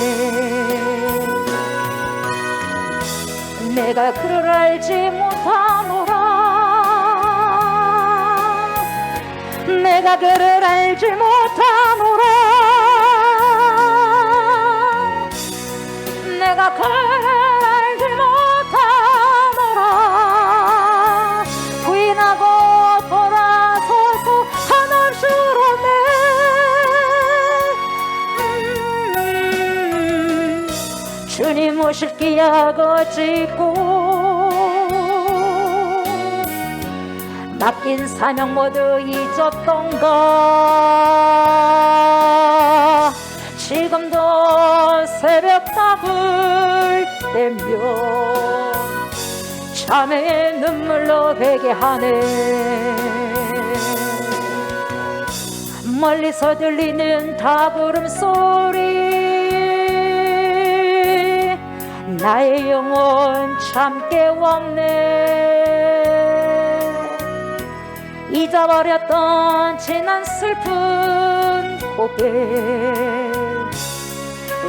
내가 그를 알지 못하노라 내가 그를 알지 못하노라 내가 그를 알지 못하노라 부인하고 돌아서서 한없이 울었네 오실 기약을 짓고 맡긴 사명 모두 잊었던가. 지금도 새벽 답을 때며 자매의 눈물로 회개하네. 멀리서 들리는 닭울음 소리 나의 영혼 참 깨웠네. 잊어버렸던 지난 슬픈 고개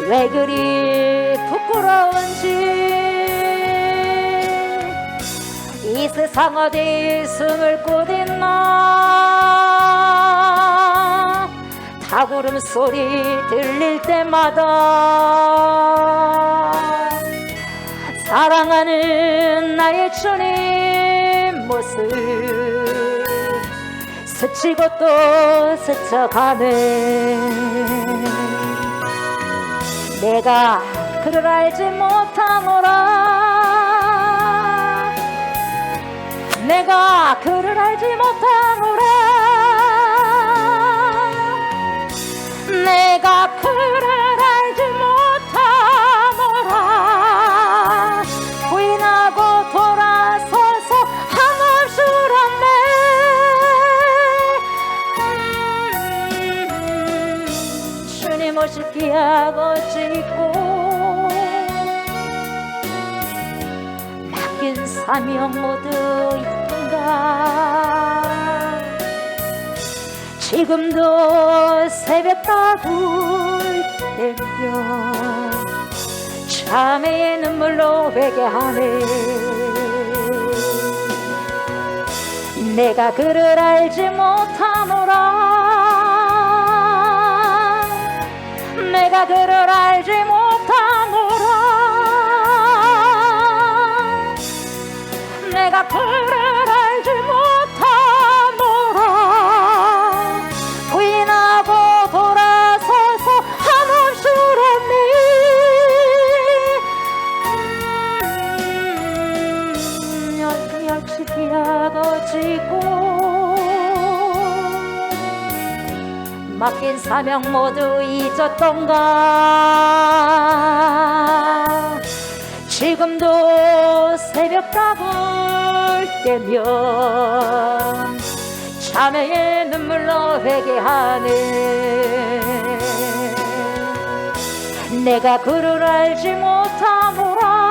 왜 그리 부끄러운지. 이 세상 어디 숨을 곳 있나. 닭울음 소리 들릴 때마다 사랑하는 나의 주님 모습 스치고 또 스쳐가네. 내가 그를 알지 못하노라. 내가 그를 알지 못하노라. 내가 그를 알지 못하노라. 부인하고 돌아서서 한없이 울었네. 주님 오실 기약을 짓고 맡긴 사명 모두 있던가. 지금도 새벽 답을 때며 자매의 눈물로 회개하네. 내가 그를 알지 못하노라. 내가 그를 알지 못하노라. 내가 그를 알지 못하노라. 부인하고 돌아서서 한없이 울었네. 역시 기약을 짓고 맡긴 사명 모두 잊었던가. 지금도 새벽 답을 때면 자매의 눈물로 회개하네. 내가 그를 알지 못하노라.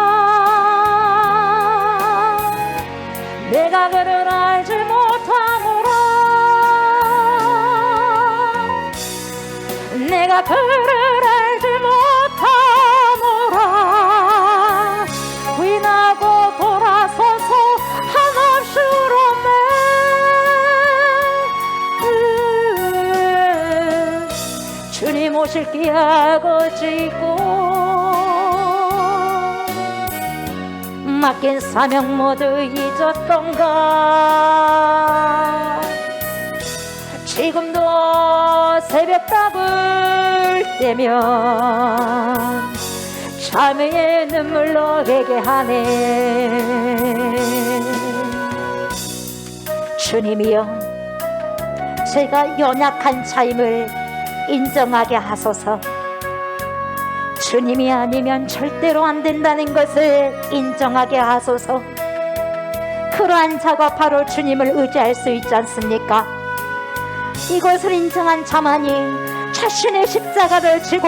내가 그를 알지 못하노라. 내가 그를 알지 못하노라. 부인하고 돌아서서 한없이 울었네. 주님 오실 기약을 짓고 맡긴 사명 모두 잊었던가. 지금도 새벽 답을 때면 자매의 눈물로 회개하네. 주님이여, 제가 연약한 자임을 인정하게 하소서. 주님이 아니면 절대로 안 된다는 것을 인정하게 하소서. 그러한 자가 바로 주님을 의지할 수 있지 않습니까? 이것을 인정한 자만이 자신의 십자가를 지고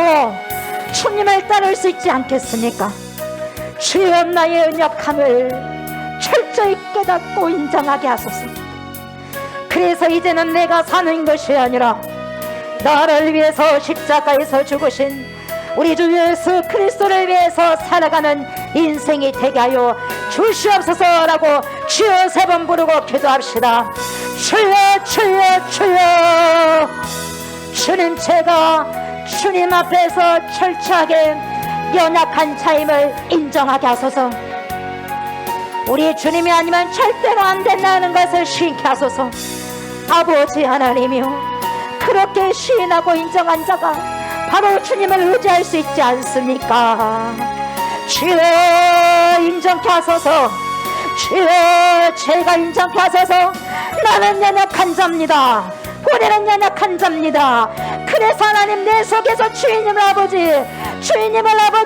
주님을 따를 수 있지 않겠습니까? 주여, 나의 연약함을 철저히 깨닫고 인정하게 하소서. 그래서 이제는 내가 사는 것이 아니라 나를 위해서 십자가에서 죽으신 우리 주 예수 그리스도를 위해서 살아가는 인생이 되게 하여 주시옵소서라고 주여 3번 부르고 기도합시다. 주여, 주여, 주여. 주님, 제가 주님 앞에서 철저하게 연약한 자임을 인정하게 하소서. 우리 주님이 아니면 절대로 안 된다는 것을 시인케 하소서. 아버지 하나님이여, 그렇게 시인하고 인정한 자가 바로 주님을 의지할 수 있지 않습니까? 주여 인정케 하소서. 주여 제가 인정케 하소서. 나는 연약한 자입니다. 우리는 연약한 자입니다. 그래서 하나님 내 속에서 주인님을 아버지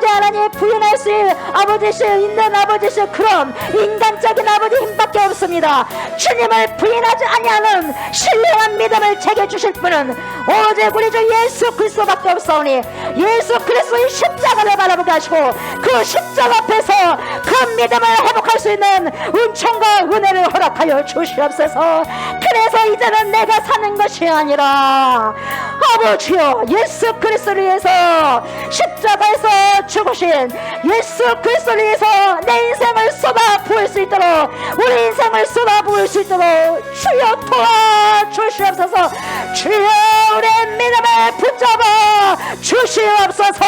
하나님 부인할 수 있는 아버지실 그런 인간적인 아버지 힘밖에 없습니다. 주님을 부인하지 아니하는 신령한 믿음을 제게 주실 분은 오직 우리 주 예수 그리스도밖에 없사오니 예수 그리스도의 십자가를 바라보게 하시고 그 십자가 앞에서 그 믿음을 회복할 수 있는 은총과 은혜를 허락하여 주시옵소서. 그래서 이제는 내가 사는 것이 아니라 아버지여 예수 그리스도를 위해서 십자가에서 죽으신 예수 그리스도를 위해서 내 인생을 쏟아 부을 수 있도록 우리 인생을 쏟아 부을 수 있도록 주여 도와주시옵소서. 주여 우리의 믿음을 붙잡아 주시옵소서.